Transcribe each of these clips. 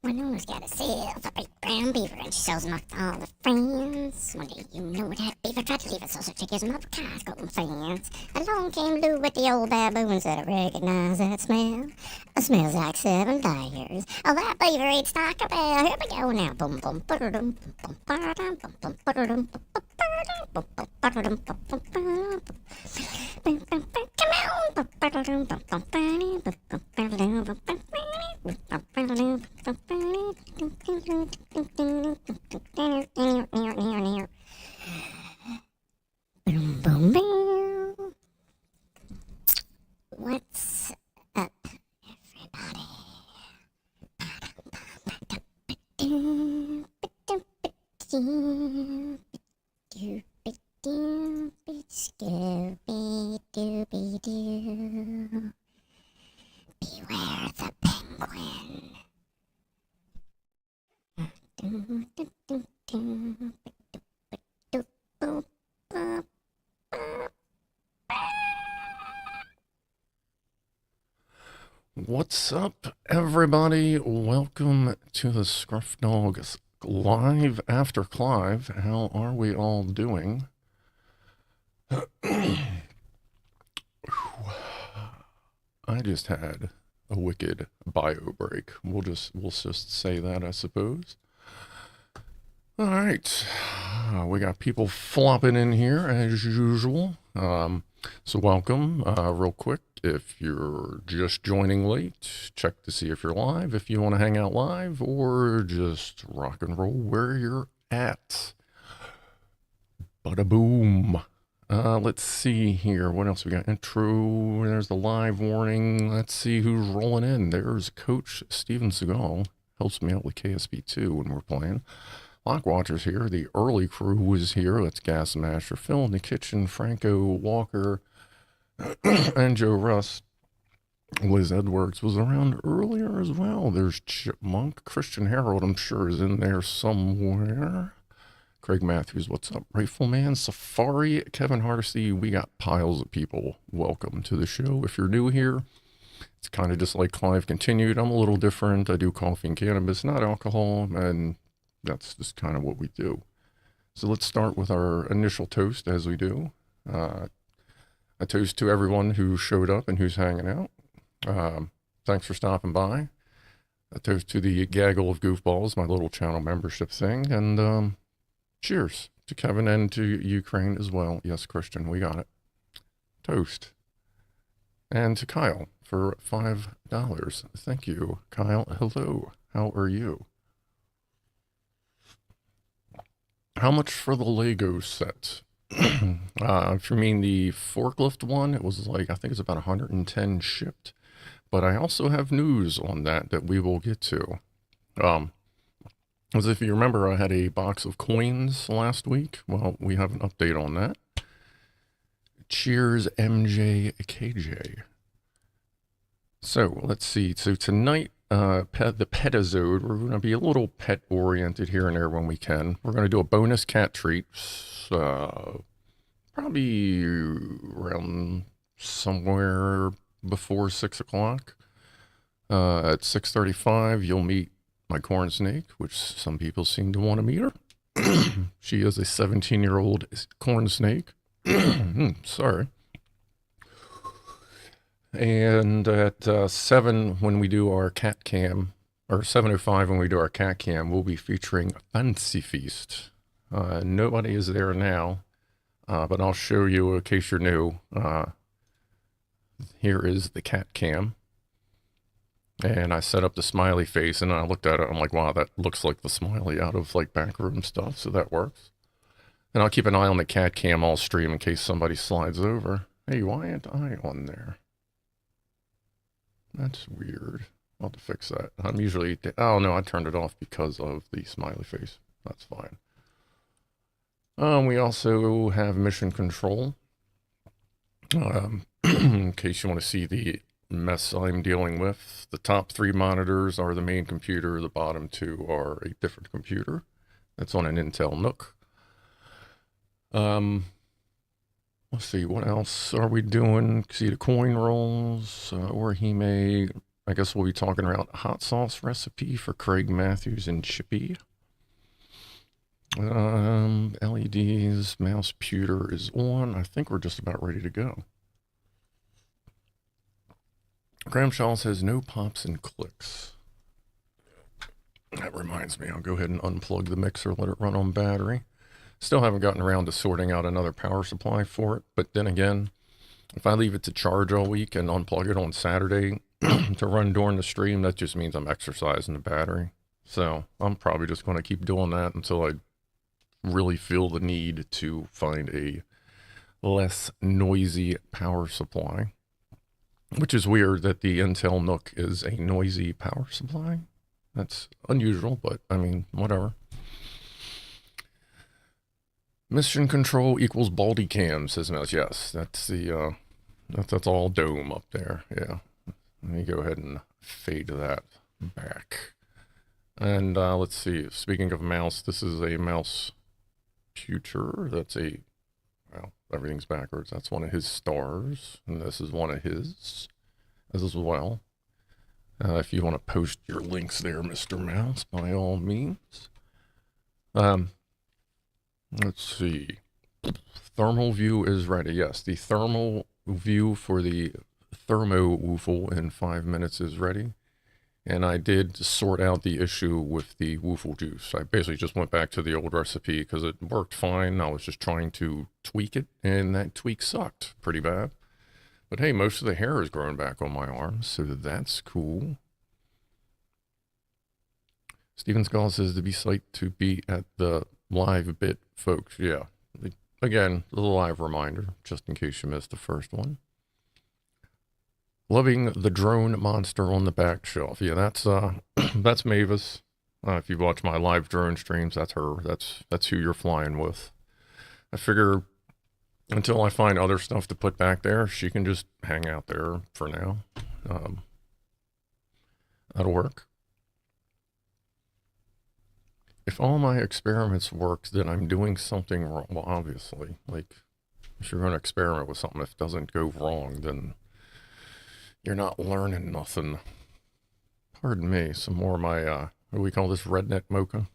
Manona's got herself a big brown beaver and she sells them off to all the friends. One day you know that beaver tried to leave us, so she took his mother cars got them fans. Along came Lou with the old baboon and said, I recognize that smell. It smells like 7 layers. Oh, that beaver ain't Taco Bell. Here we go now. Boom, boom, ba-da-dum, boom, ba-da-dum, boom, boom, ba-da-dum, boom, boom, ba-da-dum, boom, boom, ba-da-dum. Come on. What's up, everybody? Scooby-Dooby-Doo. Beware the penguin. What's up, everybody? Welcome to the Scruff Dogs live after Clive. How are we all doing? I just had a wicked bio break. We'll just say that, I suppose. All right, we got people flopping in here as usual. So welcome. Real quick, if you're just joining late, check to see if you're live. If you want to hang out live, or just rock and roll where you're at. Bada boom. Let's see here. What else we got? Intro. There's the live warning. Let's see who's rolling in. There's Coach Steven Seagal. Helps me out with KSB2 when we're playing. Lockwatcher's here. The early crew was here. That's Gas Masher, Phil in the kitchen, Franco Walker, and Joe Russ. Liz Edwards was around earlier as well. There's Chipmunk. Christian Harold, I'm sure, is in there somewhere. Craig Matthews, what's up? Rifleman, Safari, Kevin Hardesty. We got piles of people. Welcome to the show. If you're new here, it's kind of just like Clive continued. I'm a little different. I do coffee and cannabis, not alcohol, and that's just kind of what we do. So let's start with our initial toast, as we do. A toast to everyone who showed up and who's hanging out. Thanks for stopping by. A toast to the Gaggle of Goofballs, my little channel membership thing. And cheers to Kevin and to Ukraine as well. Yes, Christian, we got it. Toast. And to Kyle for $5. Thank you, Kyle. Hello. How are you? How much for the Lego set? If you mean the forklift one, it was like, I think it's about 110 shipped. But I also have news on that we will get to. As if you remember, I had a box of coins last week. Well, we have an update on that. Cheers, MJKJ. So, let's see. So tonight, the petizode, we're going to be a little pet oriented here and there when we can. We're going to do a bonus cat treat, probably around somewhere before 6 o'clock. At 6:35, you'll meet my corn snake, which some people seem to want to meet her. She is a 17-year-old corn snake. Sorry. And at 7, when we do our CatCam, or 7:05 when we do our CatCam, we'll be featuring Fancy Feast. Nobody is there now, but I'll show you in case you're new. Here is the CatCam. And I set up the smiley face, and I looked at it. I'm like, wow, that looks like the smiley out of like backroom stuff, so that works. And I'll keep an eye on the CatCam all stream in case somebody slides over. Hey, why ain't I on there? That's weird. I'll have to fix that. I'm usually, oh no, I turned it off because of the smiley face. That's fine. We also have mission control. In case you want to see the mess I'm dealing with. The top 3 monitors are the main computer. The bottom 2 are a different computer. That's on an Intel Nook. Let's see, what else are we doing? See the coin rolls, Orihime. I guess we'll be talking about hot sauce recipe for Craig Matthews and Chippy. LEDs, mouse pewter is on. I think we're just about ready to go. Gramshaw says no pops and clicks. That reminds me, I'll go ahead and unplug the mixer, let it run on battery. Still haven't gotten around to sorting out another power supply for it. But then again, if I leave it to charge all week and unplug it on Saturday to run during the stream, that just means I'm exercising the battery. So I'm probably just going to keep doing that until I really feel the need to find a less noisy power supply. Which is weird that the Intel Nook is a noisy power supply. That's unusual, but I mean, whatever. Mission control equals baldy cam, says Mouse. Yes, that's the that's all dome up there. Yeah. Let me go ahead and fade that back. And let's see. Speaking of mouse, this is a mouse future. That's a, well, everything's backwards. That's one of his stars, and this is one of his as well. If you want to post your links there, Mr. Mouse, by all means. Let's see. Thermal view is ready. Yes, the thermal view for the ThermoWhoofle in 5 minutes is ready. And I did sort out the issue with the woofle juice. I basically just went back to the old recipe because it worked fine. I was just trying to tweak it, and that tweak sucked pretty bad. But hey, most of the hair is growing back on my arms, so that's cool. Steven Skull says to be psyched to be at the live bit, folks. Yeah. Again, a live reminder, just in case you missed the first one. Loving the drone monster on the back shelf. Yeah, that's that's Mavis. If you watch my live drone streams, that's her. That's who you're flying with. I figure until I find other stuff to put back there, she can just hang out there for now. That'll work. If all my experiments work, then I'm doing something wrong. Well, obviously, like, if you're going to experiment with something, if it doesn't go wrong, then you're not learning nothing. Pardon me, some more of my, what do we call this, redneck mocha?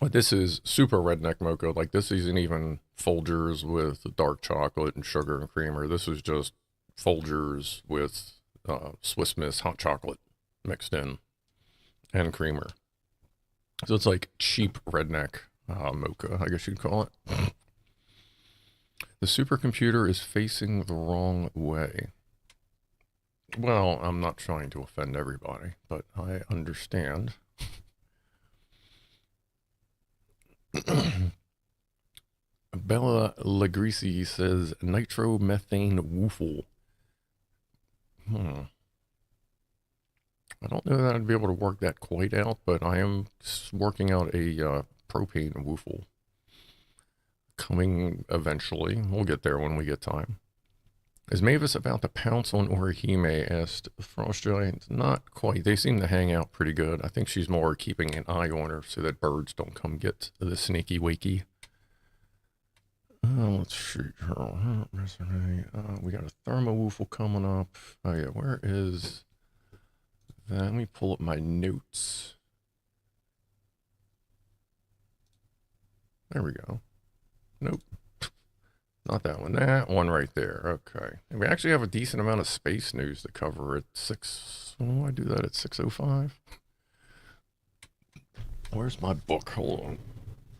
But this is super redneck mocha. Like, this isn't even Folgers with dark chocolate and sugar and creamer. This is just Folgers with Swiss Miss hot chocolate mixed in and creamer. So it's like cheap redneck mocha, I guess you'd call it. The supercomputer is facing the wrong way. Well, I'm not trying to offend everybody, but I understand. Bella Lagrisi says nitromethane woofle. I don't know that I'd be able to work that quite out, but I am working out a propane woofle. Coming eventually. We'll get there when we get time. Is Mavis about to pounce on Orihime? Asked Frost Giant. Not quite. They seem to hang out pretty good. I think she's more keeping an eye on her so that birds don't come get the sneaky wakey. Let's shoot her. We got a ThermoWhoofle coming up. Oh yeah, where is that? Let me pull up my notes. There we go. Nope. Not that one. That one right there. Okay. And we actually have a decent amount of space news to cover at 6. Why do I do that at 6:05? Where's my book? Hold on.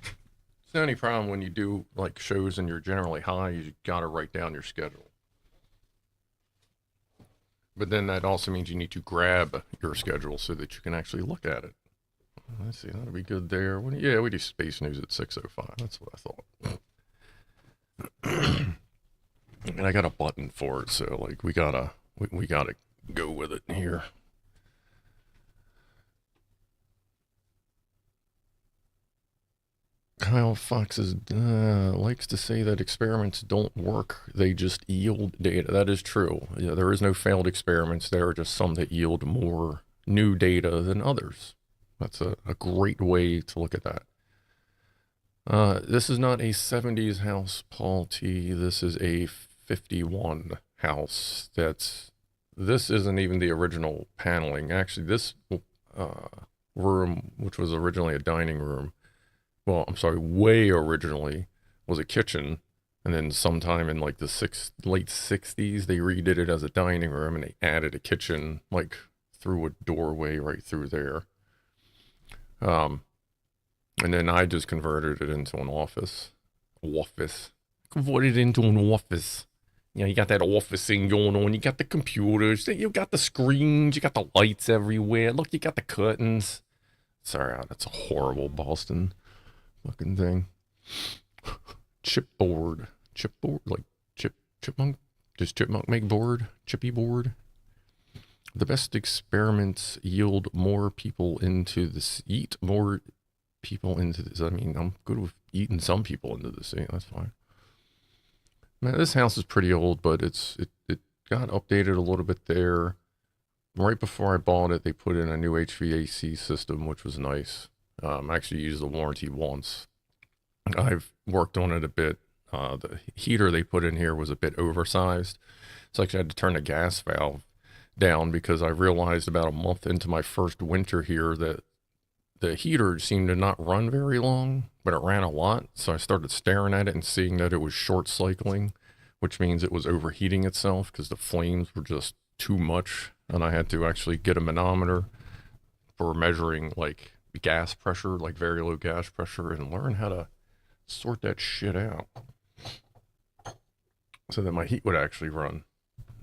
It's the only problem when you do like shows and you're generally high, you gotta write down your schedule. But then that also means you need to grab your schedule so that you can actually look at it. Let's see, that'll be good there. Yeah, we do space news at 6:05. That's what I thought. And I got a button for it, so like we gotta go with it here. Kyle Fox likes to say that experiments don't work. They just yield data. That is true. Yeah, there is no failed experiments. There are just some that yield more new data than others. That's a great way to look at that. This is not a 70s house, Paul T. This is a 51 house. This isn't even the original paneling. Actually, this room, which was originally a dining room, well, I'm sorry, way originally was a kitchen. And then sometime in like the late 60s, they redid it as a dining room and they added a kitchen like through a doorway right through there. And then I just converted it into an office. Converted it into an office. You know, you got that office thing going on. You got the computers. You got the screens. You got the lights everywhere. Look, you got the curtains. Sorry, that's a horrible Boston fucking thing. Chipboard. Like chipmunk? Does chipmunk make board? Chippy board? The best experiments yield more people into this. Eat more people into this. I mean, I'm good with eating some people into this thing. That's fine. Man, this house is pretty old, but it got updated a little bit there. Right before I bought it, they put in a new HVAC system, which was nice. I actually used the warranty once. I've worked on it a bit. The heater they put in here was a bit oversized. So I actually had to turn the gas valve down because I realized about a month into my first winter here that the heater seemed to not run very long, but it ran a lot. So I started staring at it and seeing that it was short cycling, which means it was overheating itself because the flames were just too much. And I had to actually get a manometer for measuring like gas pressure, like very low gas pressure, and learn how to sort that shit out so that my heat would actually run.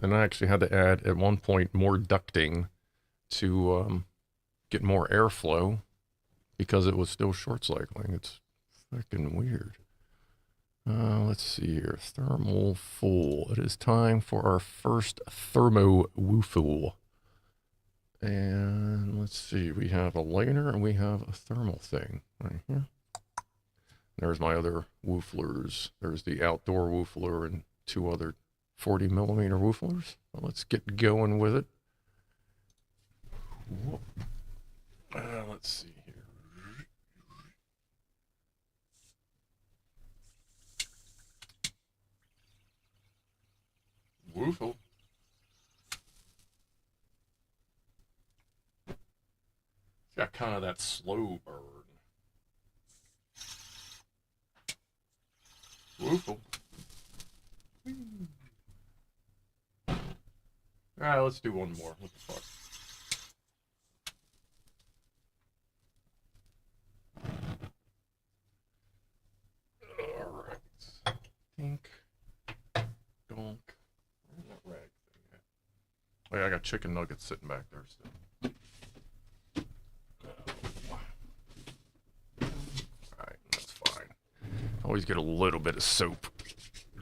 And I actually had to add at one point more ducting to get more airflow because it was still short cycling. It's freaking weird. Let's see here. ThermoWhoofle. It is time for our first ThermoWhoofle. And let's see. We have a lighter and we have a thermal thing right here. There's my other wooflers. There's the outdoor woofler and two other 40 millimeter wooflers. Well, let's get going with it. Let's see here. Woofle. It's got kind of that slow burn. Woofle. Alright, let's do one more. What the fuck? Alright. Tink. Donk. Where's that rag thing at? Oh yeah, I got chicken nuggets sitting back there still. Alright, that's fine. Always get a little bit of soap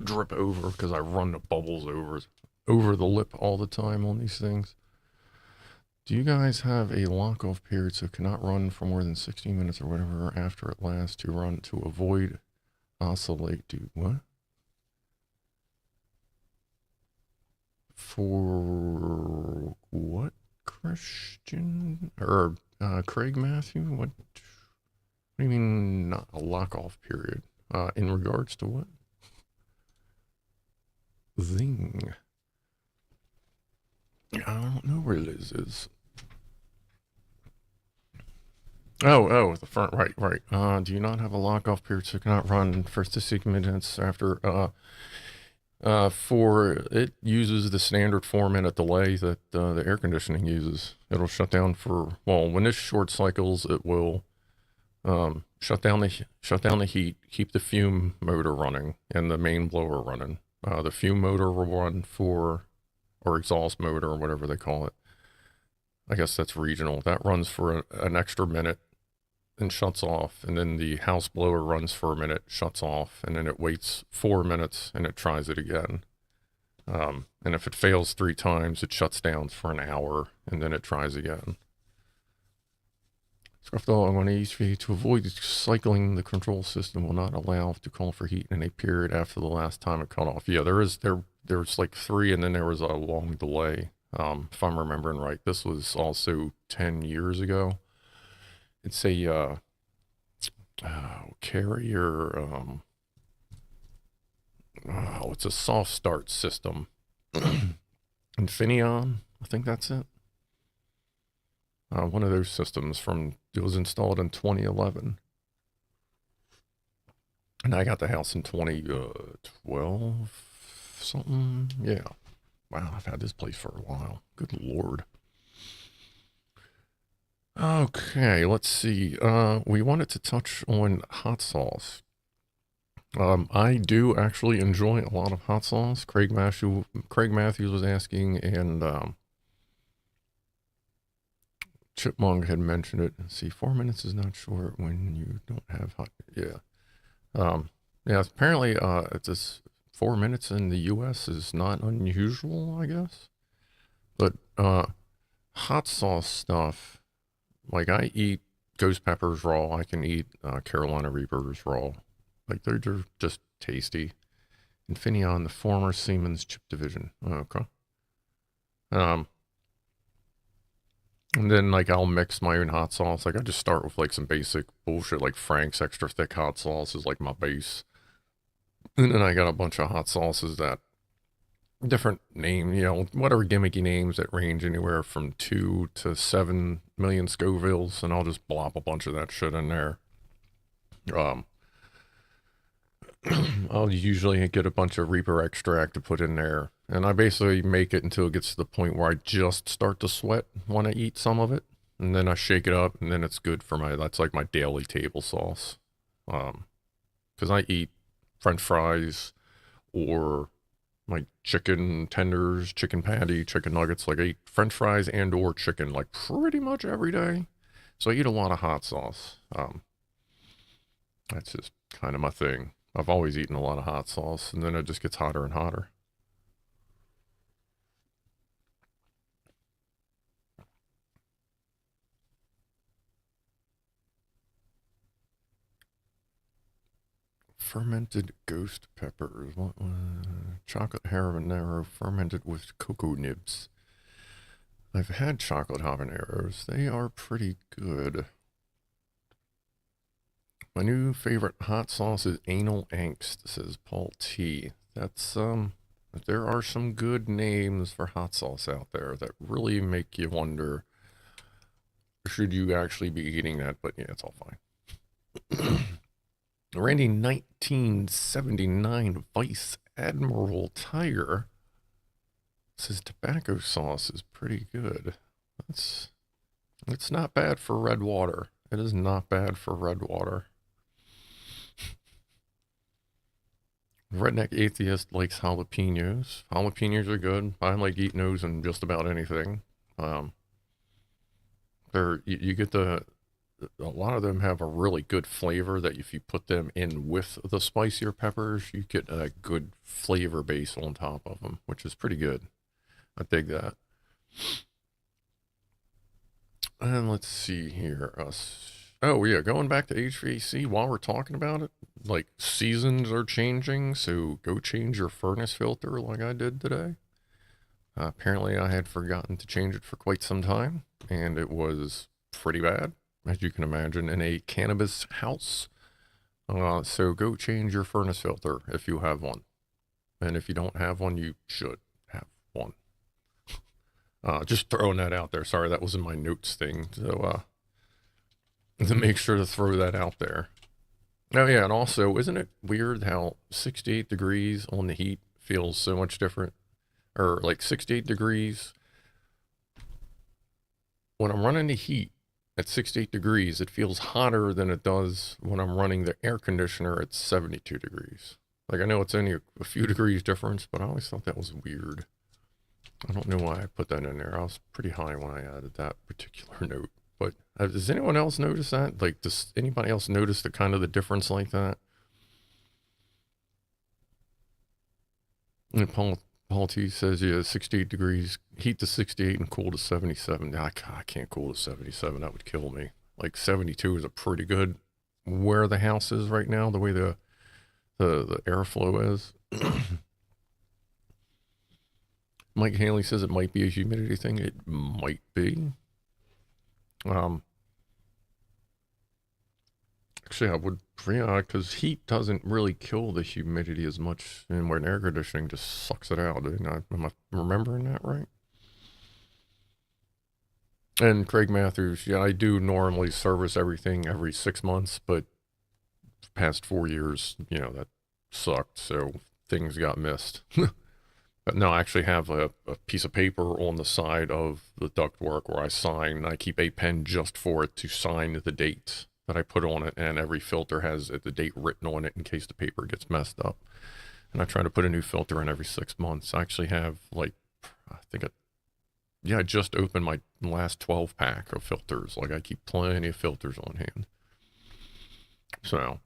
drip over because I run the bubbles over the lip all the time on these things. Do you guys have a lock-off period so it cannot run for more than 16 minutes or whatever after it lasts to run to avoid oscillate? Do what? For what, Christian? Or Craig Matthew? What do you mean not a lock-off period? In regards to what? Zing. I don't know where Liz is. Oh, the front, right. Do you not have a lock-off period so it cannot run for 6 minutes after, for, it uses the standard 4-minute delay that, the air conditioning uses. It'll shut down for, well, when this short cycles, it will, shut down the heat, keep the fume motor running, and the main blower running. The fume motor will run for, or exhaust motor, or whatever they call it. I guess that's regional. That runs for an extra minute and shuts off. And then the house blower runs for a minute, shuts off, and then it waits 4 minutes and it tries it again. And if it fails 3 times, it shuts down for an hour and then it tries again. Scuffed all on HVAC to avoid cycling. The control system will not allow to call for heat in a period after the last time it cut off. Yeah, there's like 3, and then there was a long delay. If I'm remembering right, this was also 10 years ago. It's a carrier. It's a soft start system. Infineon, I think that's it. One of those systems it was installed in 2011. And I got the house in 2012, something. Yeah. Wow, I've had this place for a while. Good Lord. Okay, let's see. We wanted to touch on hot sauce. I do actually enjoy a lot of hot sauce. Craig Matthews was asking, and Chipmunk had mentioned it. Let's see, 4 minutes is not short when you don't have hot. Yeah. Yeah, apparently, it's just 4 minutes in the U.S. is not unusual, I guess. But hot sauce stuff, like I eat ghost peppers raw. I can eat Carolina Reapers raw. Like they're just tasty. Infineon, the former Siemens chip division. Okay. And then like I'll mix my own hot sauce. Like I just start with like some basic bullshit like Frank's extra thick hot sauce is like my base. And then I got a bunch of hot sauces that different name, whatever gimmicky names that range anywhere from 2 to 7 million Scovilles, and I'll just blop a bunch of that shit in there. I'll usually get a bunch of Reaper extract to put in there, and I basically make it until it gets to the point where I just start to sweat when I eat some of it, and then I shake it up, and then it's good for that's like my daily table sauce. Because I eat French fries or like chicken tenders, chicken patty, chicken nuggets. Like I eat French fries and or chicken like pretty much every day. So I eat a lot of hot sauce. That's just kind of my thing. I've always eaten a lot of hot sauce, and then it just gets hotter and hotter. Fermented ghost peppers. What? Chocolate habanero fermented with cocoa nibs. I've had chocolate habaneros. They are pretty good. My new favorite hot sauce is Anal Angst, says Paul T. That's, there are some good names for hot sauce out there that really make you wonder, should you actually be eating that? But yeah, it's all fine. Randy 1979 Vice Admiral Tiger says tobacco sauce is pretty good. It's not bad for red water. It is not bad for red water. Redneck Atheist likes jalapenos. Jalapenos are good. I like eating those in just about anything. You get a lot of them have a really good flavor that if you put them in with the spicier peppers, you get a good flavor base on top of them, which is pretty good. I dig that. And let's see here. Oh yeah, going back to HVAC while we're talking about it, like seasons are changing, so go change your furnace filter like I did today. Apparently I had forgotten to change it for quite some time, and it was pretty bad, as you can imagine, in a cannabis house. So go change your furnace filter if you have one. And if you don't have one, you should have one. Just throwing that out there. Sorry, that was in my notes thing. So, to make sure to throw that out there. Oh yeah, and also, isn't it weird how 68 degrees on the heat feels so much different? Or like 68 degrees, when I'm running the heat at 68 degrees, it feels hotter than it does when I'm running the air conditioner at 72 degrees. Like I know it's only a few degrees difference, but I always thought that was weird. I don't know why I put that in there. I was pretty high when I added that particular note. But does anyone else notice that? Like, does anybody else notice the kind of the difference like that? And Paul T says, yeah, 68 degrees, heat to 68 and cool to 77. I can't cool to 77. That would kill me. Like 72 is a pretty good where the house is right now, the way the airflow is. Mike Haley says it might be a humidity thing. It might be. Actually, I would, yeah, because heat doesn't really kill the humidity as much, and when air conditioning just sucks it out. Am I remembering that right? And Craig Matthews, yeah, I do normally service everything every 6 months, but past 4 years, that sucked, so things got missed. But no, I actually have a piece of paper on the side of the ductwork where I sign. I keep a pen just for it to sign the date that I put on it, and every filter has the date written on it in case the paper gets messed up. And I try to put a new filter in every 6 months. I actually have I just opened my last 12 pack of filters. Like I keep plenty of filters on hand. So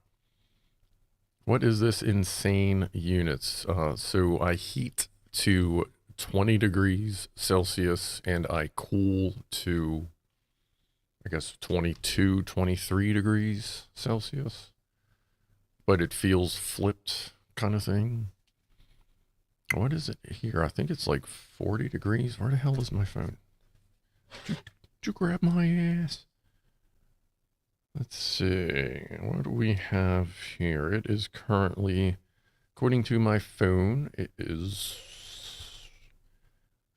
what is this insane units? So I heat to 20 degrees Celsius and I cool to, I guess, 22, 23 degrees Celsius. But it feels flipped kind of thing. What is it here? I think it's like 40 degrees. Where the hell is my phone? Did you grab my ass? Let's see. What do we have here? It is currently, according to my phone, it is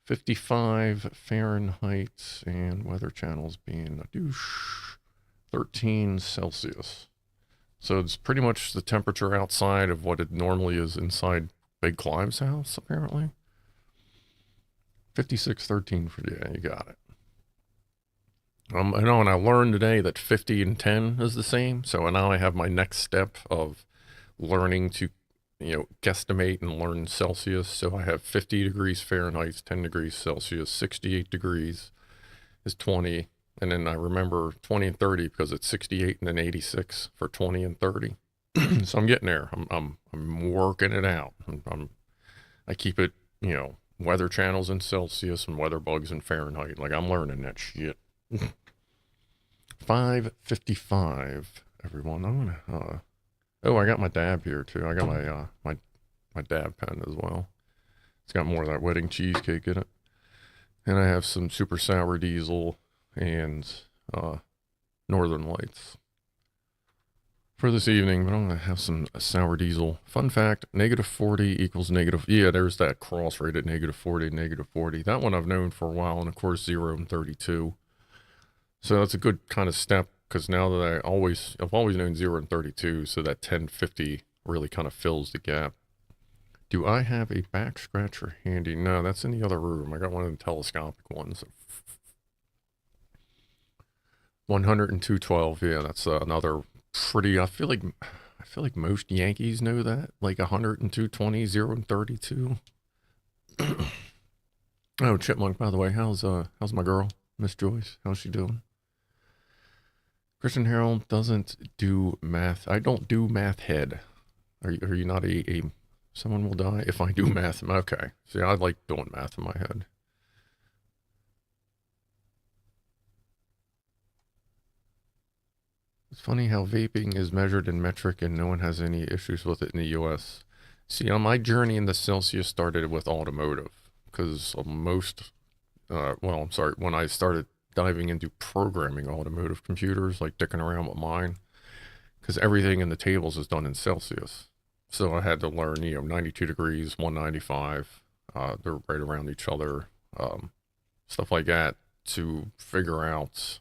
55 Fahrenheit and Weather Channel's being a douche. 13 Celsius. So it's pretty much the temperature outside of what it normally is inside Big Clive's house, apparently. 5613 for, yeah, you got it. I know, and I learned today that 50 and 10 is the same. So now I have my next step of learning to, guesstimate and learn Celsius. So I have 50 degrees Fahrenheit, 10 degrees Celsius, 68 degrees is 20. And then I remember 20 and 30 because it's 68 and then 86 for 20 and 30. So I'm getting there. I'm working it out. I keep it, weather channels in Celsius and weather bugs in Fahrenheit. Like I'm learning that shit. 5:55, everyone. I'm gonna. Oh, I got my dab here too. I got my dab pen as well. It's got more of that wedding cheesecake in it, and I have some super sour diesel and Northern Lights for this evening. But I'm gonna have some sour diesel. Fun fact: -40 equals negative. Yeah, there's that cross right at -40, -40. That one I've known for a while, and of course 0 and 32. So that's a good kind of step because now that I've always known 0 and 32, so that 1050 really kind of fills the gap. Do I have a back scratcher handy? No, that's in the other room. I got one of the telescopic ones. 100 and 212. Yeah, that's another pretty. I feel like most Yankees know that. Like 100 and 220, 0 and 32. Oh, Chipmunk. By the way, how's my girl, Miss Joyce? How's she doing? Christian Harold doesn't do math. I don't do math head. Are you not a someone will die if I do math? Okay. See, I like doing math in my head. It's funny how vaping is measured in metric and no one has any issues with it in the US. See, on my journey in the Celsius started with automotive because when I started diving into programming automotive computers, like dicking around with mine, because everything in the tables is done in Celsius. So I had to learn, 92 degrees, 195, they're right around each other, stuff like that to figure out,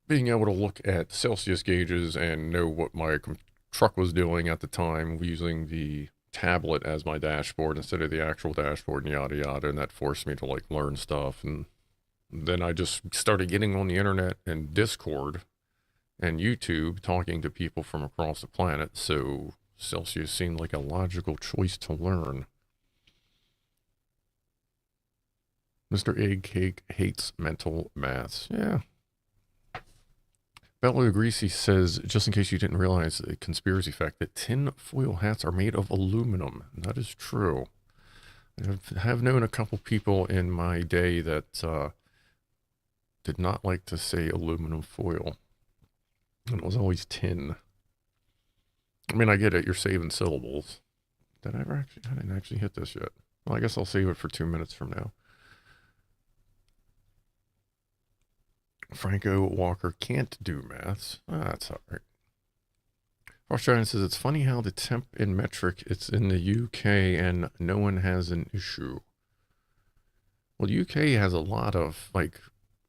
being able to look at Celsius gauges and know what my truck was doing at the time using the tablet as my dashboard instead of the actual dashboard and yada yada, and that forced me to learn stuff. And then I just started getting on the internet and Discord and YouTube talking to people from across the planet, so Celsius seemed like a logical choice to learn. Mr. Egg Cake hates mental maths. Yeah. Bello Greasy says, just in case you didn't realize the conspiracy fact, that tin foil hats are made of aluminum. That is true. I have known a couple people in my day that did not like to say aluminum foil. And it was always tin. I mean, I get it. You're saving syllables. Did I ever actually? I didn't actually hit this yet. Well, I guess I'll save it for 2 minutes from now. Franco Walker can't do maths. That's all right. Australian says it's funny how the temp in metric, it's in the UK and no one has an issue. Well, the UK has a lot of, like,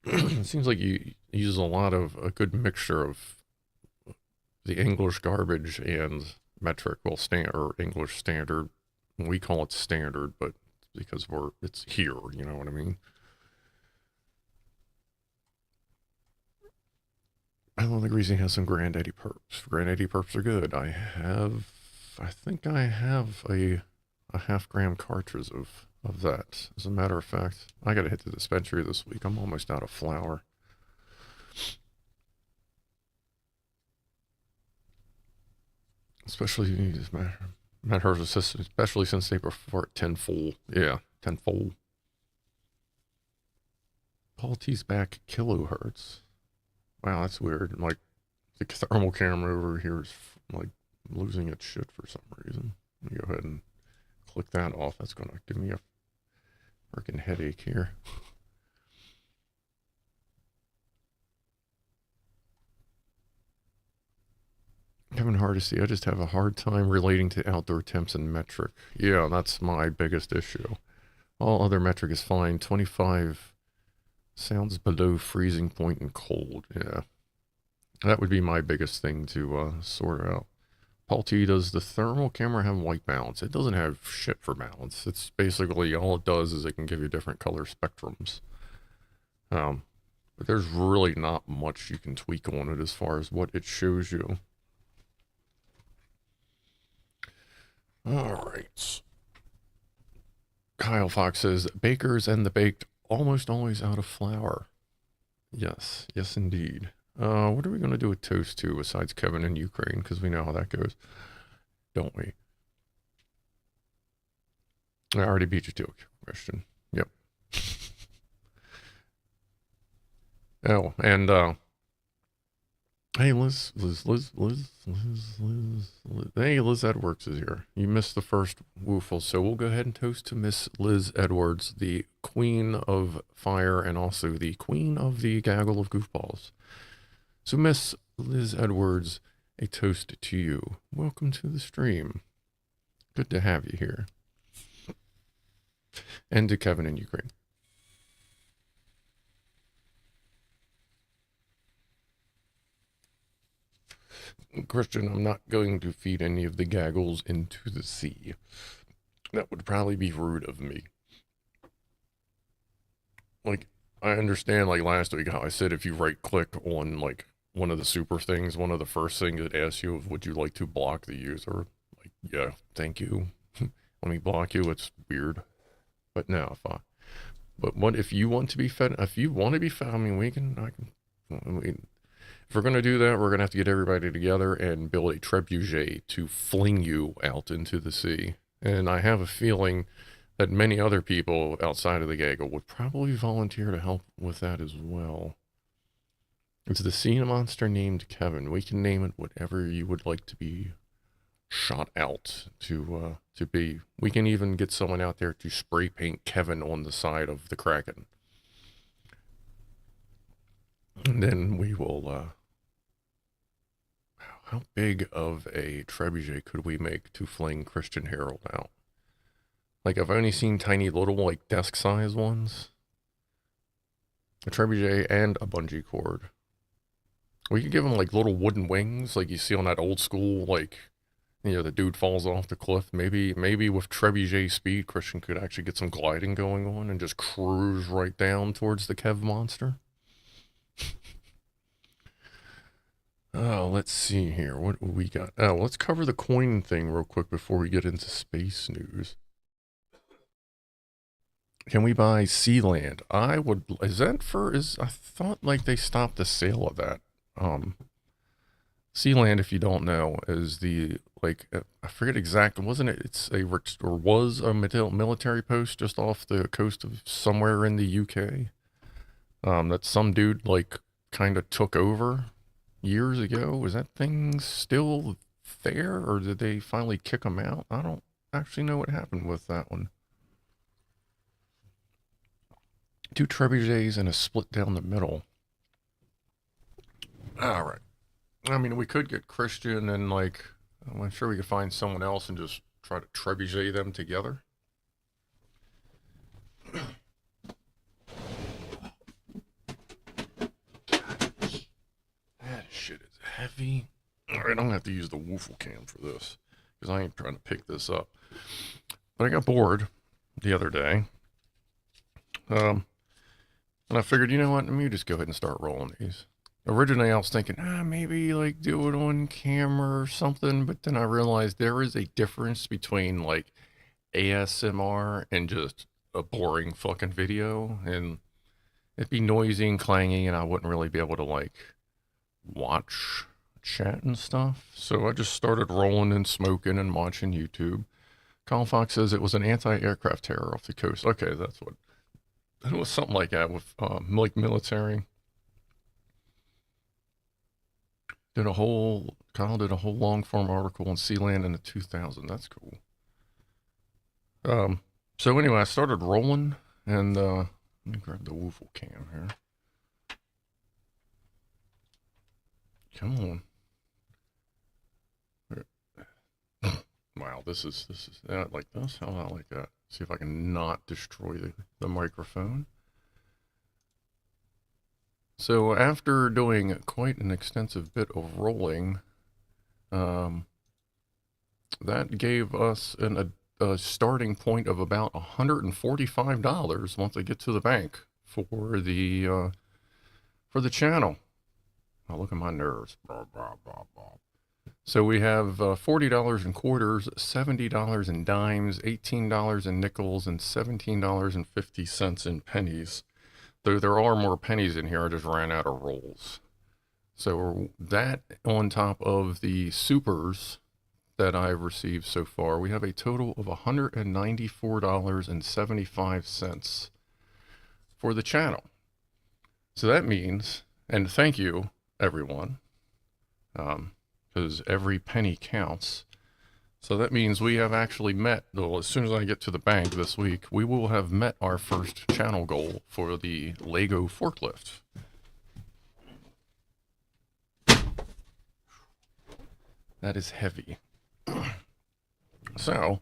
it seems like you use a lot of a good mixture of the English garbage and metric. Well, or English standard. We call it standard, but because it's here, you know what I mean? I don't think Greasy has some Granddaddy perps. Granddaddy perps are good. I think I have a half-gram cartridge of that. As a matter of fact, I gotta hit the dispensary this week. I'm almost out of flour. Especially Matt assistant, especially since they prefer it tenfold. Yeah, tenfold. Paul T's back kilohertz. Wow, that's weird. Like, the thermal camera over here is, like, losing its shit for some reason. Let me go ahead and click that off. That's going to give me a freaking headache here. Kevin Hardesty, I just have a hard time relating to outdoor temps and metric. Yeah, that's my biggest issue. All other metric is fine. 25 sounds below freezing point and cold. Yeah. That would be my biggest thing to sort out. Paul T, does the thermal camera have white balance? It doesn't have shit for balance. It's basically, all it does is it can give you different color spectrums. But there's really not much you can tweak on it as far as what it shows you. All right. Kyle Fox says, bakers and the baked almost always out of flour. Yes, yes indeed. What are we going to do with toast to besides Kevin in Ukraine? Because we know how that goes, don't we? I already beat you to a question. Yep. Oh, and hey, Liz. Hey, Liz Edwards is here. You missed the first woofle, so we'll go ahead and toast to Miss Liz Edwards, the queen of fire and also the queen of the gaggle of goofballs. So, Miss Liz Edwards, a toast to you. Welcome to the stream. Good to have you here. And to Kevin in Ukraine. Christian, I'm not going to feed any of the gaggles into the sea. That would probably be rude of me. Like, I understand, like, last week how I said if you right-click on, like, one of the super things, one of the first things it asks you is, would you like to block the user? Like, yeah, thank you. Let me block you. It's weird. But no, but what if you want to be fed? If you want to be fed, I mean, if we're going to do that, we're going to have to get everybody together and build a trebuchet to fling you out into the sea. And I have a feeling that many other people outside of the gaggle would probably volunteer to help with that as well. It's the sea monster named Kevin. We can name it whatever you would like to be shot out to be. We can even get someone out there to spray paint Kevin on the side of the Kraken. And then we will, how big of a trebuchet could we make to fling Christian Harold out? Like, I've only seen tiny little, like, desk-size ones. A trebuchet and a bungee cord. We could give him, like, little wooden wings, like you see on that old school, like, you know, the dude falls off the cliff. Maybe with trebuchet speed, Christian could actually get some gliding going on and just cruise right down towards the Kev monster. Oh, let's see here. What we got? Oh, let's cover the coin thing real quick before we get into space news. Can we buy Sealand? I thought like they stopped the sale of that. Sealand, if you don't know, is the, like, I forget exactly, wasn't it? It's was a military post just off the coast of somewhere in the UK. that some dude like kind of took over years ago. Is that thing still there, or did they finally kick him out? I don't actually know what happened with that one. Two trebuchets and a split down the middle. All right. I mean, we could get Christian and like, I'm sure we could find someone else and just try to trebuchet them together. That shit is heavy. All right, I'm gonna have to use the Woofle cam for this because I ain't trying to pick this up. But I got bored the other day, and I figured, you know what? Let me just go ahead and start rolling these. Originally, I was thinking, maybe like do it on camera or something, but then I realized there is a difference between like ASMR and just a boring fucking video, and it'd be noisy and clangy, and I wouldn't really be able to like watch chat and stuff. So I just started rolling and smoking and watching YouTube. Colin Fox says it was an anti-aircraft terror off the coast. Okay, that's what it was, something like that with like military. Kyle did a whole long form article on Sealand in the 2000. That's cool. So anyway, I started rolling, and let me grab the Woofle cam here. Come on. Wow, this is like this. How about like that? See if I can not destroy the microphone. So after doing quite an extensive bit of rolling, that gave us a starting point of about $145 once I get to the bank for the channel. Oh, look at my nerves. Blah, blah, blah, blah. So we have $40 in quarters, $70 in dimes, $18 in nickels, and $17.50 in pennies. Though there are more pennies in here, I just ran out of rolls. So that on top of the supers that I've received so far, we have a total of $194.75 for the channel. So that means, and thank you, everyone, because every penny counts. So that means we have actually met, well, as soon as I get to the bank this week, we will have met our first channel goal for the Lego forklift. That is heavy. So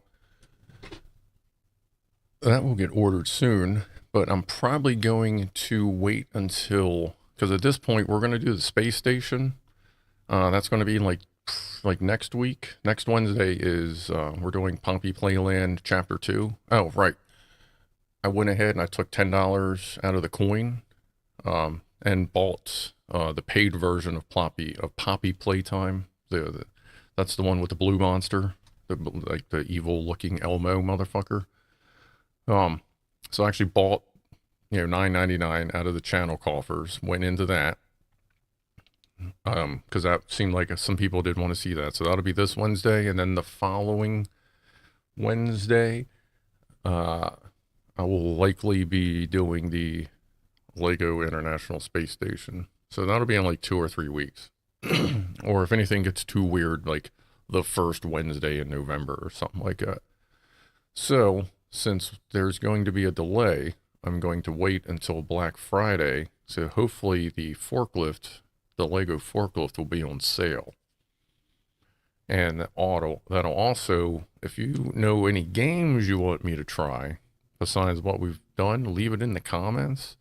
that will get ordered soon, but I'm probably going to wait until, because at this point we're going to do the space station. That's going to be like next week. Next Wednesday is we're doing Pompey Playland Chapter 2. Oh, right. I went ahead and I took $10 out of the coin and bought the paid version of Poppy Playtime. That's the one with the blue monster, like the evil looking Elmo motherfucker. So I actually bought, $9.99 out of the channel coffers, went into that. Because that seemed like some people did want to see that. So that'll be this Wednesday, and then the following Wednesday, I will likely be doing the Lego International Space Station. So that'll be in like 2 or 3 weeks. Or if anything gets too weird, like the first Wednesday in November or something like that. So since there's going to be a delay, I'm going to wait until Black Friday. So hopefully the Lego forklift will be on sale. And that'll also, if you know any games you want me to try, besides what we've done, leave it in the comments,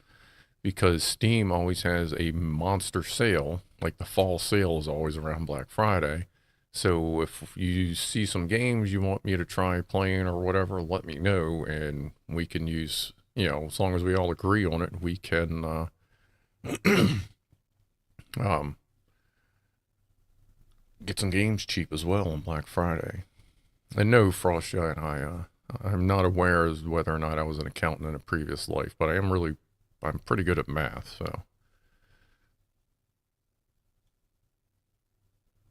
because Steam always has a monster sale, like the fall sale is always around Black Friday. So if you see some games you want me to try playing or whatever, let me know, and we can use, as long as we all agree on it, we can get some games cheap as well on Black Friday. And no, Frosty and I'm not aware as whether or not I was an accountant in a previous life, but I'm pretty good at math, so.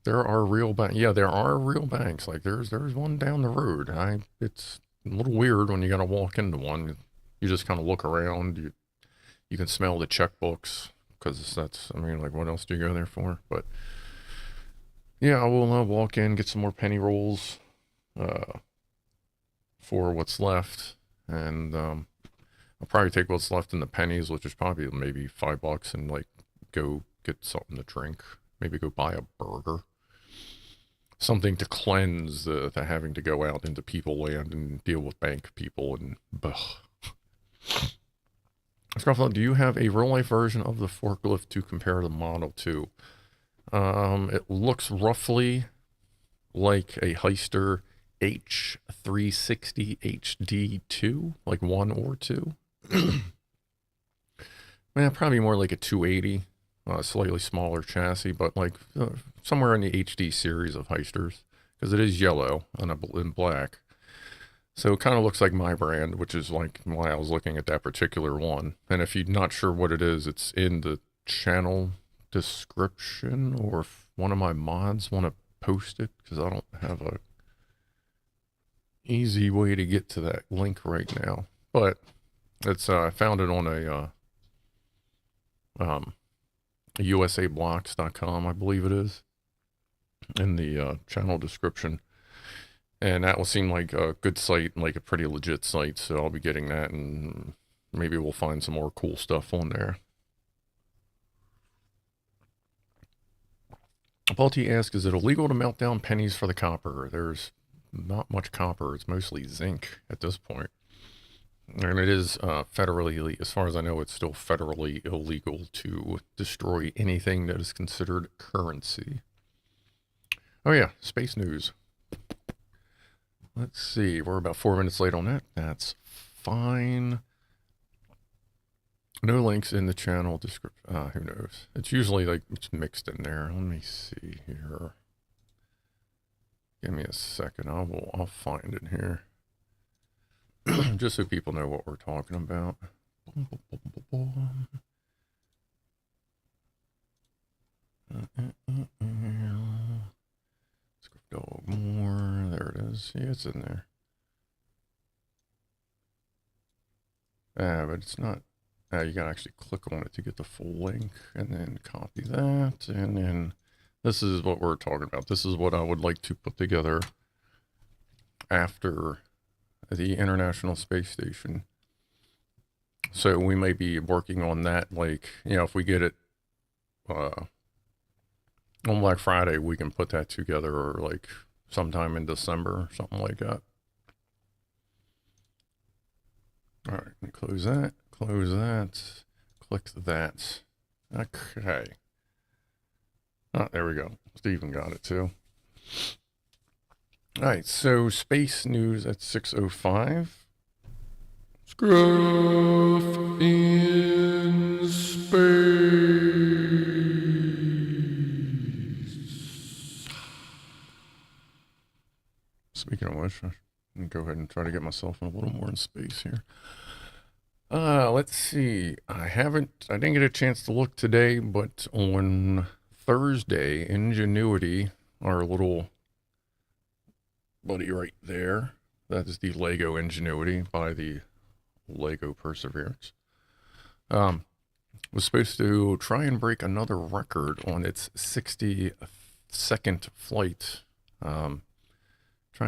There are real banks. Yeah, there are real banks. Like there's one down the road. It's a little weird when you gotta walk into one. You just kind of look around. You can smell the checkbooks, because that's, I mean, like, what else do you go there for? But yeah, I will walk in, get some more penny rolls for what's left, and I'll probably take what's left in the pennies, which is probably maybe $5, and like go get something to drink. Maybe go buy a burger. Something to cleanse the having to go out into people land and deal with bank people and Scarflow, do you have a real life version of the forklift to compare the model to? It looks roughly like a Heister H360 HD2, like 1 or 2. Yeah, probably more like a 280, slightly smaller chassis, but like somewhere in the HD series of Heisters, because it is yellow and in black. So it kind of looks like my brand, which is like why I was looking at that particular one. And if you're not sure what it is, it's in the channel description, or if one of my mods want to post it, because I don't have a easy way to get to that link right now. But it's I found it on a usablocks.com, I believe it is, in the channel description. And that will seem like a good site, like a pretty legit site, so I'll be getting that, and maybe we'll find some more cool stuff on there. Balti asks, is it illegal to melt down pennies for the copper? There's not much copper. It's mostly zinc at this point. And it is federally, as far as I know, it's still federally illegal to destroy anything that is considered currency. Oh yeah, space news. Let's see, we're about 4 minutes late on that. That's fine. No links in the channel description. Who knows? It's usually like it's mixed in there. Let me see here. Give me a second. I'll find it here. Just so people know what we're talking about. Dog more. There it is. See, it's in there. But it's not. You gotta actually click on it to get the full link, and then copy that, and then this is what we're talking about. This is what I would like to put together after the International Space Station. So we may be working on that, like, you know, if we get it on Black Friday, we can put that together, or like sometime in December, something like that. All right, let me close that, click that. Okay. Oh, there we go. Steven got it too. All right, so space news at 6:05. Scruff in space. Speaking of which, I can go ahead and try to get myself a little more in space here. Let's see. I didn't get a chance to look today, but on Thursday, Ingenuity, our little buddy right there, that is the Lego Ingenuity by the Lego Perseverance, was supposed to try and break another record on its 60-second flight, trying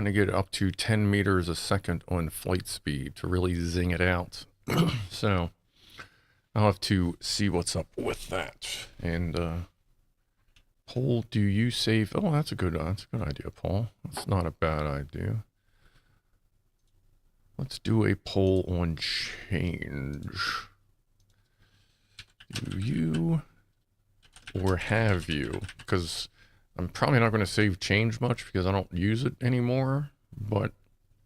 to get up to 10 meters a second on flight speed to really zing it out. So I'll have to see what's up with that. And Paul, do you save? Oh, that's a good idea, Paul. That's not a bad idea. Let's do a poll on change. Do you or have you? Because I'm probably not going to save change much because I don't use it anymore. But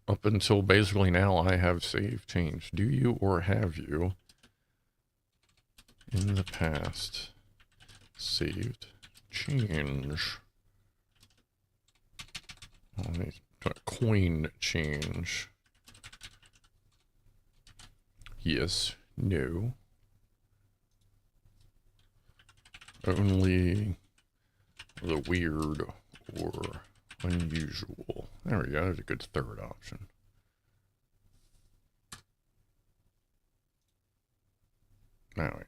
up until basically now, I have saved change. Do you or have you in the past saved change? Let me coin change. Yes, no. Only the weird or unusual. There we go. There's a good third option. Now,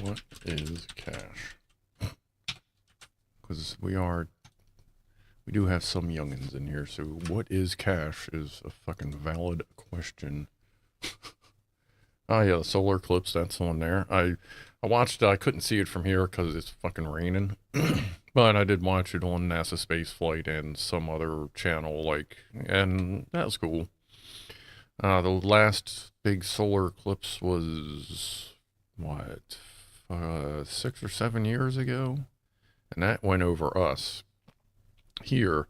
what is cash? Because we do have some youngins in here, so what is cash is a fucking valid question. Oh yeah, the solar eclipse, that's on there. I watched it, I couldn't see it from here because it's fucking raining. But I did watch it on NASA Space Flight and some other channel, like, and that was cool. The last big solar eclipse was, what, 6 or 7 years ago? And that went over us here.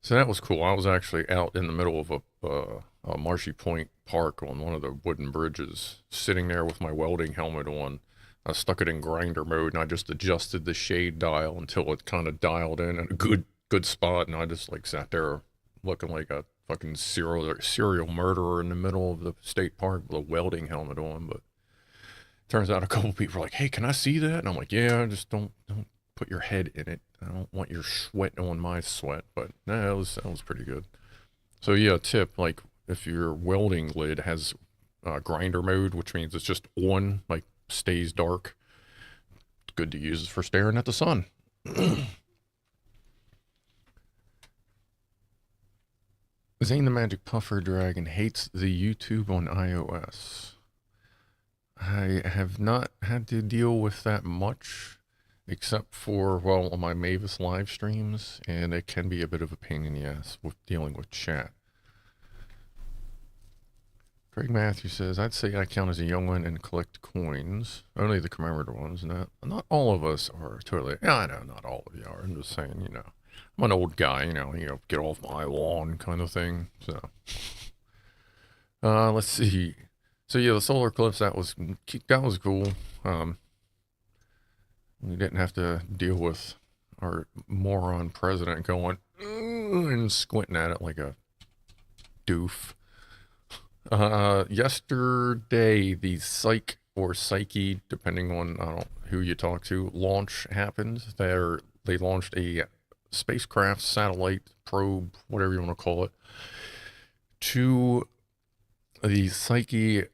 So that was cool. I was actually out in the middle of a Marshy Point Park on one of the wooden bridges, sitting there with my welding helmet on. I stuck it in grinder mode, and I just adjusted the shade dial until it kind of dialed in at a good spot, and I just like sat there looking like a fucking serial murderer in the middle of the state park with a welding helmet on. But turns out a couple people were like, "Hey, can I see that?" And I'm like, "Yeah, just don't put your head in it. I don't want your sweat on my sweat." But no, that was pretty good. So yeah, tip, like if your welding lid has grinder mode, which means it's just on, like stays dark, it's good to use for staring at the sun. Zane the Magic Puffer Dragon hates the YouTube on iOS. I have not had to deal with that much, except for, well, on my Mavis live streams, and it can be a bit of a pain in the ass with dealing with chat. Craig Matthews says, I'd say I count as a young one and collect coins. Only the commemorative ones. Not all of us are totally. Yeah, I know, not all of you are. I'm just saying, I'm an old guy, get off my lawn kind of thing. So, let's see. So yeah, the solar eclipse, that was cool. We didn't have to deal with our moron president going and squinting at it like a doof. Yesterday, the Psyche or Psyche, depending on who you talk to, launch happened. They launched a spacecraft, satellite, probe, whatever you want to call it, to the Psyche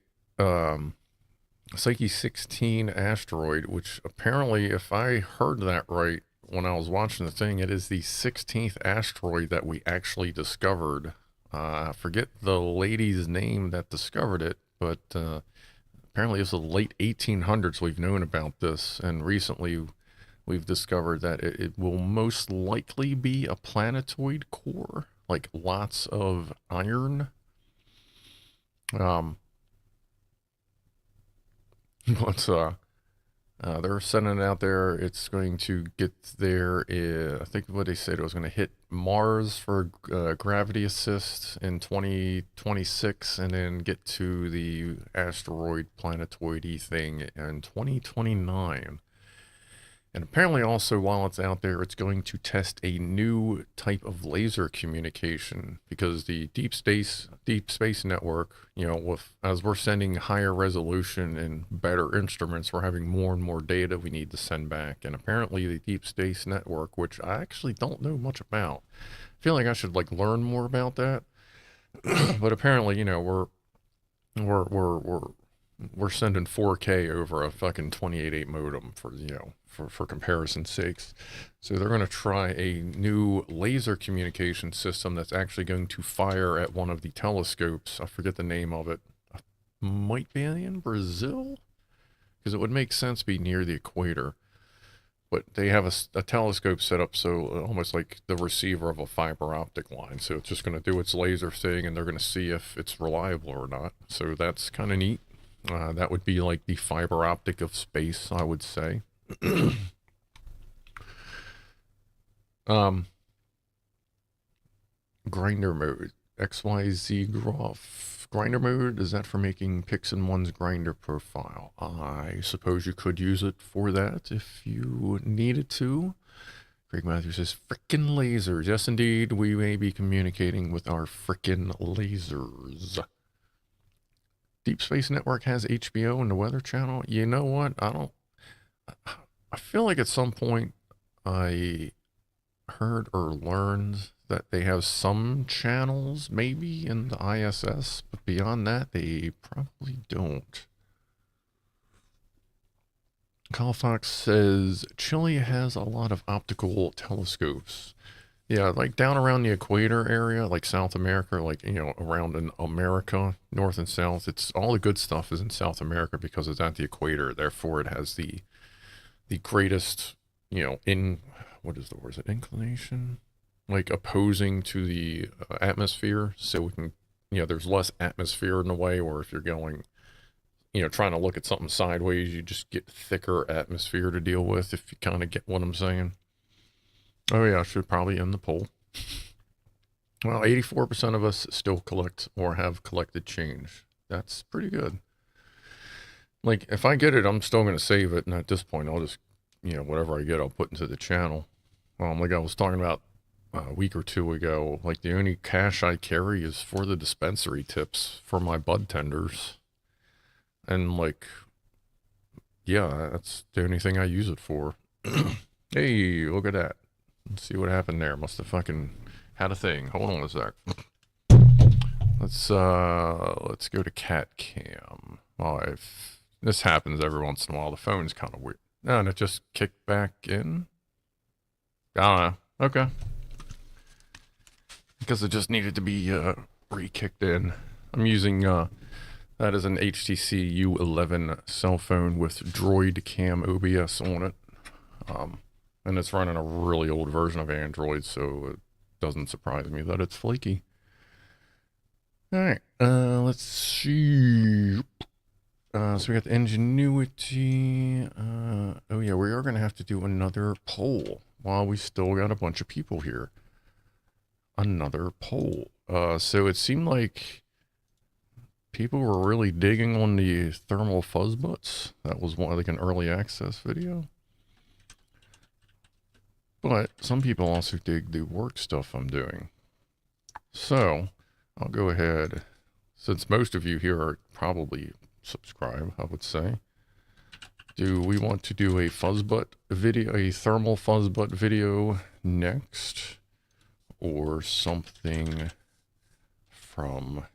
16 asteroid, which apparently, if I heard that right when I was watching the thing, it is the 16th asteroid that we actually discovered. I forget the lady's name that discovered it, but apparently it's the late 1800s we've known about this, and recently we've discovered that it will most likely be a planetoid core, like lots of iron. But they're sending it out there. It's going to get there. I think what they said, it was going to hit Mars for gravity assist in 2026, and then get to the asteroid planetoid-y thing in 2029. And apparently also, while it's out there, it's going to test a new type of laser communication, because the deep space network, as we're sending higher resolution and better instruments, we're having more and more data we need to send back. And apparently the deep space network, which I actually don't know much about, I feel like I should learn more about that. But apparently, we're sending 4K over a fucking 28.8 modem for comparison's sakes. So they're going to try a new laser communication system that's actually going to fire at one of the telescopes. I forget the name of it. Might be in Brazil? Because it would make sense to be near the equator. But they have a telescope set up so almost like the receiver of a fiber optic line. So it's just going to do its laser thing, and they're going to see if it's reliable or not. So that's kind of neat. That would be like the fiber optic of space, I would say. Grinder mode. XYZ Groff. Grinder mode, is that for making pics in one's grinder profile? I suppose you could use it for that if you needed to. Craig Matthews says, frickin' lasers. Yes, indeed, we may be communicating with our frickin' lasers. Deep Space Network has HBO and the Weather Channel. You know what? I feel like at some point I heard or learned that they have some channels maybe in the ISS, but beyond that, they probably don't. Colfax says Chile has a lot of optical telescopes. Yeah, like down around the equator area, like South America, like, you know, around in America, north and south. It's all the good stuff is in South America because it's at the equator. Therefore, it has the greatest, you know, what is the word? Is it inclination? Like opposing to the atmosphere. So we can, you know, there's less atmosphere in the way, or if you're going, you know, trying to look at something sideways, you just get thicker atmosphere to deal with, if you kind of get what I'm saying. Oh yeah, I should probably end the poll. Well, 84% of us still collect or have collected change. That's pretty good. Like, if I get it, I'm still going to save it, and at this point, I'll just, you know, whatever I get, I'll put into the channel. Like I was talking about a week or two ago, like the only cash I carry is for the dispensary tips for my bud tenders. And like, yeah, that's the only thing I use it for. Hey, look at that. Let's see what happened there. Must have fucking had a thing. Hold on a sec. Let's go to CatCam. Oh, this happens every once in a while. The phone's kind of weird. No, and it just kicked back in. I don't know. Okay. Because it just needed to be re-kicked in. I'm using that is an HTC U11 cell phone with Droid Cam OBS on it. And it's running a really old version of Android, so it doesn't surprise me that it's flaky. Alright, let's see. So we got the Ingenuity. Oh yeah, we are going to have to do another poll while we still got a bunch of people here. Another poll. So it seemed like people were really digging on the thermal fuzz butts. That was like an early access video. But some people also dig the work stuff I'm doing. So I'll go ahead, since most of you here are probably subscribed, I would say. Do we want to do a fuzzbutt video, a thermal fuzzbutt video next, or something from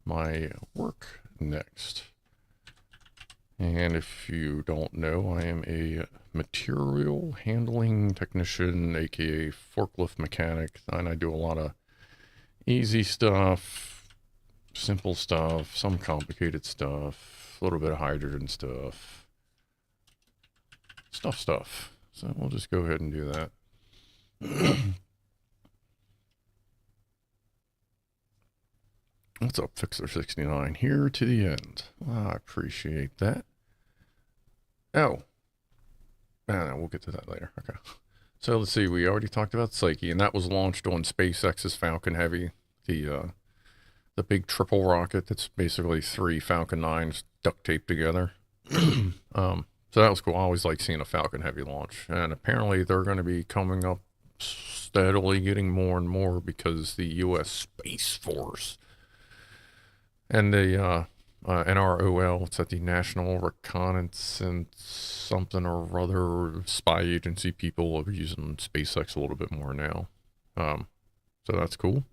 my work next? And if you don't know, I am a material handling technician, aka forklift mechanic, and I do a lot of easy stuff, simple stuff, some complicated stuff, a little bit of hydrogen stuff. So we'll just go ahead and do that. What's up, Fixer69? Here to the end. Well, I appreciate that. Oh. No, we'll get to that later. Okay. So let's see. We already talked about Psyche, and that was launched on SpaceX's Falcon Heavy, the big triple rocket that's basically 3 Falcon 9s duct taped together. So that was cool. I always like seeing a Falcon Heavy launch, and apparently they're going to be coming up steadily, getting more and more, because the U.S. Space Force and the NROL, it's at the National Reconnaissance something or other spy agency, people are using SpaceX a little bit more now. So that's cool.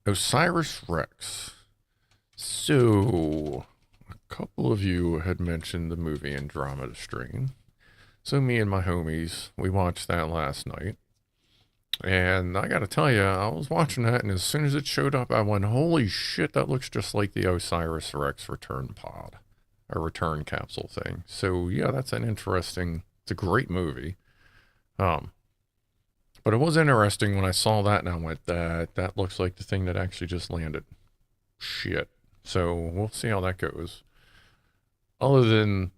Osiris Rex. So a couple of you had mentioned the movie Andromeda Strain. So me and my homies, we watched that last night. And I gotta tell you, I was watching that, and as soon as it showed up, I went, holy shit, that looks just like the Osiris Rex return pod, a return capsule thing. So yeah, that's an interesting, it's a great movie. But it was interesting when I saw that, and I went, that looks like the thing that actually just landed. Shit. So we'll see how that goes. Other than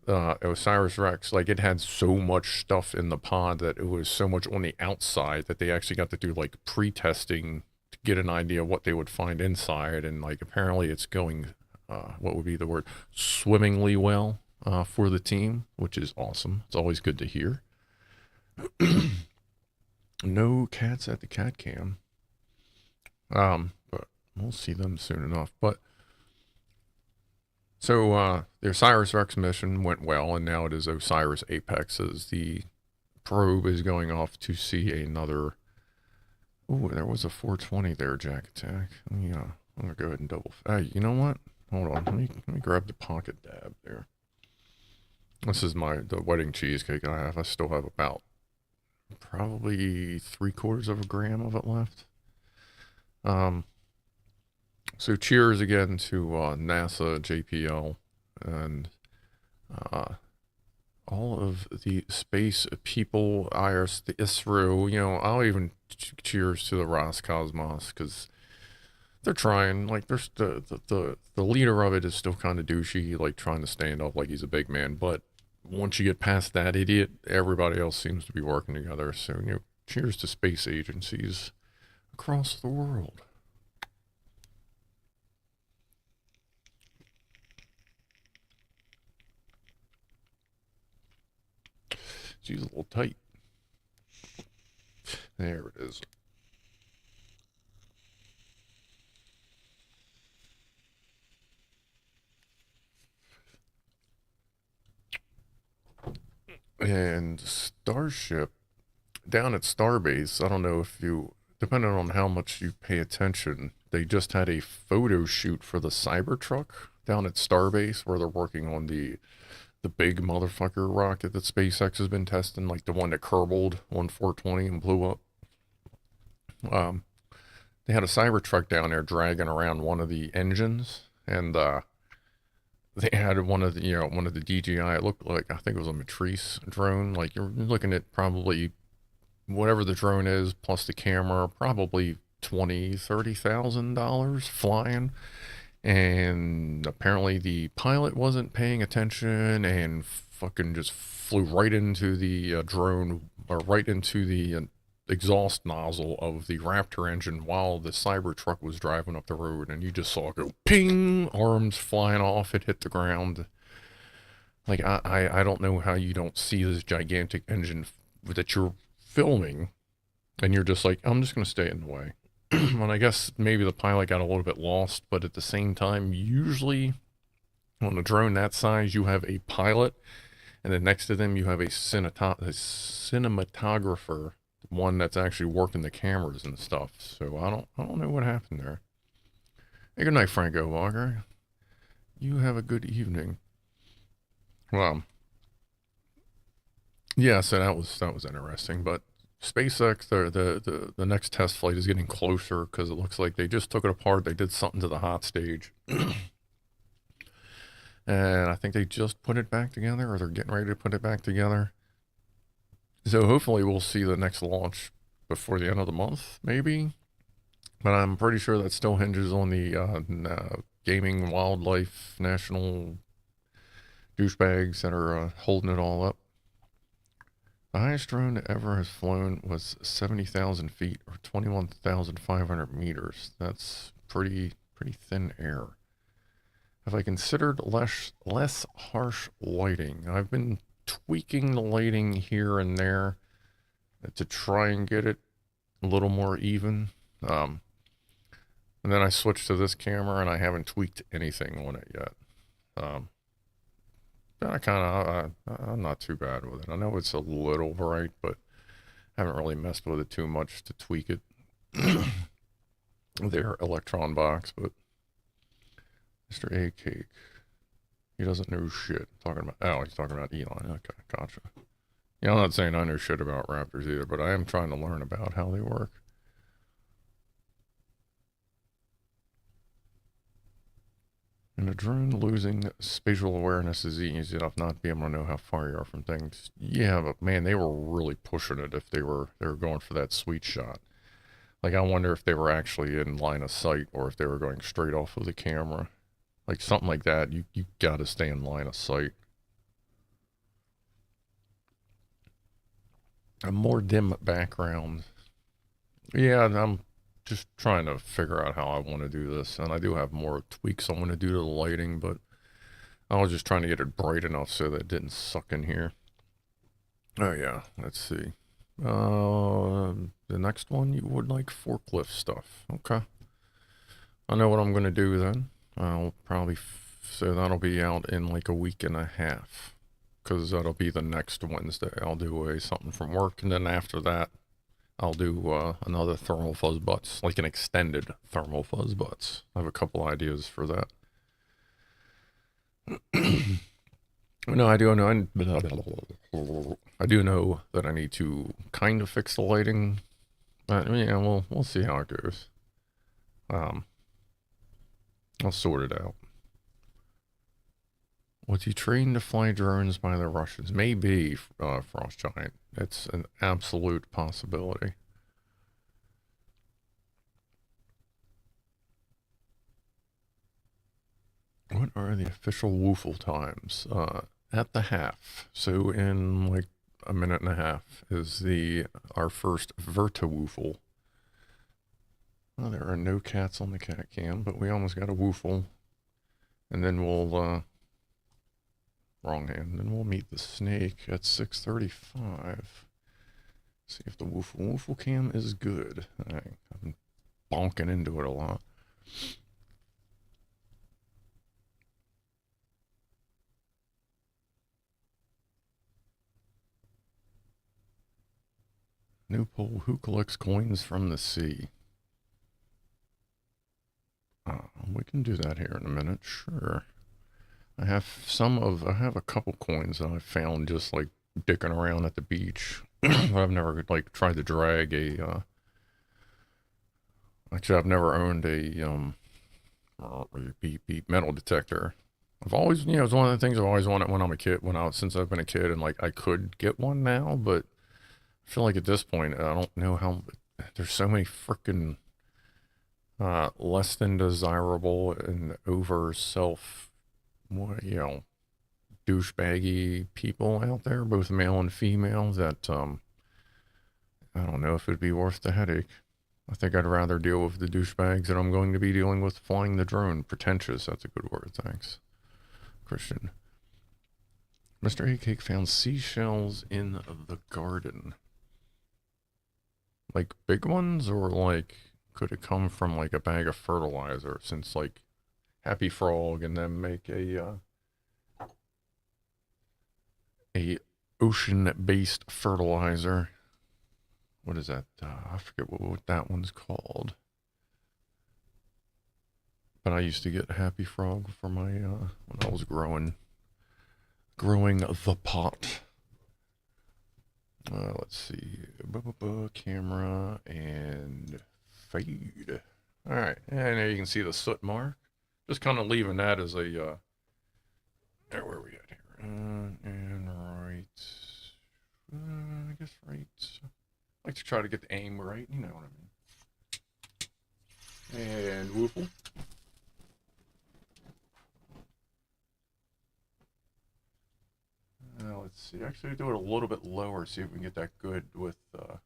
Osiris Rex, like, it had so much stuff in the pod that it was so much on the outside that they actually got to do like pre-testing to get an idea of what they would find inside, and like apparently it's going what would be the word, swimmingly well for the team, which is awesome. It's always good to hear. No cats at the CatCam, but we'll see them soon enough. But so the Osiris Rex mission went well, and now it is Osiris Apex as the probe is going off to see another. Ooh, there was a 420 there, Jack Attack. Yeah, I'm gonna go ahead and double. Hey, you know what? Hold on. Let me grab the pocket dab there. This is the wedding cheesecake I have. I still have about probably 3/4 of a gram of it left. So cheers again to NASA, JPL, and all of the space people, IRS, the ISRO. You know, I'll even cheers to the Roscosmos because they're trying. Like, there's the leader of it is still kind of douchey, like trying to stand up like he's a big man. But once you get past that idiot, everybody else seems to be working together. So, you know, cheers to space agencies across the world. She's a little tight. There it is. And Starship, down at Starbase, I don't know if you, depending on how much you pay attention, they just had a photo shoot for the Cybertruck down at Starbase where they're working on the big motherfucker rocket that SpaceX has been testing, like the one that curbled on 420 and blew up. They had a Cybertruck down there dragging around one of the engines, and they had one of the DJI. It looked like, I think it was a Matrice drone. Like, you're looking at probably whatever the drone is plus the camera, probably $20,000-$30,000 flying. And apparently the pilot wasn't paying attention and fucking just flew right into the drone, or right into the exhaust nozzle of the Raptor engine while the Cybertruck was driving up the road, and you just saw it go ping, arms flying off, it hit the ground. Like, I don't know how you don't see this gigantic engine that you're filming, and you're just like, I'm just gonna stay in the way. And I guess maybe the pilot got a little bit lost, but at the same time, usually on a drone that size, you have a pilot, and then next to them you have a cinematographer, one that's actually working the cameras and stuff. So I don't know what happened there. Hey, good night, Franco Walker. You have a good evening. Well, yeah, so that was interesting, but SpaceX, the next test flight is getting closer because it looks like they just took it apart. They did something to the hot stage. And I think they just put it back together, or they're getting ready to put it back together. So hopefully we'll see the next launch before the end of the month, maybe. But I'm pretty sure that still hinges on the gaming wildlife national douchebags that are holding it all up. The highest drone that ever has flown was 70,000 feet, or 21,500 meters. That's pretty thin air. Have I considered less harsh lighting? I've been tweaking the lighting here and there to try and get it a little more even. And then I switched to this camera, and I haven't tweaked anything on it yet. I'm not too bad with it. I know it's a little bright, but I haven't really messed with it too much to tweak it. Their Electron box, but Mr. A Cake, he doesn't know shit. He's talking about Elon. Okay, gotcha. Yeah, I'm not saying I know shit about Raptors either, but I am trying to learn about how they work. And a drone losing spatial awareness is easy enough not to be able to know how far you are from things. Yeah, but man, they were really pushing it if they were going for that sweet shot. Like, I wonder if they were actually in line of sight or if they were going straight off of the camera. Like, something like that, you gotta stay in line of sight. A more dim background. Yeah, I'm just trying to figure out how I want to do this, and I do have more tweaks I want to do to the lighting, but I was just trying to get it bright enough so that it didn't suck in here. Oh yeah, let's see. The next one, you would like forklift stuff. Okay. I know what I'm going to do then. I'll probably, so that'll be out in like a week and a half. because that'll be the next Wednesday. I'll do something from work, and then after that, I'll do another thermal fuzz butts, like an extended thermal fuzz butts. I have a couple ideas for that. No, I do know. I do know that I need to kind of fix the lighting, but yeah, we'll see how it goes. I'll sort it out. Was he trained to fly drones by the Russians? Maybe, Frost Giant. It's an absolute possibility. What are the official woofle times? At the half. So in like a minute and a half is our first VertoWhoofle. Well, there are no cats on the CatCam, but we almost got a woofle. And then we'll, wrong hand, then we'll meet the snake at 6:35. See if the woofle cam is good. I've been bonking into it a lot. New poll, who collects coins from the sea? We can do that here in a minute, sure. I have a couple coins that I found just like dicking around at the beach. I've never like tried to drag actually I've never owned a beep metal detector. I've always, it's one of the things I've always wanted when I'm a kid, since I've been a kid, and like I could get one now, but I feel like at this point, I don't know how, there's so many freaking less than desirable and over douchebaggy people out there, both male and female, that I don't know if it'd be worth the headache. I think I'd rather deal with the douchebags that I'm going to be dealing with flying the drone. Pretentious, that's a good word, thanks. Christian. Mr. A Cake found seashells in the garden. Like big ones, or like could it come from like a bag of fertilizer, since like Happy Frog and them make a ocean-based fertilizer. What is that? I forget what that one's called. But I used to get Happy Frog for my when I was growing the pot. Let's see, camera and fade. All right, and there you can see the soot mark. Just kind of leaving that as a where are we at here? And right, I guess right. I like to try to get the aim right, you know what I mean. And woofle. Let's see. Actually, do it a little bit lower. See if we can get that good with that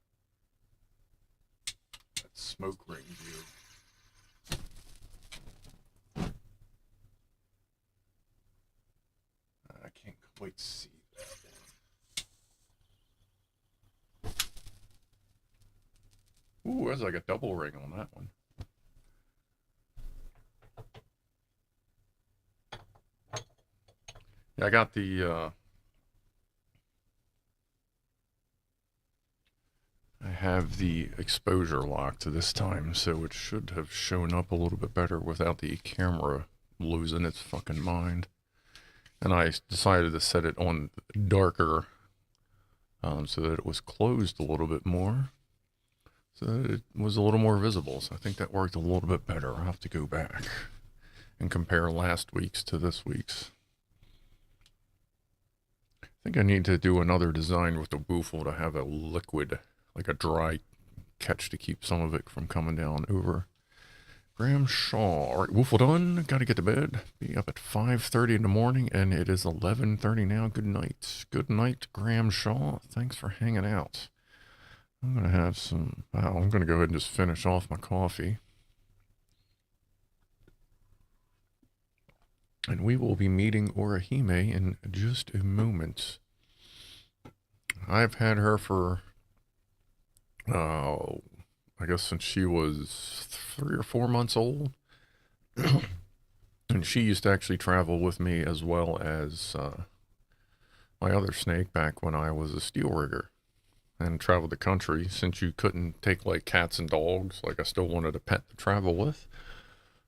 smoke ring view. I can't quite see that. Ooh, there's like a double ring on that one. Yeah, I got the I have the exposure locked this time, so it should have shown up a little bit better without the camera losing its fucking mind. And I decided to set it on darker so that it was closed a little bit more, so that it was a little more visible. So I think that worked a little bit better. I'll have to go back and compare last week's to this week's. I think I need to do another design with the woofle to have a liquid, like a dry catch, to keep some of it from coming down over. Graham Shaw. All right, woofle done. Got to get to bed. Be up at 5:30 in the morning, and it is 11:30 now. Good night. Good night, Graham Shaw. Thanks for hanging out. I'm going to have some... Wow, I'm going to go ahead and just finish off my coffee. And we will be meeting Orihime in just a moment. I've had her for... I guess since she was 3 or 4 months old. And she used to actually travel with me, as well as my other snake back when I was a steel rigger and traveled the country. Since you couldn't take like cats and dogs, like I still wanted a pet to travel with.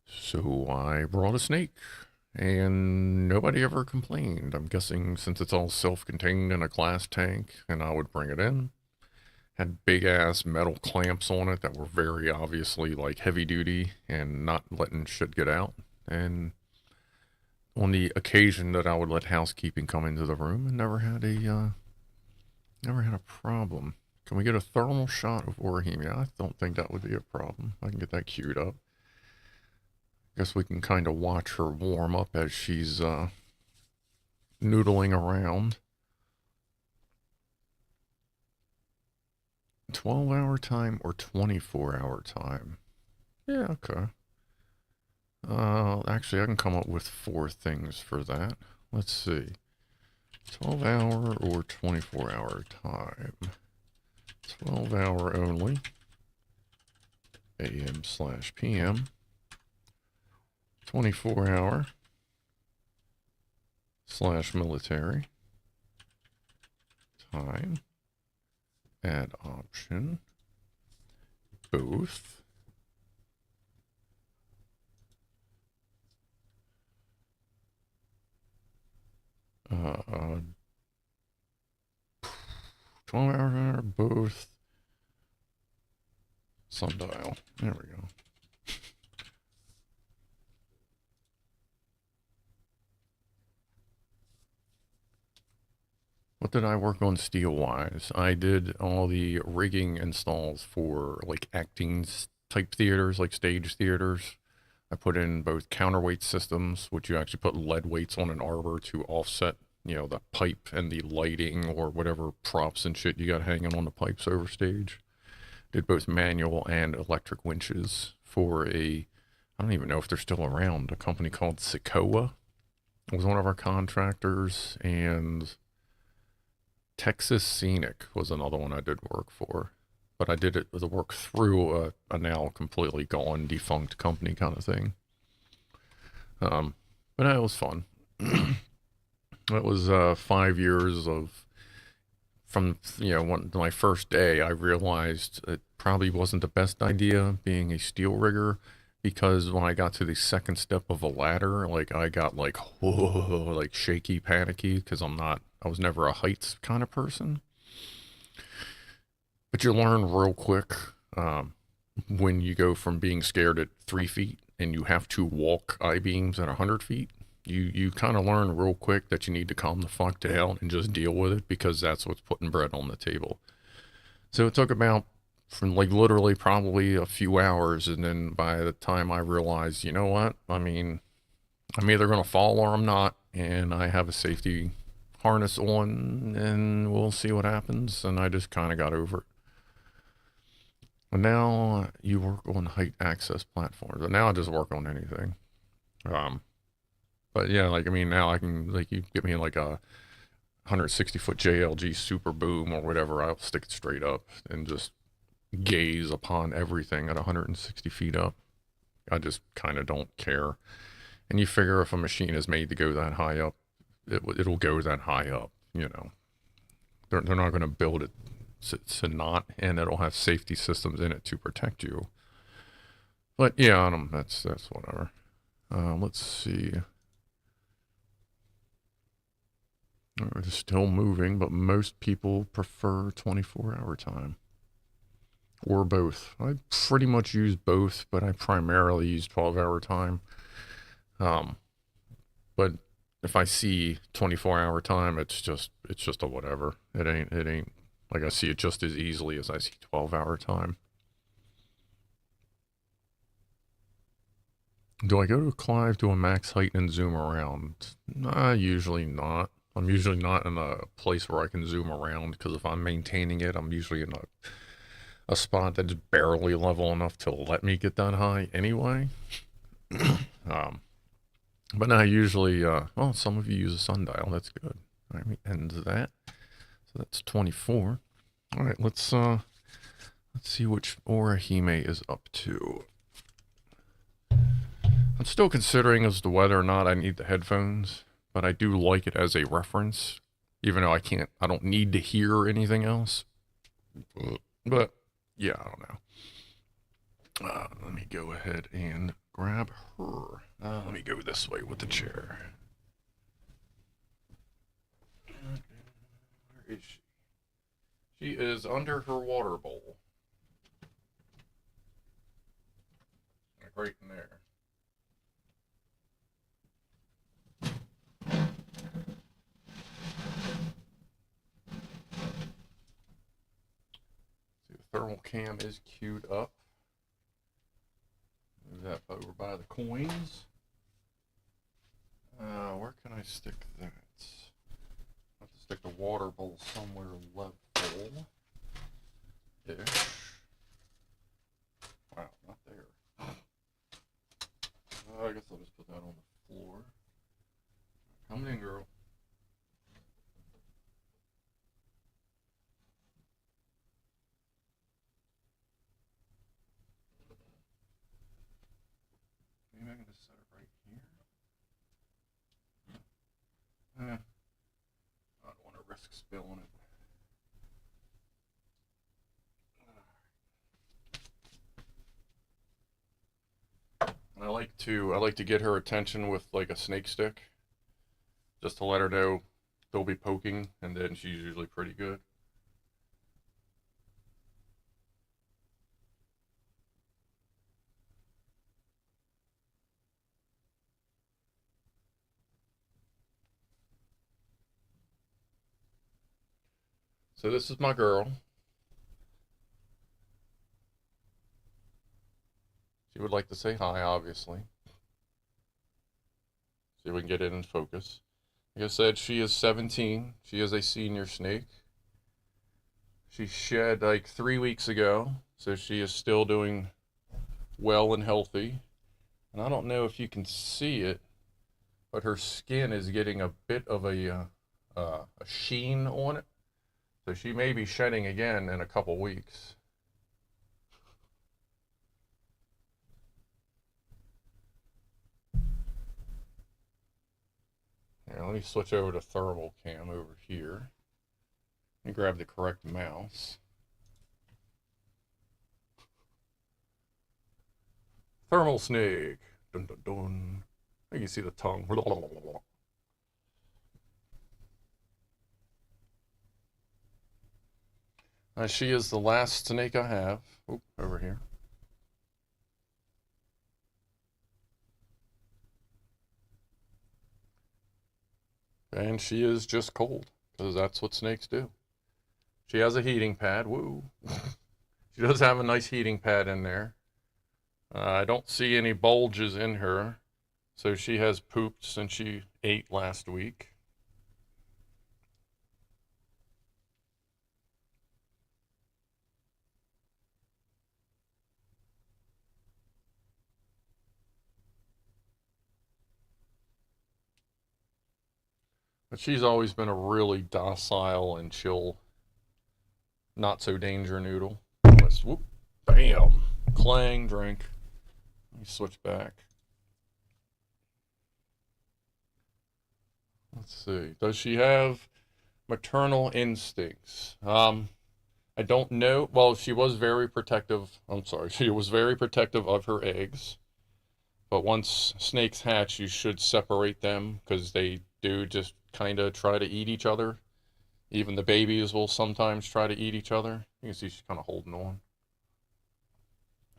So I brought a snake and nobody ever complained. I'm guessing since it's all self-contained in a glass tank and I would bring it in. Had big ass metal clamps on it that were very obviously like heavy duty and not letting shit get out. And on the occasion that I would let housekeeping come into the room, and never had a problem. Can we get a thermal shot of Orihime? I don't think that would be a problem. I can get that queued up. Guess we can kind of watch her warm up as she's noodling around. 12-hour time or 24-hour time? Yeah, okay. Actually, I can come up with 4 things for that. Let's see. 12-hour or 24-hour time? 12-hour only. AM/PM. 24-hour / military. Time. Add option. Both. Uh, 12-hour, both. Sundial. There we go. What did I work on steel-wise? I did all the rigging installs for like acting type theaters, like stage theaters. I put in both counterweight systems, which you actually put lead weights on an arbor to offset, you know, the pipe and the lighting or whatever props and shit you got hanging on the pipes over stage. Did both manual and electric winches for I don't even know if they're still around, a company called Sequoia. It was one of our contractors, and Texas Scenic was another one I did work for. But I did the work through a now completely gone, defunct company kind of thing. But it was fun. It was 5 years of, from, you know, my first day, I realized it probably wasn't the best idea being a steel rigger, because when I got to the second step of a ladder, like I got like, whoa, like shaky, panicky, because I was never a heights kind of person. But you learn real quick when you go from being scared at 3 feet and you have to walk I-beams at 100 feet. You kind of learn real quick that you need to calm the fuck down and just deal with it, because that's what's putting bread on the table. So it took about, from like literally probably a few hours, and then by the time I realized, you know what, I mean, I'm either going to fall or I'm not, and I have a safety harness on, and we'll see what happens, and I just kind of got over it. And now you work on height access platforms, and now I just work on anything. But yeah, like, I mean, now I can, like, you get me like a 160-foot JLG super boom or whatever, I'll stick it straight up and just gaze upon everything at 160 feet up. I just kind of don't care. And you figure if a machine is made to go that high up, it'll go that high up, you know. They're not going to build it to not, and it'll have safety systems in it to protect you. But yeah, that's whatever. Let's see. It's still moving, but most people prefer 24-hour time. Or both. I pretty much use both, but I primarily use 12-hour time. But if I see 24-hour time, it's just a whatever. It ain't like I see it just as easily as I see 12-hour time. Do I go to Clive to a max height and zoom around? Nah, usually not. I'm usually not in a place where I can zoom around, because if I'm maintaining it, I'm usually in a spot that's barely level enough to let me get that high anyway. But I usually, well, some of you use a sundial. That's good. All right, we end that. So that's 24. All right, let's see which Orihime is up to. I'm still considering as to whether or not I need the headphones, but I do like it as a reference. even though I don't need to hear anything else. But yeah, I don't know. Let me go ahead and grab her. Let me go this way with the chair. Where is she? She is under her water bowl. Like right in there. See, the thermal cam is queued up. Move that over by the coins. Where can I stick that? I have to stick the water bowl somewhere level. Ish. Wow, not there. I guess I'll just put that on the floor. Come in, girl. Maybe I can just set it right here. I don't want to risk spilling it. And I like to get her attention with like a snake stick, just to let her know they'll be poking, and then she's usually pretty good. So this is my girl. She would like to say hi, obviously. See if we can get it in focus. Like I said, she is 17. She is a senior snake. She shed like 3 weeks ago, so she is still doing well and healthy. And I don't know if you can see it, but her skin is getting a bit of a sheen on it. So she may be shedding again in a couple weeks. Here, let me switch over to thermal cam over here. Let me grab the correct mouse. Thermal snake. Dun dun dun. You can see the tongue. She is the last snake I have. Oop, over here. And she is just cold, because that's what snakes do. She has a heating pad. Woo. She does have a nice heating pad in there. I don't see any bulges in her. So she has pooped since she ate last week. But she's always been a really docile and chill, not so danger noodle. Let's, whoop, bam, clang, drink. Let me switch back. Let's see. Does she have maternal instincts? I don't know. Well, she was very protective. I'm sorry. She was very protective of her eggs. But once snakes hatch, you should separate them because they do just kind of try to eat each other. Even the babies will sometimes try to eat each other. You can see she's kind of holding on.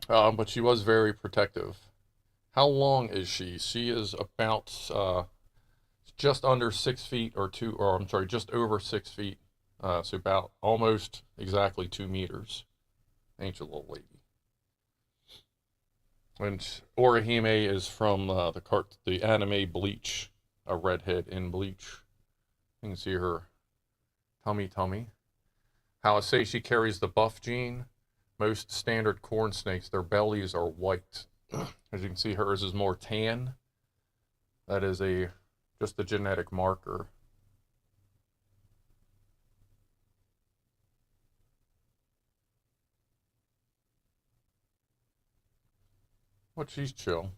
But she was very protective. How long is she? She is about just under 6 feet or I'm sorry, just over 6 feet. So about almost exactly 2 meters. Ain't you, little lady? And Orihime is from the anime Bleach, a redhead in Bleach. You can see her tummy. How I say she carries the buff gene. Most standard corn snakes, their bellies are white. As you can see, hers is more tan. That is just a genetic marker. But she's chill.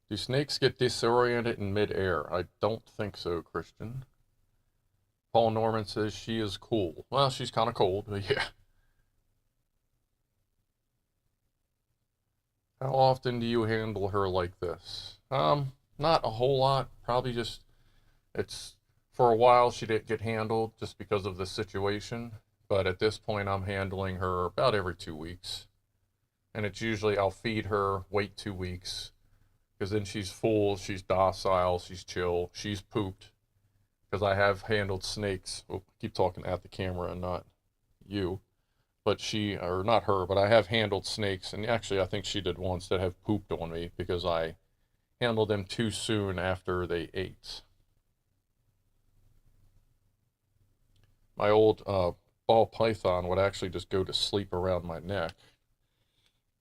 Do snakes get disoriented in midair? I don't think so, Christian. Paul Norman says she is cool. Well, she's kind of cold, but yeah. How often do you handle her like this? Not a whole lot. Probably just, it's, for a while she didn't get handled just because of the situation. But at this point, I'm handling her about every 2 weeks. And it's usually I'll feed her, wait 2 weeks, because then she's full, she's docile, she's chill, she's pooped. Because I have handled snakes. Oh, I keep talking at the camera and not you. But she, or not her, but I have handled snakes. And actually, I think she did once that have pooped on me because I handled them too soon after they ate. My old ball python would actually just go to sleep around my neck.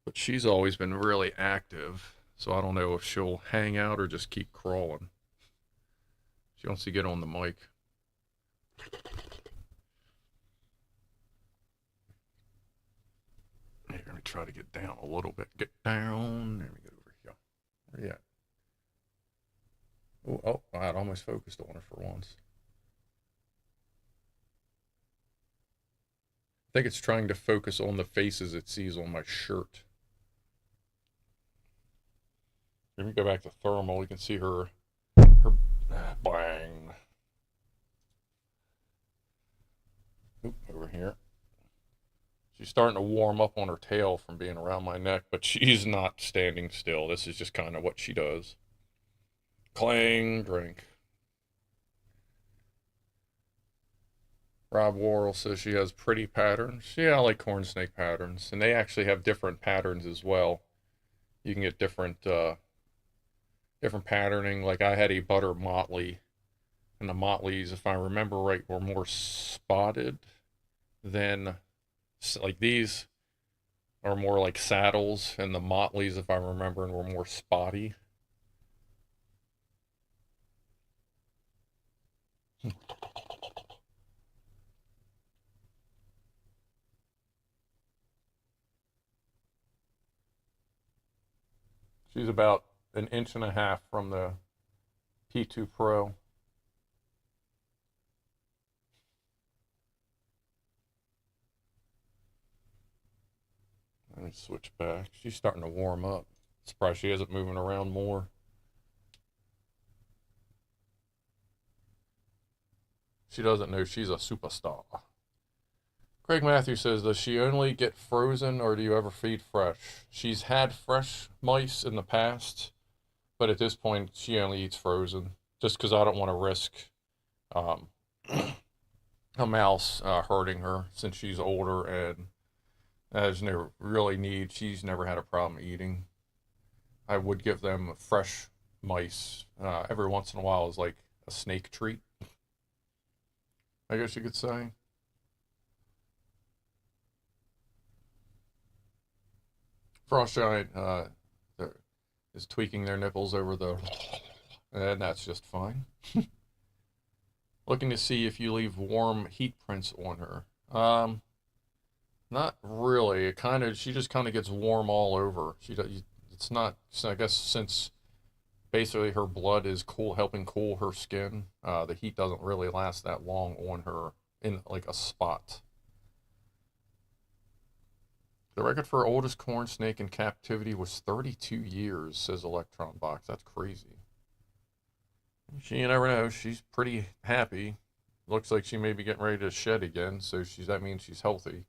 But she's always been really active. So I don't know if she'll hang out or just keep crawling. She wants to get on the mic. Here, let me try to get down a little bit. Get down. Let me get over here. Where you at? Oh, I had almost focused on her for once. I think it's trying to focus on the faces it sees on my shirt. Let me go back to thermal. You can see her bang. Oop, over here. She's starting to warm up on her tail from being around my neck, but she's not standing still. This is just kind of what she does. Clang, drink. Rob Worrell says she has pretty patterns. Yeah, I like corn snake patterns. And they actually have different patterns as well. You can get different patterning. Like I had a butter motley, and the motleys, if I remember right, were more spotted than, like, these are more like saddles, and the motleys, if I'm remembering, were more spotty. She's about an inch and a half from the P2 Pro. Let me switch back. She's starting to warm up. Surprised she isn't moving around more. She doesn't know she's a superstar. Craig Matthews says, does she only get frozen or do you ever feed fresh? She's had fresh mice in the past, but at this point she only eats frozen just because I don't want to risk um, a mouse hurting her since she's older and has no really need. She's never had a problem eating. I would give them fresh mice every once in a while as like a snake treat, I guess you could say. Frost Giant is tweaking their nipples over the, and that's just fine. Looking to see if you leave warm heat prints on her. Not really. She just kind of gets warm all over. It's not, I guess since basically her blood is cool, helping cool her skin, the heat doesn't really last that long on her in like a spot. The record for oldest corn snake in captivity was 32 years, says Electron Box. That's crazy. You never know. She's pretty happy. Looks like she may be getting ready to shed again, so that means she's healthy.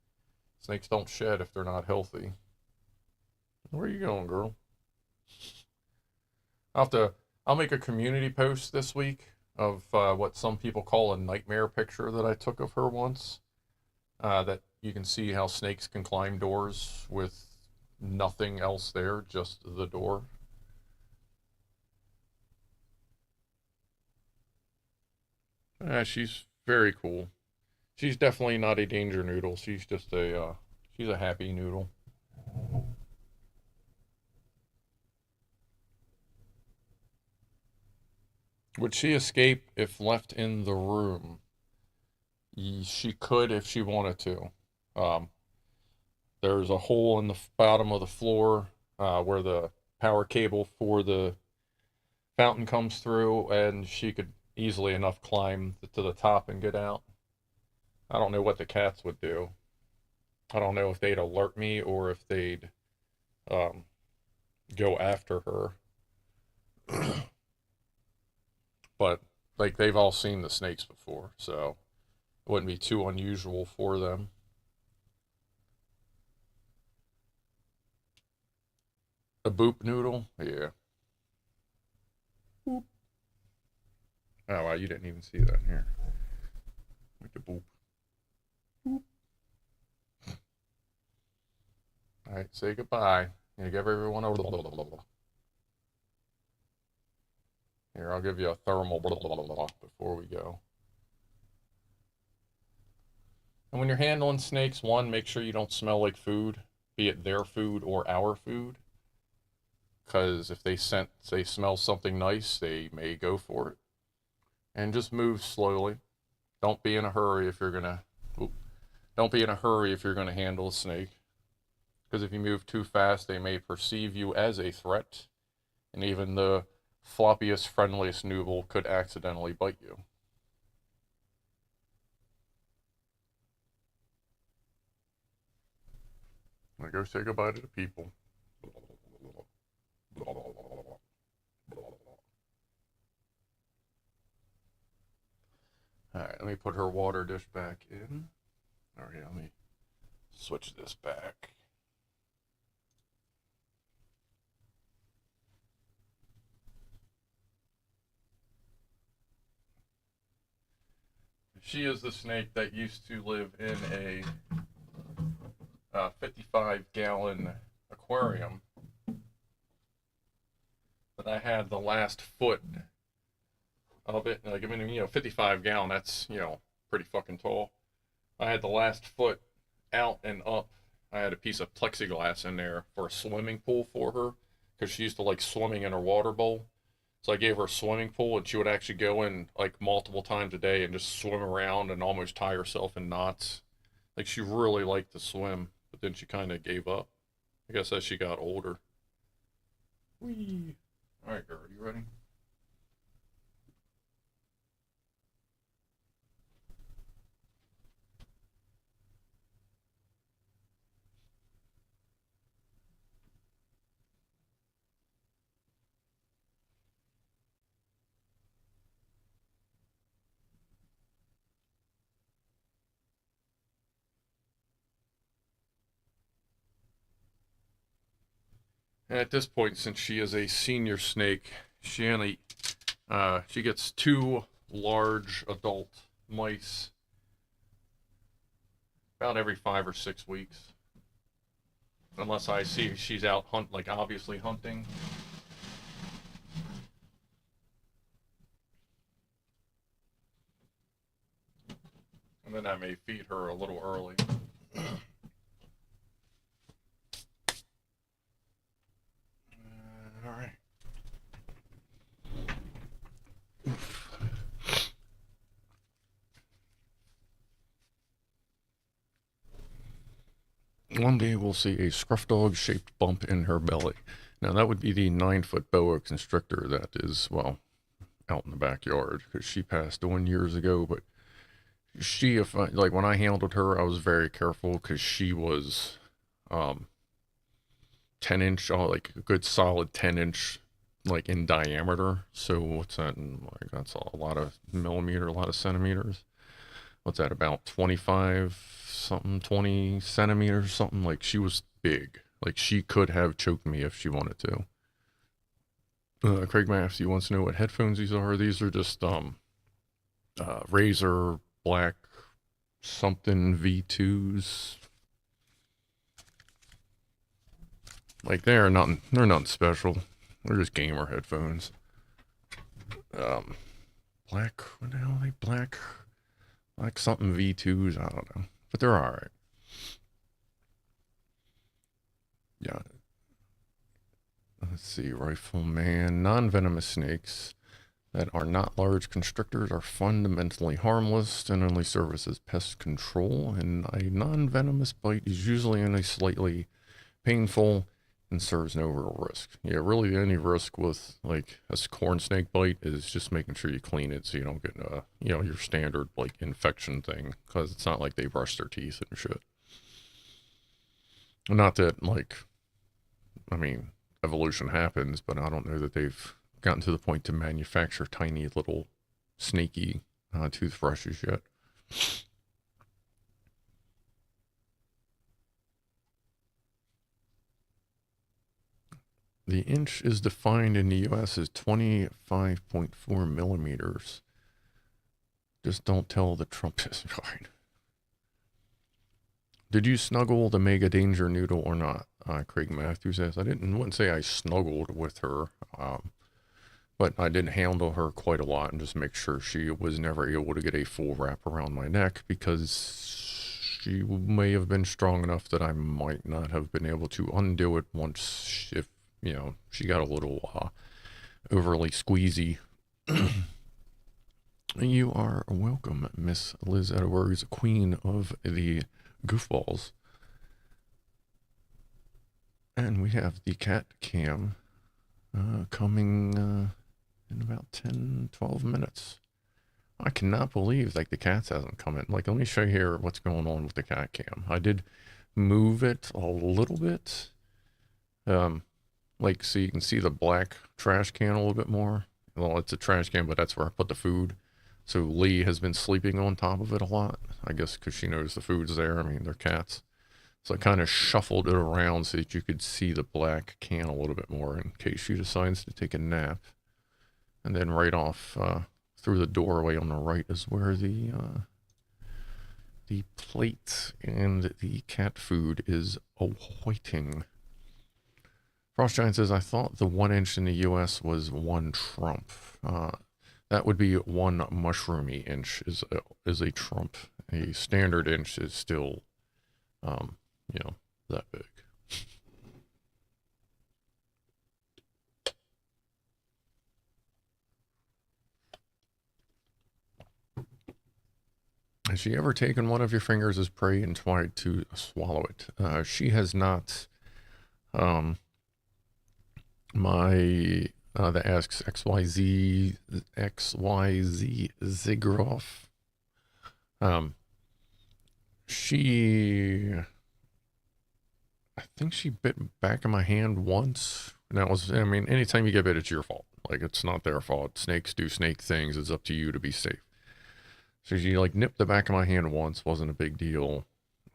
Snakes don't shed if they're not healthy. Where are you going, girl? I'll make a community post this week of what some people call a nightmare picture that I took of her once. That you can see how snakes can climb doors with nothing else there, just the door. She's very cool. She's definitely not a danger noodle. She's just she's a happy noodle. Would she escape if left in the room? She could if she wanted to. Um, there's a hole in the bottom of the floor where the power cable for the fountain comes through, and she could easily enough climb to the top and get out. I don't know what the cats would do. I don't know if they'd alert me or if they'd um, go after her. But like they've all seen the snakes before, so it wouldn't be too unusual for them. A boop noodle? Yeah. Boop. Oh, wow, you didn't even see that here. Like a boop. Boop. All right, say goodbye. You give everyone a here, I'll give you a thermal before we go. And when you're handling snakes, one, make sure you don't smell like food, be it their food or our food. Because if they smell something nice, they may go for it. And just move slowly. Don't be in a hurry if you're gonna. Don't be in a hurry if you're gonna handle a snake. Because if you move too fast, they may perceive you as a threat, and even the floppiest, friendliest noodle could accidentally bite you. I go say goodbye to the people. Alright, let me put her water dish back in. Alright, let me switch this back. She is the snake that used to live in a 55-gallon aquarium. But I had the last foot of it. Like, I mean, 55 gallon, that's, pretty fucking tall. I had the last foot out and up. I had a piece of plexiglass in there for a swimming pool for her because she used to like swimming in her water bowl. So I gave her a swimming pool, and she would actually go in like multiple times a day and just swim around and almost tie herself in knots. Like she really liked to swim, but then she kind of gave up. I guess as she got older. Whee! All right, girl, you ready? And at this point, since she is a senior snake, she gets 2 large adult mice about every 5 or 6 weeks, unless I see she's out like obviously hunting. And then I may feed her a little early. All right. One day we'll see a scruff dog shaped bump in her belly. Now that would be the 9-foot boa constrictor that is, well, out in the backyard because she passed on years ago. But like when I handled her, I was very careful because she was 10-inch, like a good solid 10-inch, like in diameter. So what's that? Like that's a lot of millimeter, a lot of centimeters. What's that? About 25 something, 20 centimeters, something. Like she was big. Like she could have choked me if she wanted to. Craig Massey wants to know what headphones these are. These are just Razer black something V2s. Like they're nothing special. They're just gamer headphones. Black, what the hell are they? Black something V2s. I don't know, but they're all right. Yeah. Let's see, Rifleman. Non-venomous snakes that are not large constrictors are fundamentally harmless and only serve as pest control. And a non-venomous bite is usually only slightly painful, and serves no real risk. Yeah, really the only risk with like a corn snake bite is just making sure you clean it so you don't get your standard like infection thing, because it's not like they brush their teeth and shit. Not that like, I mean, evolution happens, but I don't know that they've gotten to the point to manufacture tiny little snaky toothbrushes yet. The inch is defined in the US as 25.4 millimeters. Just don't tell the Trump is right. Did you snuggle the Mega Danger Noodle or not? Craig Matthews says. Wouldn't say I snuggled with her, but I did handle her quite a lot and just make sure she was never able to get a full wrap around my neck, because she may have been strong enough that I might not have been able to undo it once if, she got a little overly squeezy. You are welcome, Miss Liz Edwards, queen of the Goofballs. And we have the CatCam coming in about 10, 12 minutes. I cannot believe like the cats hasn't come in. Like, let me show you here what's going on with the CatCam. I did move it a little bit. Like, so you can see the black trash can a little bit more. Well, it's a trash can, but that's where I put the food. So Lee has been sleeping on top of it a lot, I guess because she knows the food's there. I mean, they're cats. So I kind of shuffled it around so that you could see the black can a little bit more in case she decides to take a nap. And then right off through the doorway on the right is where the plate and the cat food is awaiting. Frost Giant says, I thought the 1 inch in the US was 1 Trump. That would be 1 mushroomy inch is a Trump. A standard inch is still, that big. Has she ever taken one of your fingers as prey and tried to swallow it? She has not. That asks XYZ Zigroff. I think she bit back of my hand once. And that was, I mean, anytime you get bit, it's your fault. Like, it's not their fault. Snakes do snake things. It's up to you to be safe. So she like nipped the back of my hand once. Wasn't a big deal.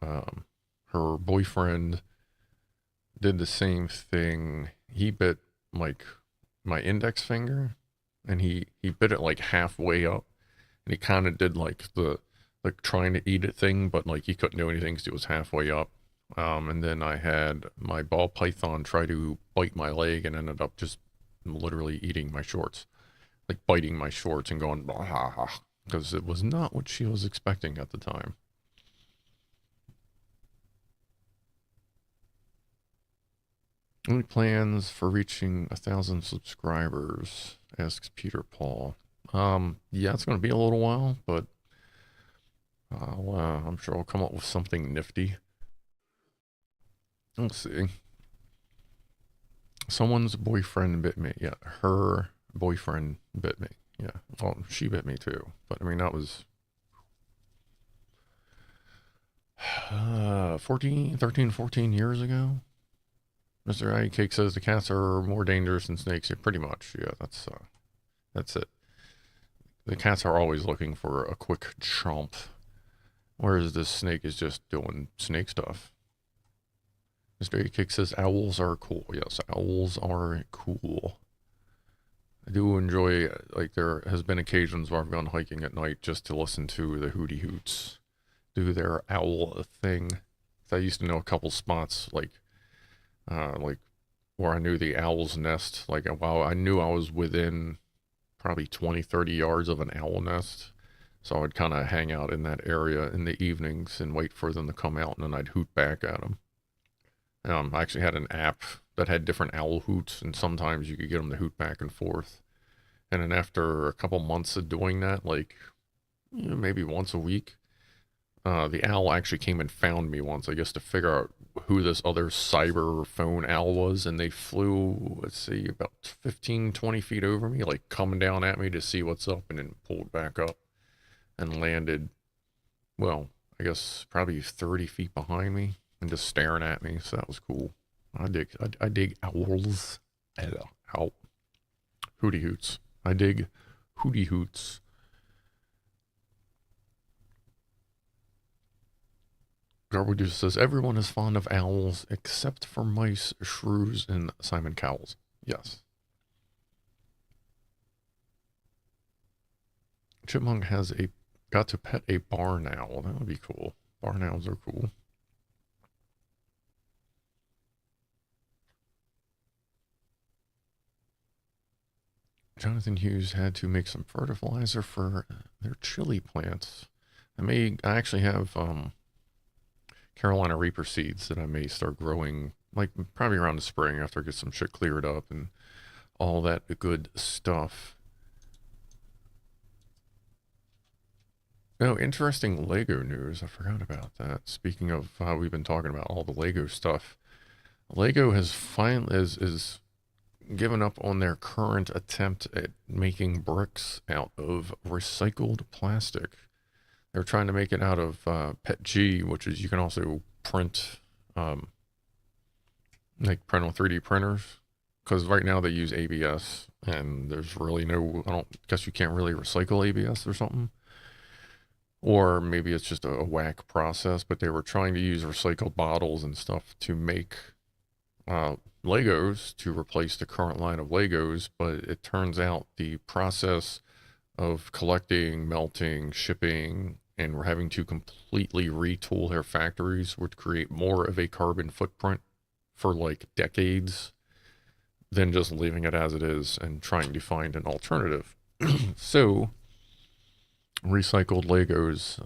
Her boyfriend did the same thing. He bit like my index finger, and he bit it like halfway up, and he kind of did like the trying to eat it thing, but like he couldn't do anything because it was halfway up. And then I had my ball python try to bite my leg and ended up just literally eating my shorts, like biting my shorts and going because it was not what she was expecting at the time. Any plans for reaching 1,000 subscribers? Asks Peter Paul. Yeah, it's going to be a little while, but I'm sure I'll come up with something nifty. Let's see. Someone's boyfriend bit me. Yeah, her boyfriend bit me. Yeah, well, she bit me too. But I mean, that was 13, 14 years ago. Mr. Ice Cake says the cats are more dangerous than snakes. Yeah, pretty much. Yeah, that's it. The cats are always looking for a quick chomp, whereas this snake is just doing snake stuff. Mr. Ice Cake says owls are cool. Yes, owls are cool. I do enjoy, like, there has been occasions where I've gone hiking at night just to listen to the hooty hoots do their owl thing. I used to know a couple spots, like where I knew the owl's nest. Like, wow, I knew I was within probably 20, 30 yards of an owl nest. So I would kind of hang out in that area in the evenings and wait for them to come out, and then I'd hoot back at them. I actually had an app that had different owl hoots, and sometimes you could get them to hoot back and forth. And then after a couple months of doing that, like maybe once a week, the owl actually came and found me once, I guess, to figure out who this other cyber phone owl was, and they flew, let's see, about 15, 20 feet over me, like coming down at me to see what's up, and then pulled back up and landed, well, I guess probably 30 feet behind me and just staring at me. So that was cool. I dig owls. Ow. Hootie hoots. I dig hootie hoots. Garwood says, everyone is fond of owls except for mice, shrews, and Simon Cowles. Yes. Chipmunk has got to pet a barn owl. That would be cool. Barn owls are cool. Jonathan Hughes had to make some fertilizer for their chili plants. I actually have Carolina Reaper seeds that I may start growing, like probably around the spring after I get some shit cleared up and all that good stuff. Oh, interesting Lego news. I forgot about that. Speaking of how we've been talking about all the Lego stuff, Lego has finally is given up on their current attempt at making bricks out of recycled plastic. They're trying to make it out of PETG, which is you can also print, like print on 3D printers. Because right now they use ABS, and there's really no, I don't guess you can't really recycle ABS or something. Or maybe it's just a whack process, but they were trying to use recycled bottles and stuff to make Legos to replace the current line of Legos, but it turns out the process of collecting, melting, shipping, and we're having to completely retool their factories would create more of a carbon footprint for like decades than just leaving it as it is and trying to find an alternative. So recycled Legos,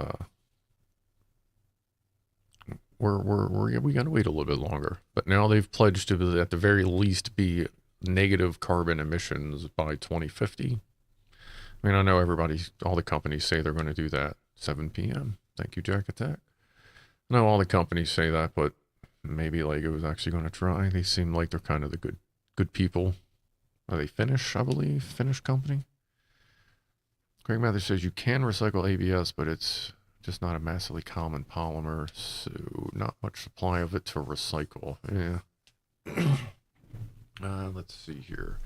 we gotta wait a little bit longer. But now they've pledged to, at the very least, be negative carbon emissions by 2050. I mean, I know all the companies say they're going to do that. 7 p.m. Thank you, Jack Attack. I know all the companies say that, but maybe Lego is actually going to try. They seem like they're kind of the good people. Are they Finnish, I believe? Finnish company? Craig Mather says you can recycle ABS, but it's just not a massively common polymer, so not much supply of it to recycle. Yeah. Let's see here.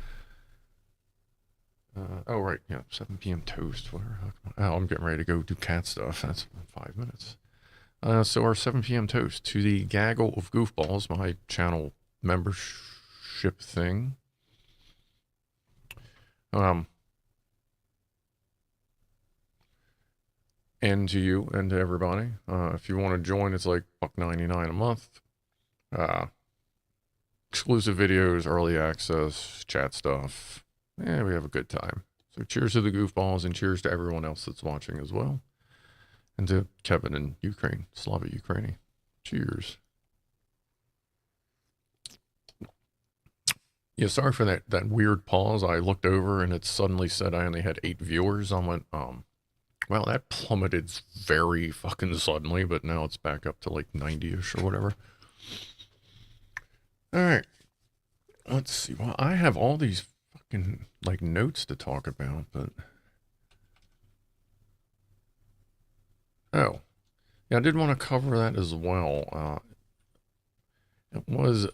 Oh, right. Yeah, 7 p.m. toast. Oh, I'm getting ready to go do cat stuff. That's 5 minutes. So our 7 p.m. toast to the Gaggle of Goofballs, my channel membership thing. And to you and to everybody. If you want to join, it's like $1.99 a month. Exclusive videos, early access, chat stuff. Yeah, we have a good time. So cheers to the Goofballs and cheers to everyone else that's watching as well. And to Kevin in Ukraine, Slava Ukraini. Cheers. Yeah, sorry for that weird pause. I looked over and it suddenly said I only had 8 viewers. I went, well, that plummeted very fucking suddenly, but now it's back up to like 90-ish or whatever. All right. Let's see. Well, I have all these fucking like notes to talk about, but oh, yeah, I did want to cover that as well. It was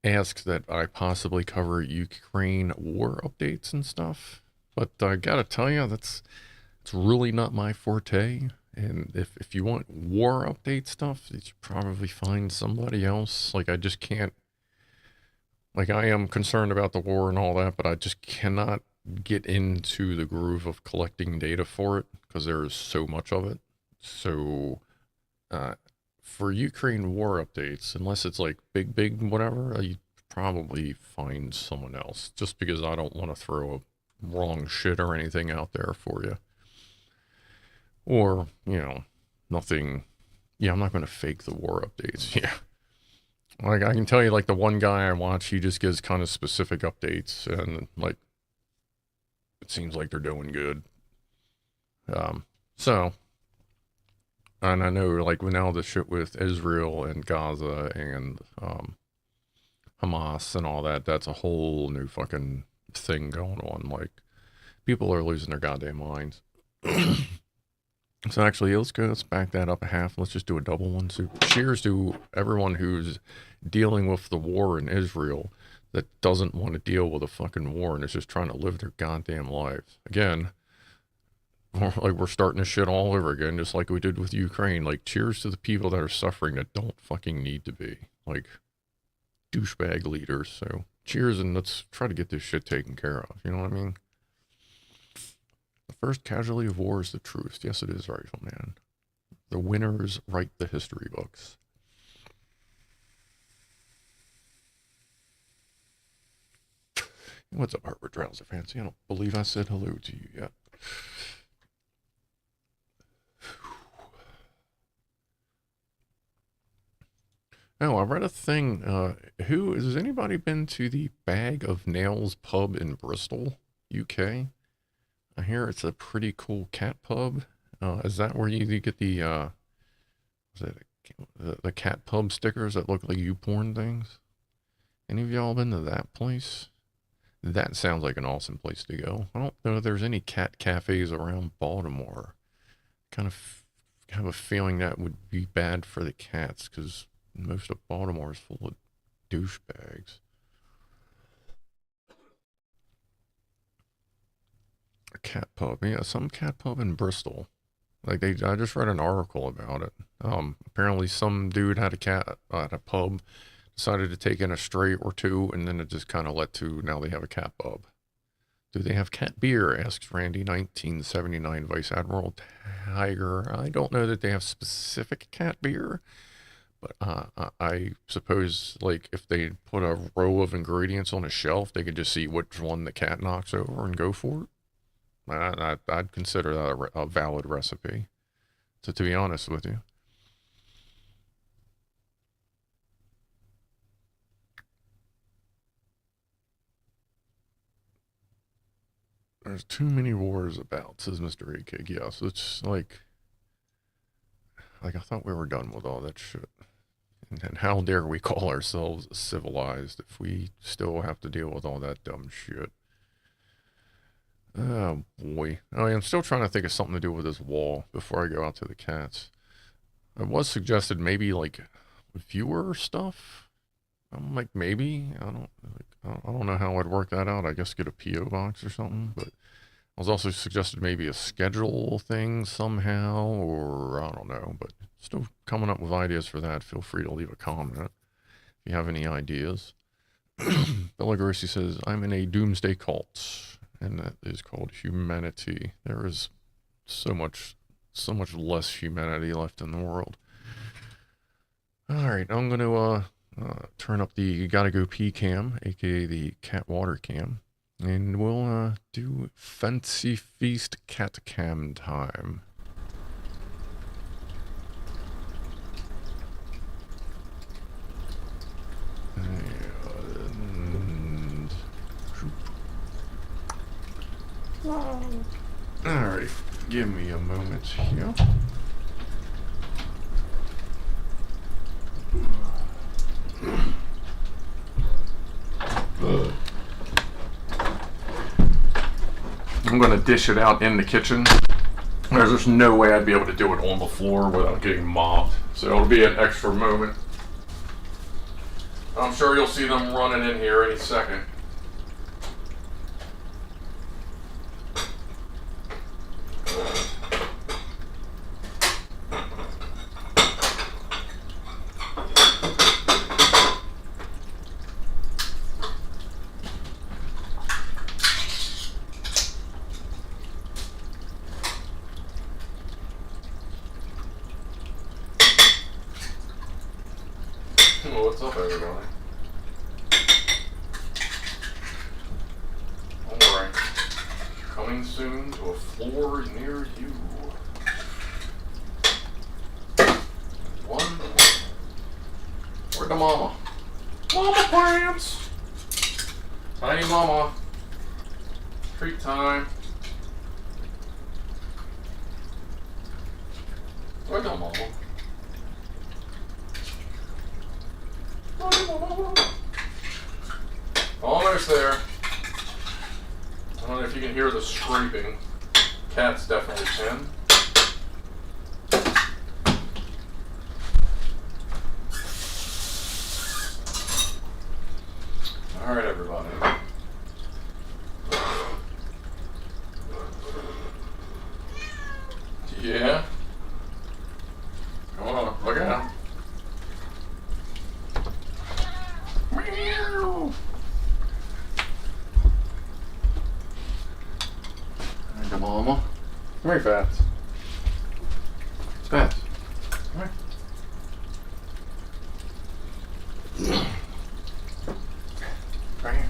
asked that I possibly cover Ukraine war updates and stuff, but I gotta tell you, it's really not my forte. And if you want war update stuff, you should probably find somebody else. Like, I just can't. Like, I am concerned about the war and all that, but I just cannot get into the groove of collecting data for it because there is so much of it. So, for Ukraine war updates, unless it's like big whatever, you probably find someone else. Just because I don't want to throw a wrong shit or anything out there for you. Or, nothing. Yeah, I'm not going to fake the war updates. Yeah. Like, I can tell you, like, the one guy I watch, he just gives kind of specific updates, and, like, it seems like they're doing good. So, And I know, like, with now the shit with Israel and Gaza and Hamas and all that, that's a whole new fucking thing going on. Like, people are losing their goddamn minds. So actually, let's back that up a half. Let's just do a double one. So cheers to everyone who's dealing with the war in Israel that doesn't want to deal with a fucking war and is just trying to live their goddamn lives. Again, we're starting to shit all over again, just like we did with Ukraine. Like, cheers to the people that are suffering that don't fucking need to be. Like, douchebag leaders. So cheers, and let's try to get this shit taken care of. You know what I mean? The first casualty of war is the truth. Yes, it is, Rifleman. The winners write the history books. What's up, Herbert Drowser Fancy? I don't believe I said hello to you yet. Oh, I read a thing. Has anybody been to the Bag of Nails pub in Bristol, UK? I hear it's a pretty cool cat pub. Is that where you get the the cat pub stickers that look like YouPorn things? Any of y'all been to that place? That sounds like an awesome place to go. I don't know if there's any cat cafes around Baltimore. Kind of have a feeling that would be bad for the cats because most of Baltimore is full of douchebags. A cat pub, yeah, some cat pub in Bristol. Like I just read an article about it. Apparently some dude had a cat at a pub, decided to take in a stray or two, and then it just kind of led to now they have a cat pub. Do they have cat beer? Asks Randy 1979 Vice Admiral Tiger. I don't know that they have specific cat beer, but I suppose like if they put a row of ingredients on a shelf, they could just see which one the cat knocks over and go for it. I'd consider that a valid recipe. So to be honest with you. There's too many wars about, says Mr. A-Kig. Yeah, so it's like I thought we were done with all that shit. And how dare we call ourselves civilized if we still have to deal with all that dumb shit. Oh boy. I'm still trying to think of something to do with this wall before I go out to the cats. It was suggested maybe like viewer stuff. I'm like maybe I don't know how I'd work that out. I guess get a PO box or something. But I was also suggested maybe a schedule thing somehow, or I don't know. But still coming up with ideas for that. Feel free to leave a comment if you have any ideas. Bella Gracie says, I'm in a doomsday cult, and that is called humanity. There is so much less humanity left in the world. All right, I'm going to turn up the Gotta Go Pee cam, aka the cat water cam, and we'll do Fancy Feast CatCam time. And alright, give me a moment here. I'm going to dish it out in the kitchen. There's just no way I'd be able to do it on the floor without getting mobbed. So it'll be an extra moment. I'm sure you'll see them running in here any second. What's up, everybody? Alright. Coming soon to a floor near you. One. Where'd the mama? Mama pants! Tiny mama. Treat time. Right on, Mama. Almost there. I don't know if you can hear the scraping. Cats definitely can. All right, everybody. Yeah. Come on, look out. Meow. Come on, Mama. Come here, Fats. Fats. Come here. Right here.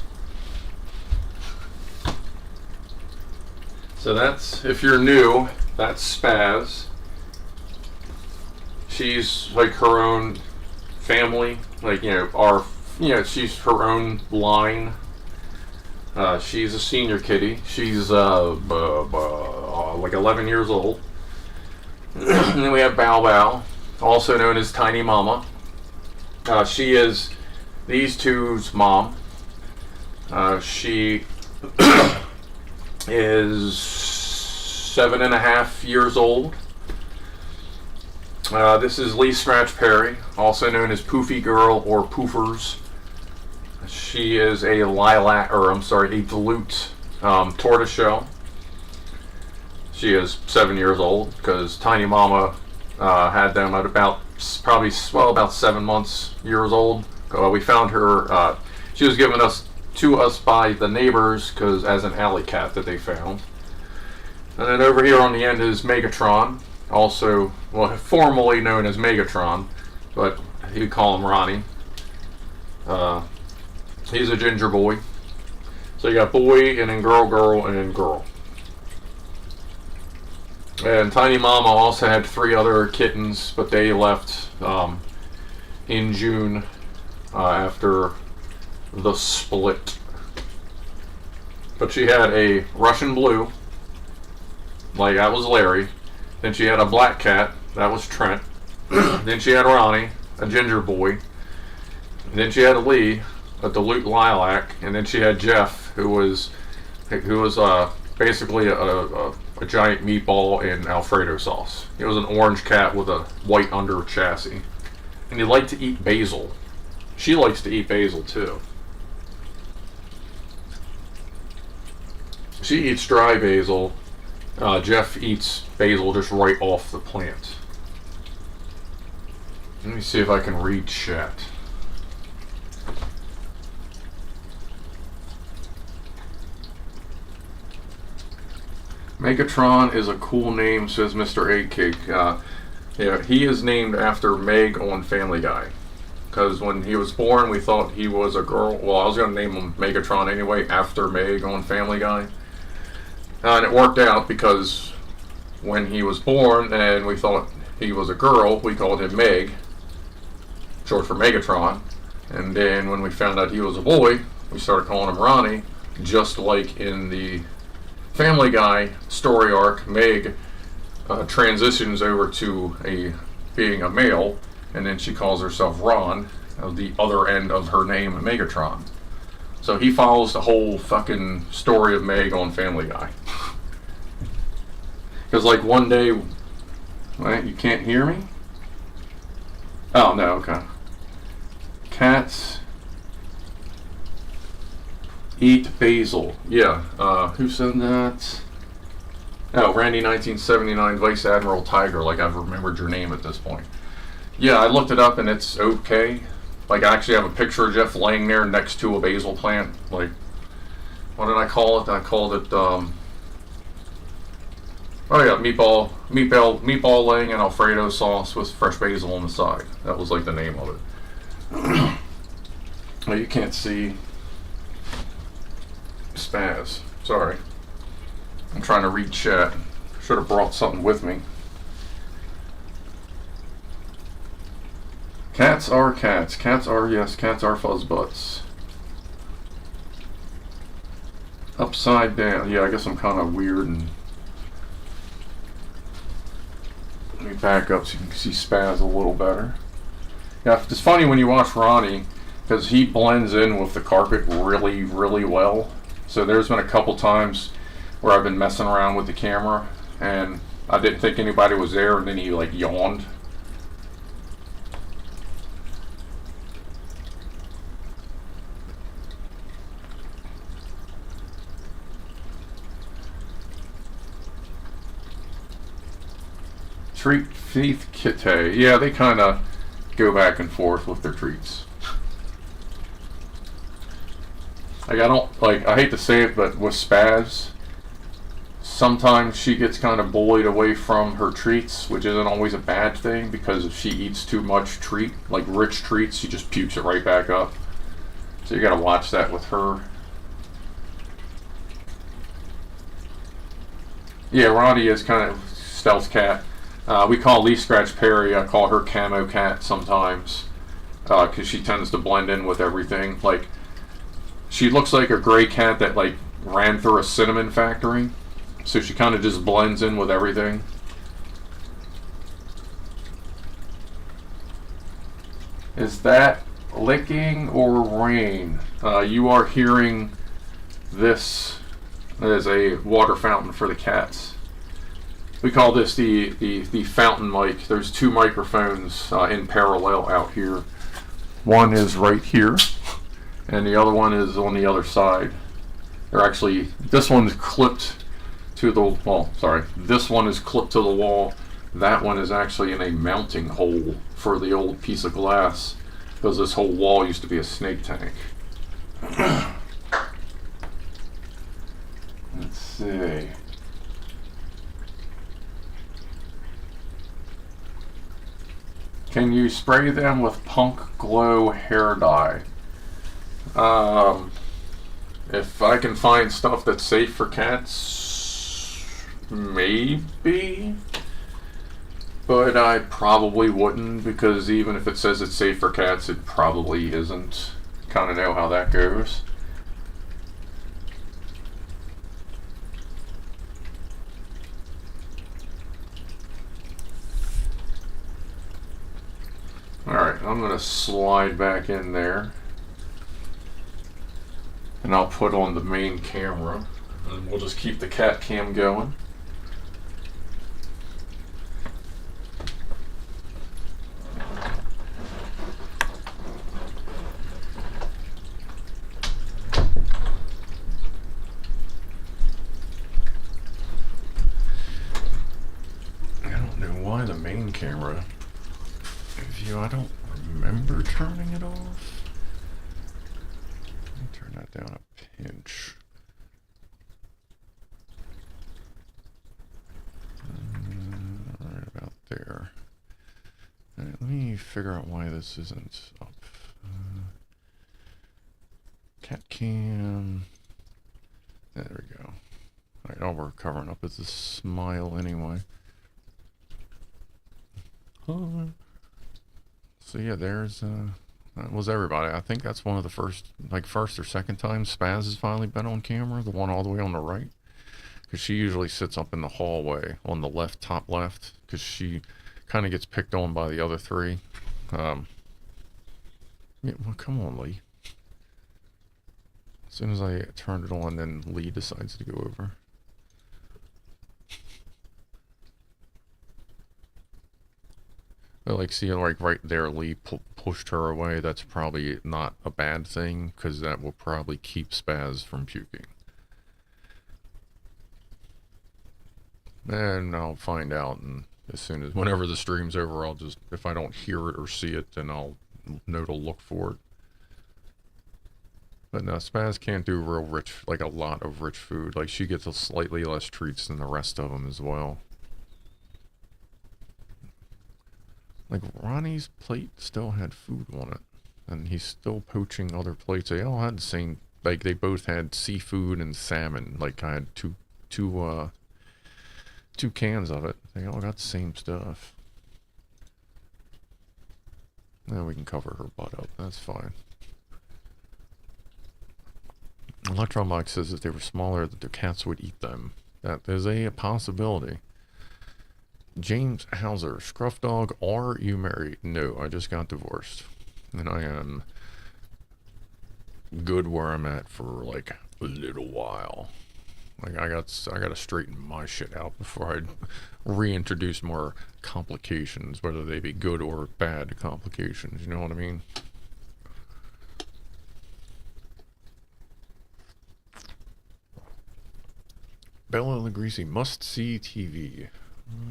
So that's, if you're new, that's Spaz. She's like her own family, like, she's her own line. She's a senior kitty. She's like 11 years old. And then we have Bow Bow, also known as Tiny Mama. She is these two's mom. She is 7.5 years old. This is Lee Scratch Perry, also known as Poofy Girl or Poofers. She is a Duluth tortoiseshell. She is 7 years old because Tiny Mama had them at about 7 years old. We found her. She was given to us by the neighbors because as an alley cat that they found. And then over here on the end is Megatron, also formerly known as Megatron, but you call him Ronnie. He's a ginger boy. So you got boy, and then girl, and then girl. And Tiny Mama also had 3 other kittens, but they left in June after the split. But she had a Russian blue, like that was Larry. Then she had a black cat, that was Trent. Then she had Ronnie, a ginger boy. And then she had Lee, a Duluth lilac, and then she had Jeff, who was basically a giant meatball in Alfredo sauce. He was an orange cat with a white under chassis, and he liked to eat basil. She likes to eat basil too. She eats dry basil. Jeff eats basil just right off the plant. Let me see if I can read chat. Megatron is a cool name, says Mr. Eggcake. Yeah, he is named after Meg on Family Guy. Because when he was born, we thought he was a girl. Well, I was going to name him Megatron anyway, after Meg on Family Guy. And it worked out because when he was born and we thought he was a girl, we called him Meg, short for Megatron. And then when we found out he was a boy, we started calling him Ronnie, just like in the Family Guy story arc. Meg transitions over to being a male, and then she calls herself Ron, the other end of her name, Megatron. So he follows the whole fucking story of Meg on Family Guy. Because like one day, right, you can't hear me? Oh, no, okay. Cats eat basil. Yeah, who said that? Oh, Randy 1979, Vice Admiral Tiger, like I've remembered your name at this point. Yeah, I looked it up and it's okay. Like, I actually have a picture of Jeff laying there next to a basil plant. Like, what did I call it? I called it, oh yeah, meatball laying in Alfredo sauce with fresh basil on the side. That was like the name of it. Well, you can't see Spaz. Sorry. I'm trying to read chat. Should have brought something with me. Cats are cats. Cats are fuzz butts. Upside down. Yeah, I guess I'm kind of weird and Let me back up so you can see Spaz a little better. Yeah, it's funny when you watch Ronnie, because he blends in with the carpet really, really well. So there's been a couple times where I've been messing around with the camera, and I didn't think anybody was there, and then he like yawned. Treat Faith Kitty. Yeah, they kind of go back and forth with their treats. Like, I hate to say it, but with Spaz, sometimes she gets kind of bullied away from her treats, which isn't always a bad thing, because if she eats too much treat, like rich treats, she just pukes it right back up. So you gotta watch that with her. Yeah, Ronnie is kind of stealth cat. We call Leaf Scratch Perry, I call her Camo Cat sometimes, because she tends to blend in with everything. Like, she looks like a gray cat that like ran through a cinnamon factory, so she kind of just blends in with everything. Is that licking or rain? You are hearing this as a water fountain for the cats. We call this the fountain mic. There's two microphones in parallel out here. One is right here, and the other one is on the other side. They're actually, this one's clipped to the wall. Sorry, this one is clipped to the wall. That one is actually in a mounting hole for the old piece of glass, because this whole wall used to be a snake tank. Let's see. Can you spray them with Punk Glow hair dye? If I can find stuff that's safe for cats, maybe. But I probably wouldn't, because even if it says it's safe for cats, it probably isn't. Kind of know how that goes. Alright, I'm going to slide back in there. And I'll put on the main camera. And we'll just keep the CatCam going. I don't know why the main camera view, I don't remember turning it off. Let me turn that down a pinch. Right about there. Alright, let me figure out why this isn't up. CatCam. There we go. Alright, all we're covering up is the smile anyway. So yeah, there's that was everybody. I think that's one of the first or second time Spaz has finally been on camera, the one all the way on the right, because she usually sits up in the hallway on the left, top left, because she kind of gets picked on by the other three. Yeah, well, come on, Lee. As soon as I turn it on, then Lee decides to go over. But like, see, like right there, Lee pushed her away. That's probably not a bad thing, because that will probably keep Spaz from puking. And I'll find out, and as soon as, whenever the stream's over, I'll just, if I don't hear it or see it, then I'll know to look for it. But no, Spaz can't do real rich, like a lot of rich food. Like, she gets a slightly less treats than the rest of them as well. Like, Ronnie's plate still had food on it, and he's still poaching other plates. They all had the same, like, they both had seafood and salmon. Like, I had two cans of it. They all got the same stuff. Now we can cover her butt up. That's fine. Electron Mike says if they were smaller, that the cats would eat them. That is a possibility. James Hauser, Scruff Dog, are you married? No, I just got divorced. And I am good where I'm at for like a little while. Like I gotta straighten my shit out before I reintroduce more complications, whether they be good or bad complications. You know what I mean? Bella Lugrisi, must see TV.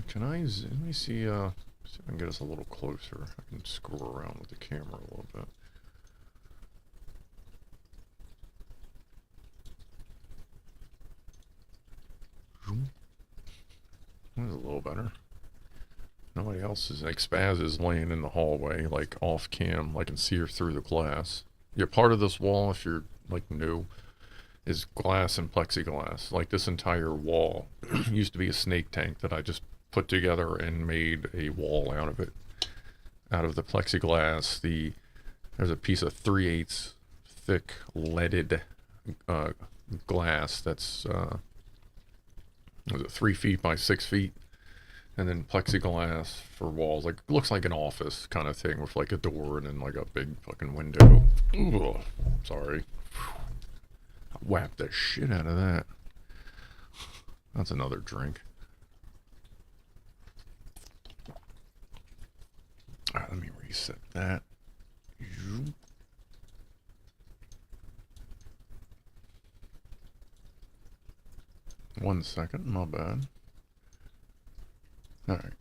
Can I? Let me see. See if I can get us a little closer. I can scroll around with the camera a little bit. That's a little better. Nobody else is like Spaz is laying in the hallway, like off cam. I can see her through the glass. You're part of this wall if you're like new. Is glass and plexiglass. Like this entire wall used to be a snake tank that I just put together and made a wall out of it. Out of the plexiglass, there's a piece of 3/8 thick leaded glass that's was it 3 feet by 6 feet, and then plexiglass for walls. Like looks like an office kind of thing with like a door and then like a big fucking window. Ooh, sorry. Whapped the shit out of that. That's another drink. Alright, let me reset that. 1 second, my bad. Alright.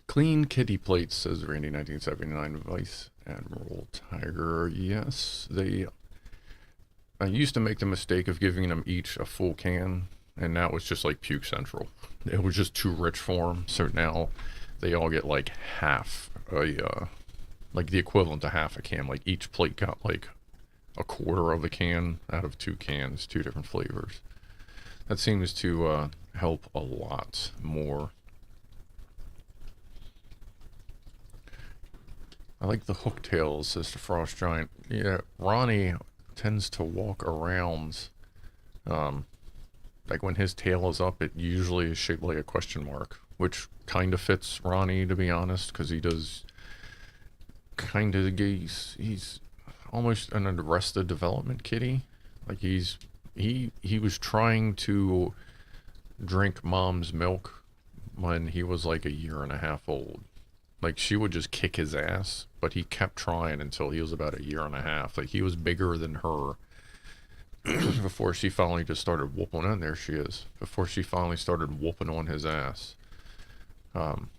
Clean kitty plates, says Randy 1979 Vice Admiral Tiger. Yes, I used to make the mistake of giving them each a full can, and that was just like Puke Central. It was just too rich for them, so now they all get like half like the equivalent to half a can. Like each plate got like a quarter of a can out of 2 cans, 2 different flavors. That seems to help a lot more. I like the hooktails, says the Frost Giant. Yeah, Ronnie tends to walk around, like when his tail is up, it usually is shaped like a question mark, which kind of fits Ronnie, to be honest, because he does kind of, he's almost an arrested development kitty. Like he was trying to drink mom's milk when he was like a year and a half old. Like she would just kick his ass, but he kept trying until he was about a year and a half. Like he was bigger than her before she finally just started whooping on. There she is. Before she finally started whooping on his ass. And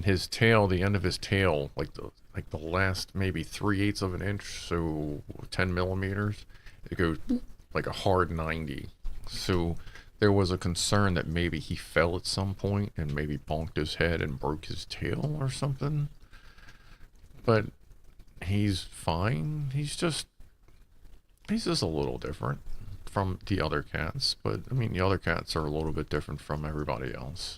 his tail, the end of his tail, like the last maybe 3/8 of an inch, so 10 millimeters, it goes like a hard 90. So there was a concern that maybe he fell at some point and maybe bonked his head and broke his tail or something. But he's fine. He's just a little different from the other cats. But I mean, the other cats are a little bit different from everybody else.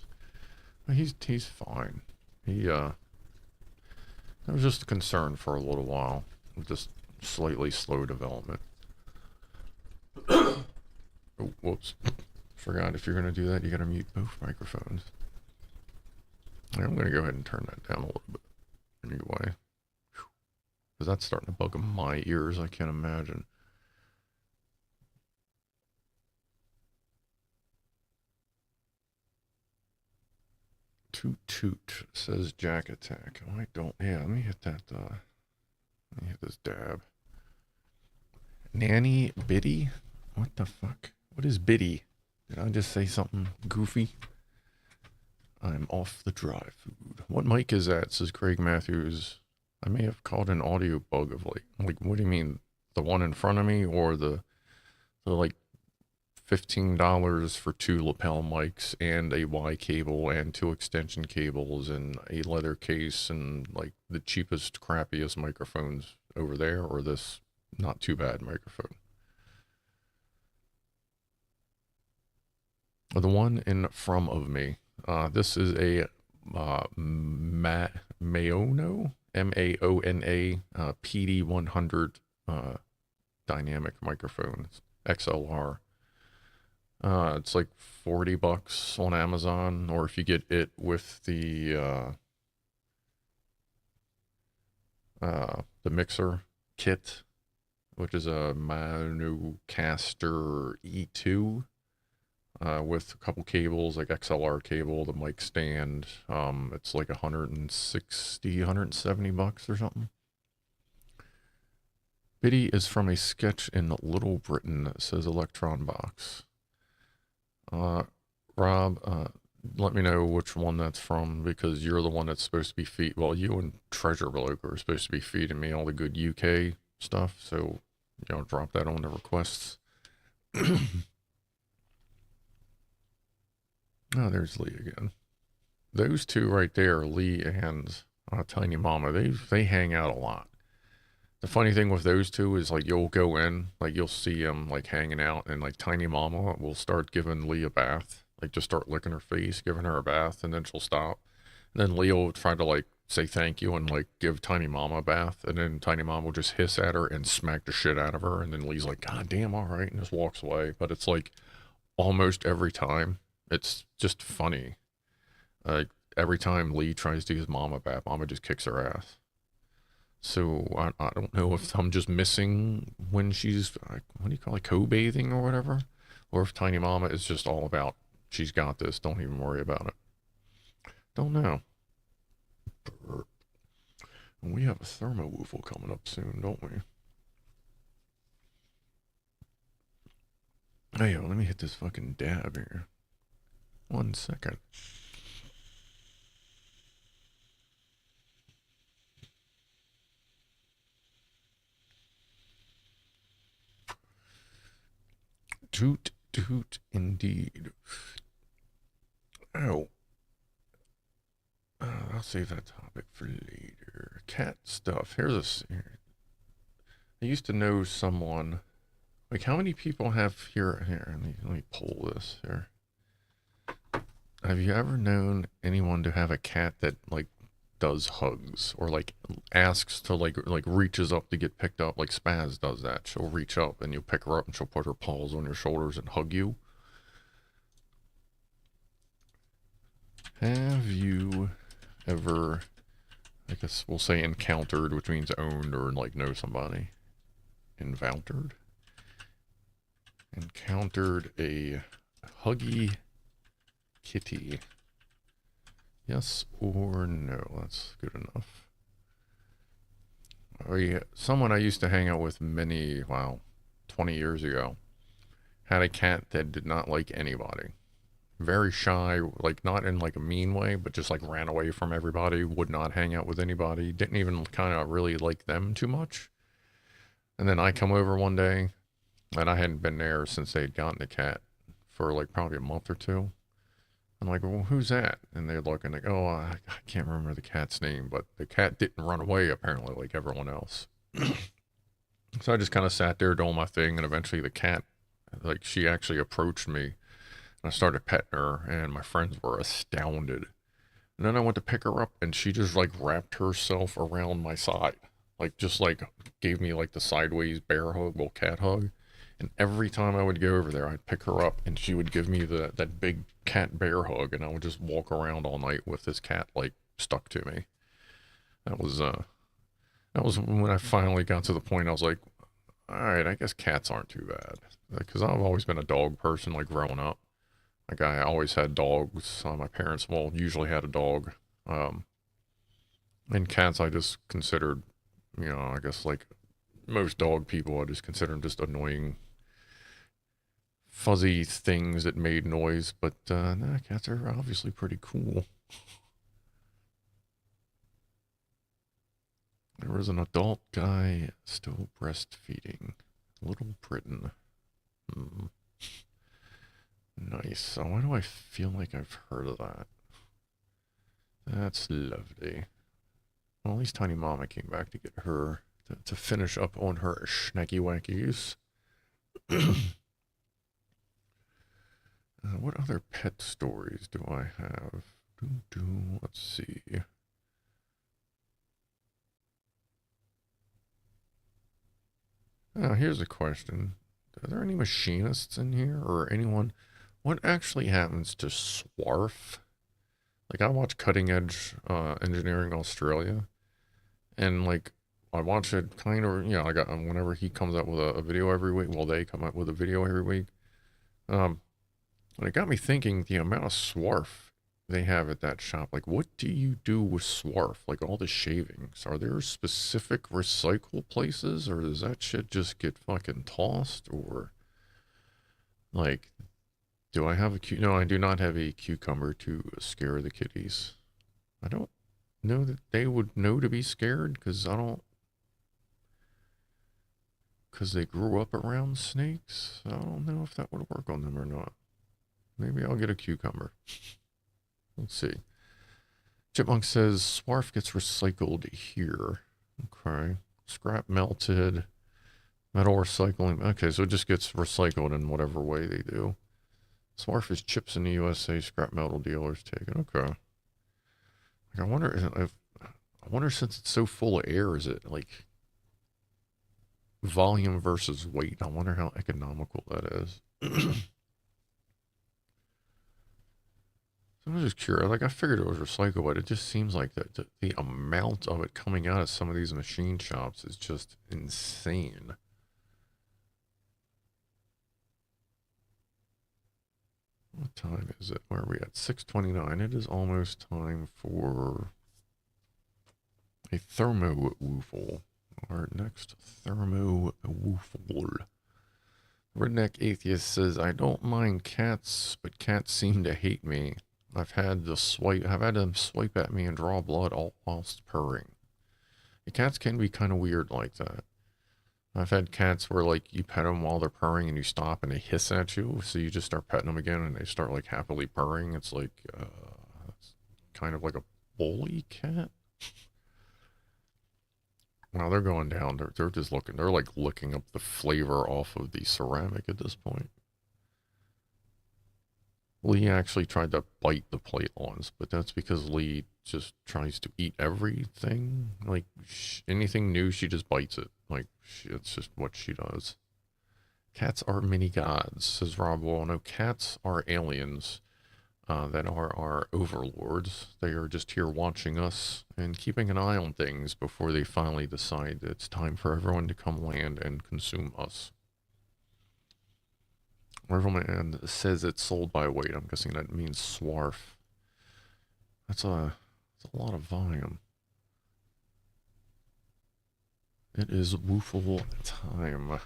But he's fine. That was just a concern for a little while. Just slightly slow development. Oh, whoops. Forgot, if you're going to do that, you got to mute both microphones. I'm going to go ahead and turn that down a little bit. Anyway. Because that's starting to bug my ears, I can't imagine. Toot toot, says Jack Attack. Oh, I don't, yeah, let me hit that, let me hit this dab. Nanny Biddy? What the fuck? What is Biddy? Did I just say something goofy? I'm off the dry food. What mic is that? Says Craig Matthews. I may have called an audio bug of like what do you mean? The one in front of me or the like $15 for 2 lapel mics and a Y cable and 2 extension cables and a leather case and like the cheapest, crappiest microphones over there, or this not too bad microphone? The one in front of me. This is a Maono, Maona, PD100 dynamic microphones, XLR. It's like $40 on Amazon, or if you get it with the mixer kit, which is a Manocaster E2 with a couple cables, like XLR cable, the mic stand. It's like 160, $170 or something. Biddy is from a sketch in Little Britain that says Electron Box. Rob, let me know which one that's from, because you're the one that's supposed to be well, you and Treasure Bloke are supposed to be feeding me all the good UK stuff, so, drop that on the requests. Oh, there's Lee again. Those two right there, Lee and Tiny Mama, they hang out a lot. The funny thing with those two is, like, you'll go in, like, you'll see them, like, hanging out, and, like, Tiny Mama will start giving Lee a bath. Like, just start licking her face, giving her a bath, and then she'll stop. And then Lee will try to, like, say thank you and, like, give Tiny Mama a bath. And then Tiny Mama will just hiss at her and smack the shit out of her. And then Lee's like, God damn, all right, and just walks away. But it's, like, almost every time, it's just funny. Like, every time Lee tries to give Mama a bath, Mama just kicks her ass. So I don't know if I'm just missing when she's, what do you call it, co-bathing or whatever, or if Tiny Mama is just all about, she's got this, don't even worry about it. Don't know. We have a ThermoWhoofle coming up soon, don't we? Hey, let me hit this fucking dab here. 1 second. Toot, toot, indeed. Oh. I'll save that topic for later. Cat stuff. I used to know someone. Like, how many people have here? Let me pull this here. Have you ever known anyone to have a cat that, like, does hugs, or like asks to like reaches up to get picked up? Like Spaz does that. She'll reach up and you'll pick her up and she'll put her paws on your shoulders and hug you. Have you ever, I guess we'll say, encountered, which means owned or like know somebody? Encountered a huggy kitty? Yes or no? That's good enough. Someone I used to hang out with 20 years ago had a cat that did not like anybody. Very shy, like not in like a mean way, but just like ran away from everybody, would not hang out with anybody, didn't even kind of really like them too much. And then I come over one day, and I hadn't been there since they had gotten the cat for like probably a month or two. I'm like, well, who's that? And they're looking like, oh, I can't remember the cat's name, but the cat didn't run away apparently like everyone else. So I just kind of sat there doing my thing, and eventually the cat, like, she actually approached me, and I started petting her, and my friends were astounded. And then I went to pick her up, and she just like wrapped herself around my side, like just like gave me like the sideways bear hug, well, cat hug. And every time I would go over there, I'd pick her up, and she would give me that big cat bear hug, and I would just walk around all night with this cat like stuck to me. That was when I finally got to the point I was like, all right, I guess cats aren't too bad, because I've always been a dog person, like growing up. Like, I always had dogs. My parents, usually had a dog. And cats I just considered, I guess like most dog people, I just consider them just annoying fuzzy things that made noise. But nah, cats are obviously pretty cool. There was an adult guy still breastfeeding. Little Britain. Nice. So why do I feel like I've heard of that? That's lovely. Well, at least Tiny Mama came back to get her, to finish up on her schnacky wackies. What other pet stories do I have? Let's see. Here's a question. Are there any machinists in here, or anyone what actually happens to swarf? Like, I watch Cutting Edge Engineering Australia, and like, I watch it kind of, you know, I got whenever he comes out with a video every week. Well, they come out with a video every week. And it got me thinking the amount of swarf they have at that shop. Like, what do you do with swarf? Like, all the shavings. Are there specific recycle places, or does that shit just get fucking tossed? Or, like, do I have a no, I do not have a cucumber to scare the kitties. I don't know that they would know to be scared, because I don't, because they grew up around snakes. I don't know if that would work on them or not. Maybe I'll get a cucumber. Let's see. Chipmunk says swarf gets recycled here. Okay. Scrap melted. Metal recycling. Okay, so it just gets recycled in whatever way they do. Swarf is chips in the USA. Scrap metal dealers take it. Okay. Like, I wonder since it's so full of air, is it like volume versus weight? I wonder how economical that is. So I'm just curious. Like, I figured it was recycled, but it just seems like the amount of it coming out of some of these machine shops is just insane. What time is it? Where are we at? 6:29. It is almost time for a ThermoWhoofle. Our next ThermoWhoofle. Redneck Atheist says, I don't mind cats, but cats seem to hate me. I've had them swipe at me and draw blood all whilst purring. The cats can be kind of weird like that. I've had cats where, like, you pet them while they're purring and you stop and they hiss at you, so you just start petting them again and they start, like, happily purring. It's like, it's kind of like a bully cat. Now they're going down. They're just looking. They're, like, licking up the flavor off of the ceramic at this point. Lee actually tried to bite the plate once, but that's because Lee just tries to eat everything. Like, anything new, she just bites it. Like, it's just what she does. Cats are mini gods, says Rob Wall. No, cats are aliens that are our overlords. They are just here watching us and keeping an eye on things before they finally decide that it's time for everyone to come land and consume us. Riverman says it's sold by weight. I'm guessing that means swarf. That's a lot of volume. It is woofle time.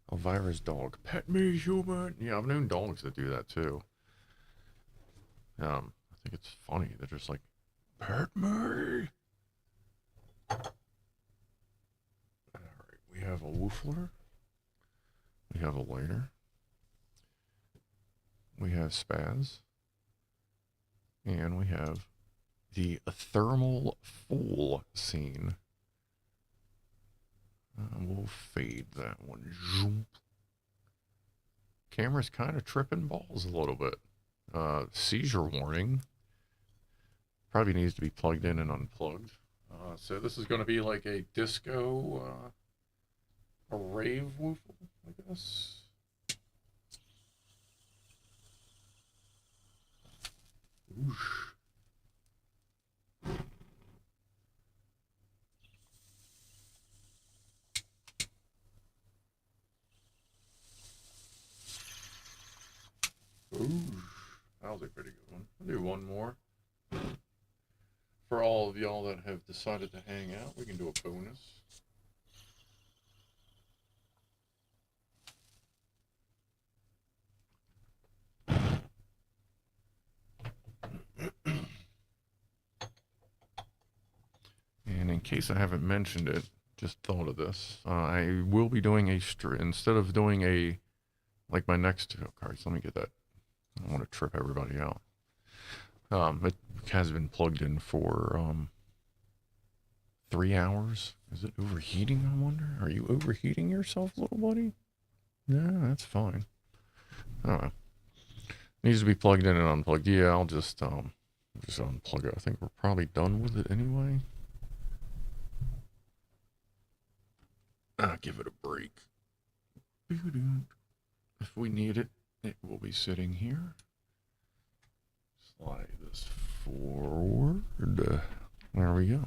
Elvira's dog. Pet me, human. Yeah, I've known dogs that do that too. I think it's funny. They're just like, pet me. Alright, we have a woofler. We have a lighter. We have spaz. And we have the thermal full scene. We'll fade that one. Camera's kind of tripping balls a little bit. Seizure warning. Probably needs to be plugged in and unplugged. So this is going to be like a disco, a rave woofle, I guess. Oosh. Ooh, that was a pretty good one. I'll do one more. For all of y'all that have decided to hang out, we can do a bonus. And in case I haven't mentioned it, just thought of this. I will be doing instead of doing a, like my next, oh, cards, let me get that. I don't want to trip everybody out. It has been plugged in for 3 hours. Is it overheating, I wonder? Are you overheating yourself, little buddy? Yeah, that's fine. I don't know. Needs to be plugged in and unplugged. Yeah, I'll just unplug it. I think we're probably done with it anyway. Give it a break. If we need it It will be sitting here. Slide this forward. There we go.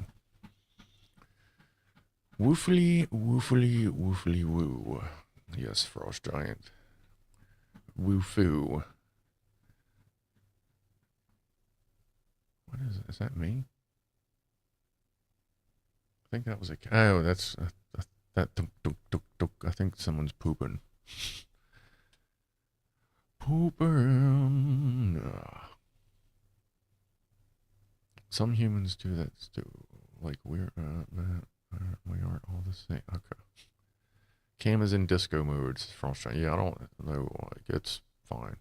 Woofly, woofly, woofly, woo. Yes, Frost Giant. Woofoo. What is it? Is that me? I think that was a cat. Oh, that's that. Dunk, dunk, dunk, dunk. I think someone's pooping. Pooping. Some humans do that too. Like we aren't all the same. Okay. Cam is in disco mode. Yeah, I don't know. Like it's fine.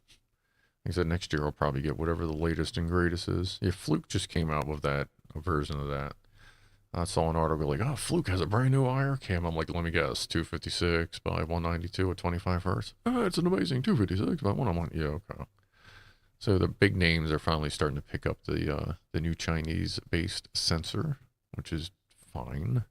Like I said, next year I'll probably get whatever the latest and greatest is. Yeah, Fluke just came out with that, a version of that. I saw an article like, oh, Fluke has a brand new IR cam. I'm like, let me guess, 256 by 192 at 25 hertz. Oh, it's an amazing 256 by 1. I'm like, yeah, okay. So the big names are finally starting to pick up the new Chinese-based sensor, which is fine.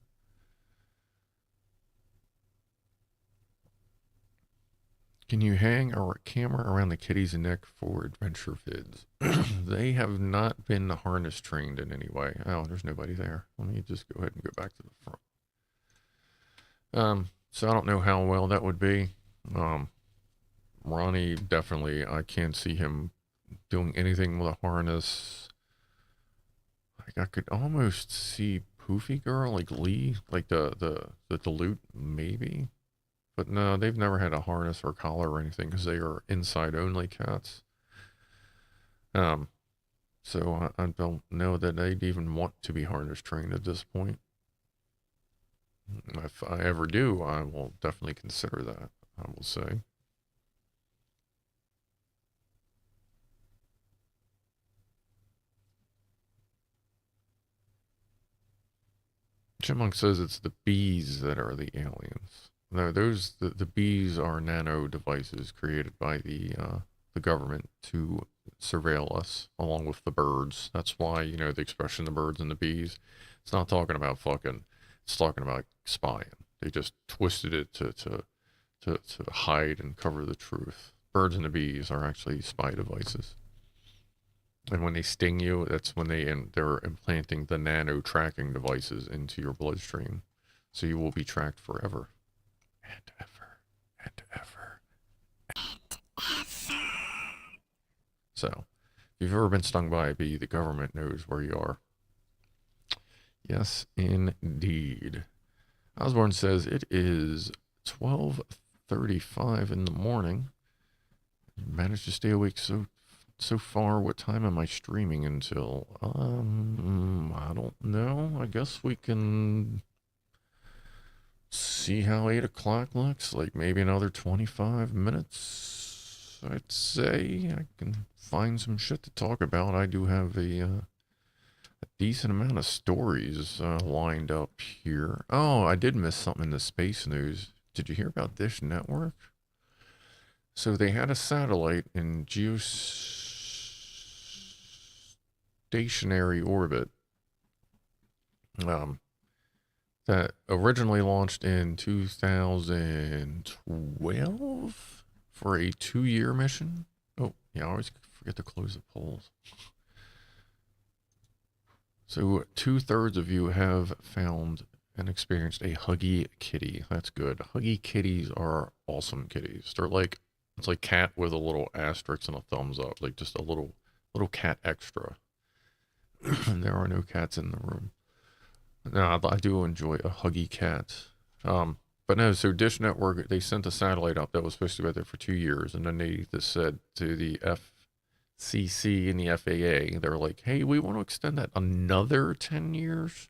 Can you hang a camera around the kitty's neck for adventure vids? They have not been harness trained in any way. Oh, there's nobody there. Let me just go ahead and go back to the front. So I don't know how well that would be. Ronnie, definitely, I can't see him doing anything with a harness. Like I could almost see Poofy Girl, like Lee, like the Dilute, maybe. But no, they've never had a harness or collar or anything because they are inside only cats. So I don't know that they'd even want to be harness trained at this point. If I ever do, I will definitely consider that, I will say. Chipmunk says it's the bees that are the aliens. No, the bees are nano devices created by the government to surveil us along with the birds. That's why, you know, the expression the birds and the bees. It's not talking about fucking, it's talking about spying. They just twisted it to hide and cover the truth. Birds and the bees are actually spy devices. And when they sting you, that's when they're implanting the nano tracking devices into your bloodstream. So you will be tracked forever. And ever. And ever. And ever. So, if you've ever been stung by a bee, the government knows where you are. Yes, indeed. Osborne says it is 12:35 in the morning. Managed to stay awake so far. What time am I streaming until? I don't know. I guess we can see how 8 o'clock looks. Like maybe another 25 minutes, I'd say. I can find some shit to talk about. I do have a decent amount of stories lined up here. Oh, I did miss something in the space news. Did you hear about Dish Network? So they had a satellite in geostationary orbit that originally launched in 2012 for a 2-year mission. Oh, yeah, I always forget to close the polls. So 2/3 of you have found and experienced a Huggy Kitty. That's good. Huggy Kitties are awesome kitties. They're like, it's like cat with a little asterisk and a thumbs up, like just a little cat extra. There are no cats in the room. No, I do enjoy a Huggy cat. But no, so Dish Network, they sent a satellite up that was supposed to be out there for 2 years, and then they just said to the FCC and the FAA, they're like, hey, we want to extend that another 10 years.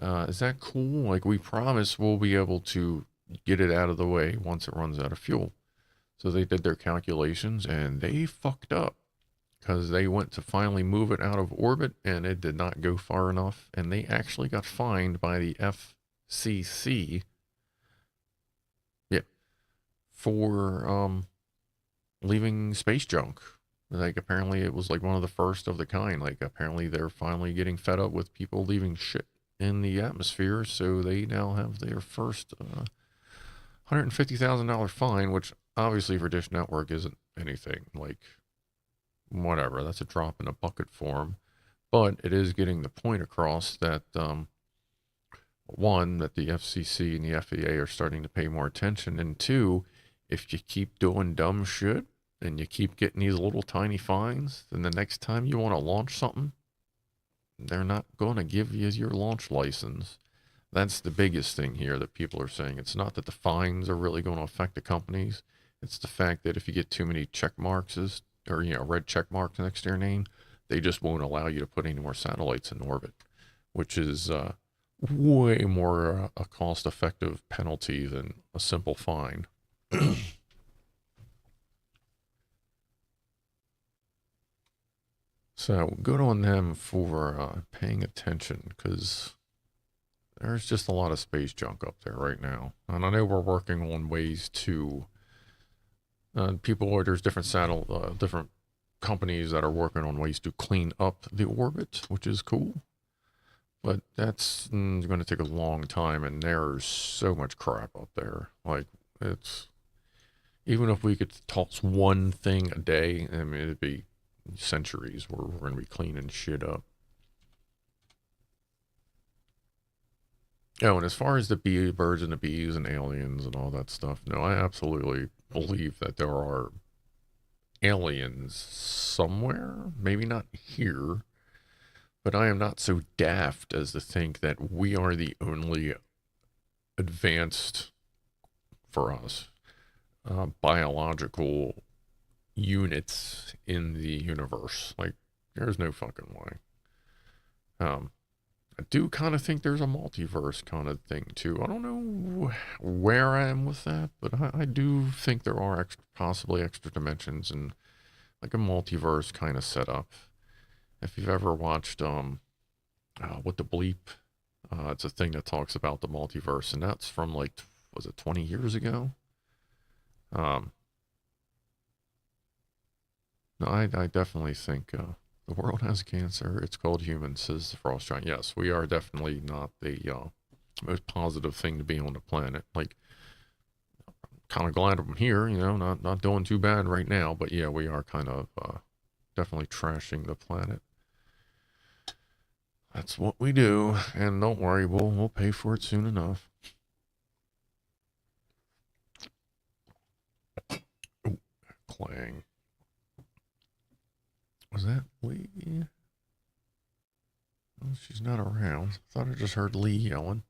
Is that cool? Like, we promise we'll be able to get it out of the way once it runs out of fuel. So they did their calculations, and they fucked up because they went to finally move it out of orbit, and it did not go far enough, and they actually got fined by the FCC, for leaving space junk. Like, apparently it was like one of the first of the kind. Like, apparently they're finally getting fed up with people leaving shit in the atmosphere, so they now have their first $150,000 fine, which obviously for Dish Network isn't anything. Like, whatever, that's a drop in a bucket for them. But it is getting the point across that, one, that the FCC and the FAA are starting to pay more attention, and two, if you keep doing dumb shit and you keep getting these little tiny fines, then the next time you want to launch something, they're not going to give you your launch license. That's the biggest thing here that people are saying. It's not that the fines are really going to affect the companies. It's the fact that if you get too many check marks, or, red check marks next to your name, they just won't allow you to put any more satellites in orbit, which is way more a cost-effective penalty than a simple fine. So good on them for paying attention, because there's just a lot of space junk up there right now. And I know we're working on ways to, there's different companies that are working on ways to clean up the orbit, which is cool. But that's going to take a long time, and there's so much crap up there. Like, even if we could toss one thing a day, I mean, it'd be centuries where we're going to be cleaning shit up. Oh, and as far as the birds and the bees and aliens and all that stuff, no, I absolutely believe that there are aliens somewhere. Maybe not here, but I am not so daft as to think that we are the only advanced, for us, biological units in the universe. Like, there's no fucking way. I do kind of think there's a multiverse kind of thing too. I don't know where I am with that, but I do think there are possibly extra dimensions and like a multiverse kind of setup. If you've ever watched What the Bleep, it's a thing that talks about the multiverse, and that's from like, was it 20 years ago? No, I definitely think the world has cancer. It's called humans, says the Frost Giant. Yes, we are definitely not the most positive thing to be on the planet. Like, kind of glad I'm here, not doing too bad right now, but yeah, we are kind of definitely trashing the planet. That's what we do, and don't worry, we'll pay for it soon enough. Ooh, clang. Was that Lee? Oh, she's not around. I thought I just heard Lee yelling.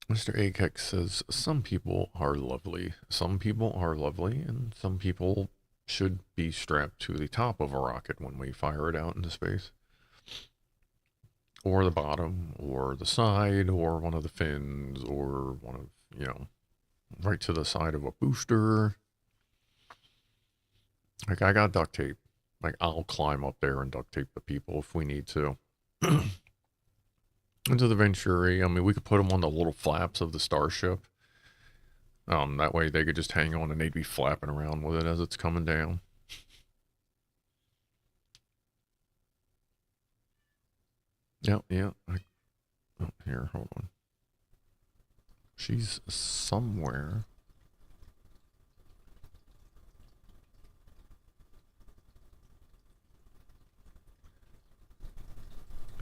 Mr. Akex says, some people are lovely. Some people are lovely, and some people should be strapped to the top of a rocket when we fire it out into space. Or the bottom, or the side, or one of the fins, or one of, right to the side of a booster. Like, I got duct tape. Like, I'll climb up there and duct tape the people if we need to. Into the Venturi. I mean, we could put them on the little flaps of the Starship. That way they could just hang on and they'd be flapping around with it as it's coming down. Yep, yeah. Oh, here, hold on. She's somewhere.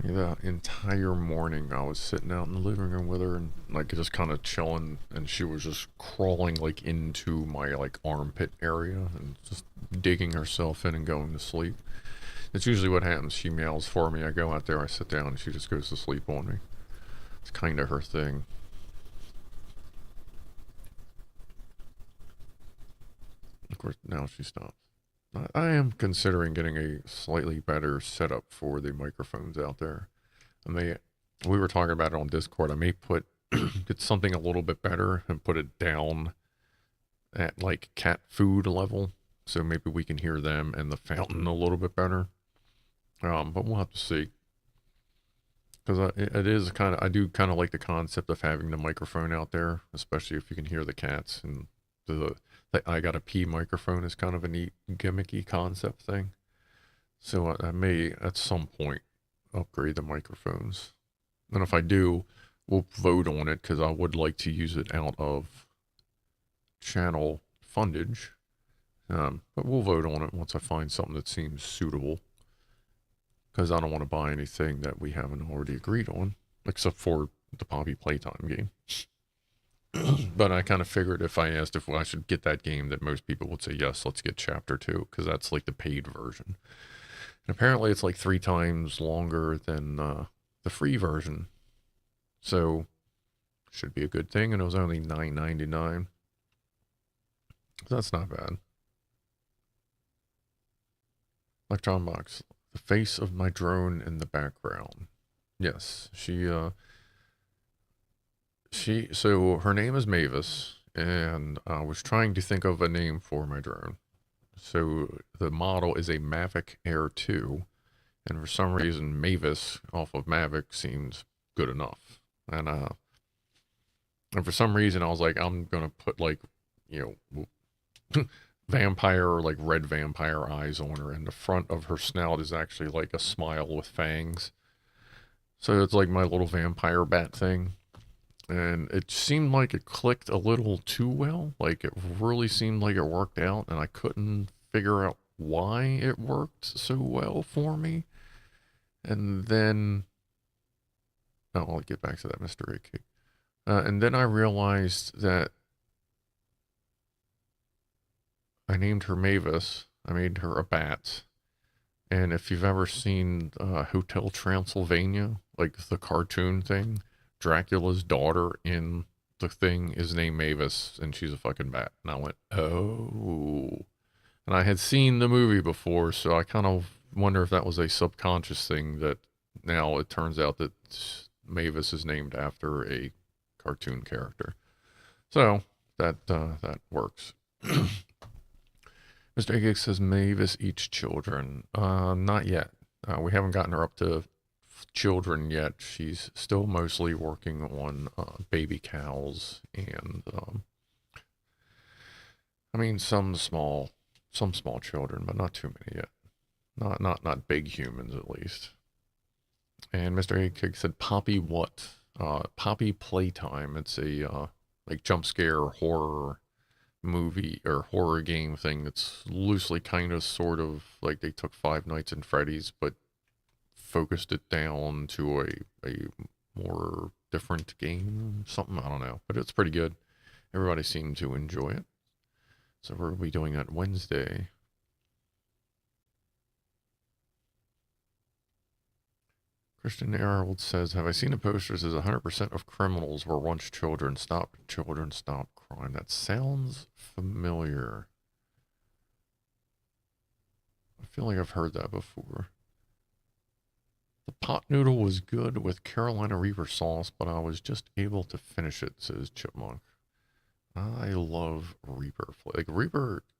The entire morning I was sitting out in the living room with her and like just kind of chilling, and she was just crawling like into my like armpit area and just digging herself in and going to sleep. That's usually what happens. She meows for me, I go out there, I sit down, and she just goes to sleep on me. It's kind of her thing. Of course, now she stops. I am considering getting a slightly better setup for the microphones out there. We were talking about it on Discord. I may get something a little bit better and put it down at like cat food level, so maybe we can hear them and the fountain a little bit better. But we'll have to see. Because it is kind of, I do kind of like the concept of having the microphone out there, especially if you can hear the cats, and the I gotta pee microphone is kind of a neat gimmicky concept thing. So I may at some point upgrade the microphones, and if I do, we'll vote on it, because I would like to use it out of channel fundage. But we'll vote on it once I find something that seems suitable. Because I don't want to buy anything that we haven't already agreed on, except for the Poppy Playtime game. But I kind of figured if I asked if I should get that game, that most people would say yes, let's get Chapter 2, because that's like the paid version. And apparently it's like 3 times longer than the free version. So, should be a good thing, and it was only $9.99. So that's not bad. Electron Box. The face of my drone in the background. Yes, so her name is Mavis, and I was trying to think of a name for my drone. So the model is a Mavic Air 2, and for some reason Mavis off of Mavic seems good enough. And for some reason I was like, I'm gonna put like, you know, vampire or like red vampire eyes on her, and the front of her snout is actually like a smile with fangs. So it's like my little vampire bat thing. And it seemed like it clicked a little too well. Like it really seemed like it worked out, and I couldn't figure out why it worked so well for me. And then, oh, I'll get back to that Mr. A. And then I realized that I named her Mavis. I made her a bat. And if you've ever seen Hotel Transylvania, like the cartoon thing, Dracula's daughter in the thing is named Mavis, and she's a fucking bat. And I went, oh. And I had seen the movie before, so I kind of wonder if that was a subconscious thing that now it turns out that Mavis is named after a cartoon character. So that works. Mr. Agig says Mavis eats children. Not yet. We haven't gotten her up to children yet. She's still mostly working on baby cows and I mean some small children, but not too many yet. Not big humans at least. And Mr. Agig said Poppy what? Poppy Playtime. It's a like jump scare horror movie or horror game thing that's loosely kind of sort of like they took Five Nights at Freddy's but focused it down to a more different game, something, I don't know, but it's pretty good. Everybody seemed to enjoy it. So we'll be doing that Wednesday. Christian Harold says, have I seen the posters as 100% of criminals were once children? Stop children, stop crime. That sounds familiar. I feel like I've heard that before. The pot noodle was good with Carolina Reaper sauce, but I was just able to finish it, says Chipmunk. I love Reaper. Like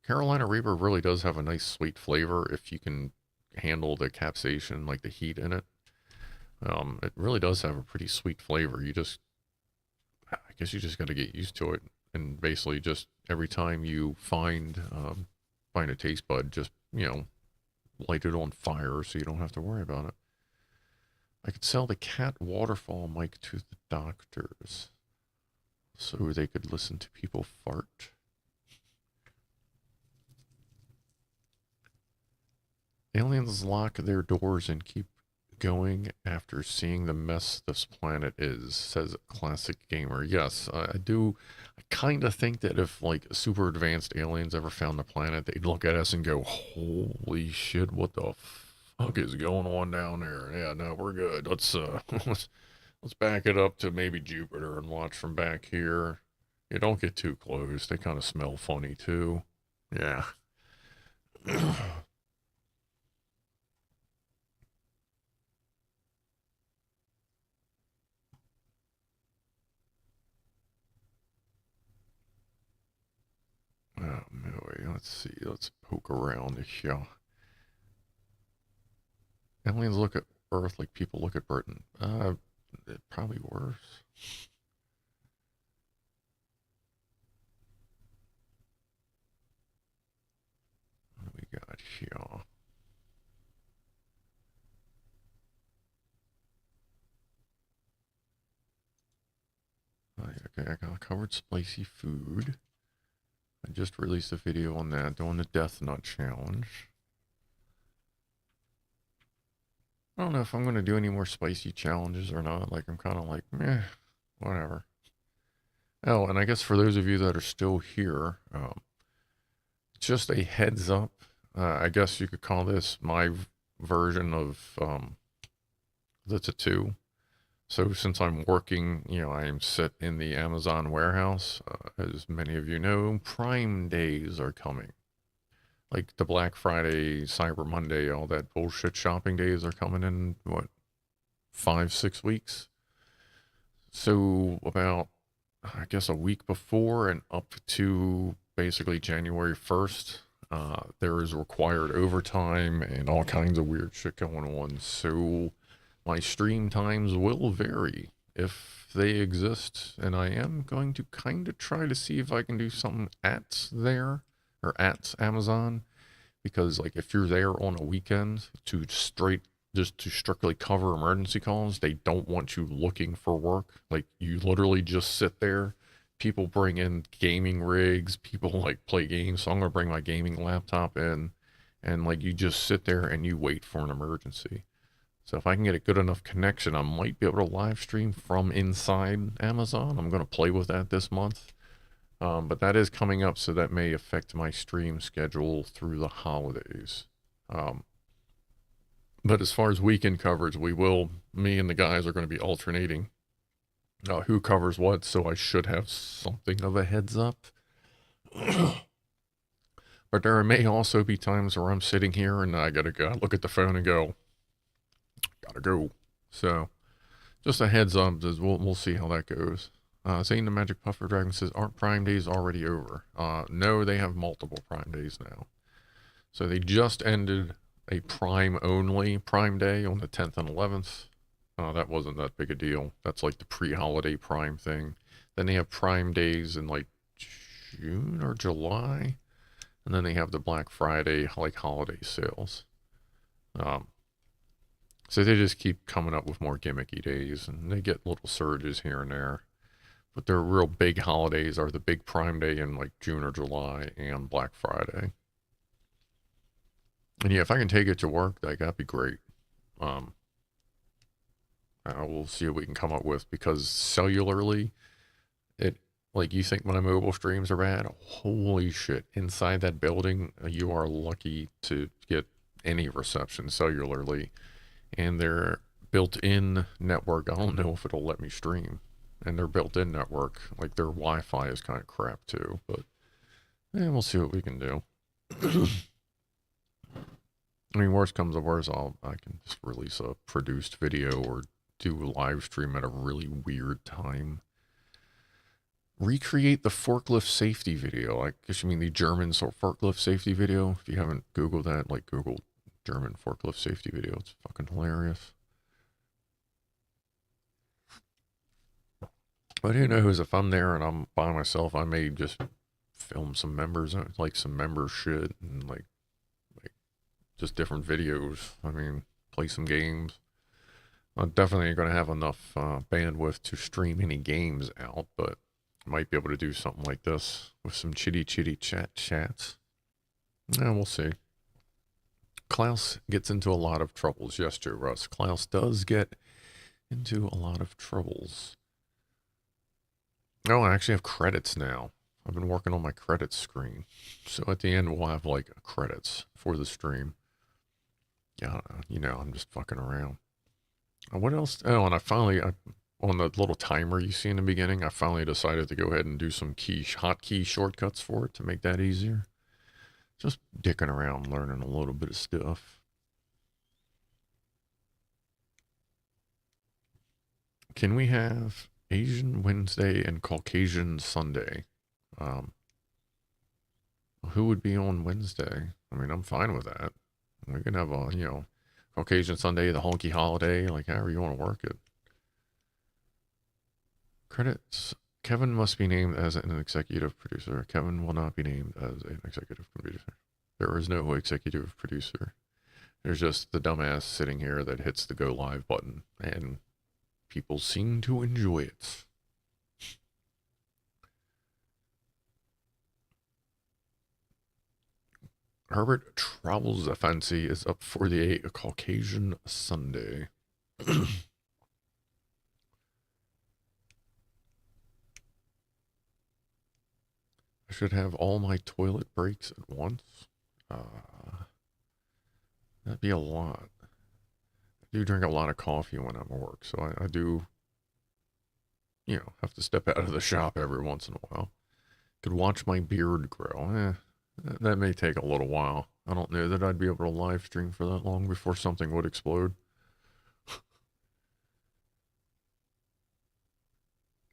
Carolina Reaper really does have a nice sweet flavor if you can handle the capsaicin, like the heat in it. It really does have a pretty sweet flavor. I guess you just got to get used to it, and basically just every time you find a taste bud, just light it on fire so you don't have to worry about it. I could sell the cat waterfall mic to the doctors so they could listen to people fart. Aliens lock their doors and keep going after seeing the mess this planet is, says Classic Gamer. Yes, I do. I kind of think that if like super advanced aliens ever found the planet, they'd look at us and go, holy shit, what the fuck is going on down there? Yeah, no, we're good. Let's let's back it up to maybe Jupiter and watch from back here. Yeah, don't get too close. They kind of smell funny too. Yeah. Oh, boy. Let's see. Let's poke around here. Aliens look at Earth like people look at Britain. Probably worse. What do we got here? Okay, I got covered spicy food. I just released a video on that, doing the Death Nut Challenge. I don't know if I'm going to do any more spicy challenges or not. Like, I'm kind of like, meh, whatever. Oh, and I guess for those of you that are still here, just a heads up. I guess you could call this my version of the tattoo. So since I'm working, I am sit in the Amazon warehouse. As many of you know, Prime Days are coming. Like the Black Friday, Cyber Monday, all that bullshit shopping days are coming in, what, 5, 6 weeks? So about, I guess, a week before and up to basically January 1st, there is required overtime and all kinds of weird shit going on. So my stream times will vary if they exist, and I am going to kind of try to see if I can do something at there or at Amazon, because like if you're there on a weekend to strictly cover emergency calls, they don't want you looking for work. Like you literally just sit there. People bring in gaming rigs, people like play games, so I'm gonna bring my gaming laptop in, and like you just sit there and you wait for an emergency. So if I can get a good enough connection, I might be able to live stream from inside Amazon. I'm going to play with that this month. But that is coming up, so that may affect my stream schedule through the holidays. But as far as weekend coverage, me and the guys are going to be alternating who covers what, so I should have something of a heads up. But there may also be times where I'm sitting here and I gotta go look at the phone and go, gotta go. So just a heads up, we'll see how that goes. Saying the Magic Puffer Dragon says, aren't Prime Days already over? No, they have multiple Prime Days now. So they just ended a Prime only Prime Day on the 10th and 11th. That wasn't that big a deal. That's like the pre-holiday Prime thing. Then they have Prime Days in like June or July. And then they have the Black Friday like holiday sales. So they just keep coming up with more gimmicky days, and they get little surges here and there. But their real big holidays are the big Prime Day in like June or July and Black Friday. And yeah, if I can take it to work, that'd be great. We'll see what we can come up with, because cellularly, like you think my mobile streams are bad? Holy shit. Inside that building, you are lucky to get any reception cellularly. And their built-in network, I don't know if it'll let me stream. And their built-in network, like their Wi-Fi is kind of crap too. But we'll see what we can do. I mean, worst comes to worst, I can just release a produced video or do a live stream at a really weird time. Recreate the forklift safety video. I guess you mean the German forklift safety video. If you haven't Googled that, like Google German forklift safety video. It's fucking hilarious. But who knows, if I'm there and I'm by myself, I may just film some members, like some member shit, and like just different videos. I mean, play some games. I'm definitely going to have enough bandwidth to stream any games out, but might be able to do something like this with some chitty chats. Yeah, we'll see. Klaus gets into a lot of troubles. Yes, Joe Russ. Klaus does get into a lot of troubles. Oh, I actually have credits now. I've been working on my credits screen. So at the end, we'll have like credits for the stream. Yeah, I'm just fucking around. What else? Oh, and on the little timer you see in the beginning, I finally decided to go ahead and do some hotkey shortcuts for it to make that easier. Just dicking around, learning a little bit of stuff. Can we have Asian Wednesday and Caucasian Sunday? Who would be on Wednesday? I mean, I'm fine with that. We can have a, Caucasian Sunday, the honky holiday, like however you want to work it. Credits. Kevin must be named as an executive producer. Kevin will not be named as an executive producer. There is no executive producer. There's just the dumbass sitting here that hits the go live button, and people seem to enjoy it. Herbert Travels Fancy is up for the Caucasian Sunday. I should have all my toilet breaks at once. That'd be a lot. I do drink a lot of coffee when I'm at work, so I do, have to step out of the shop every once in a while. Could watch my beard grow. That may take a little while. I don't know that I'd be able to live stream for that long before something would explode.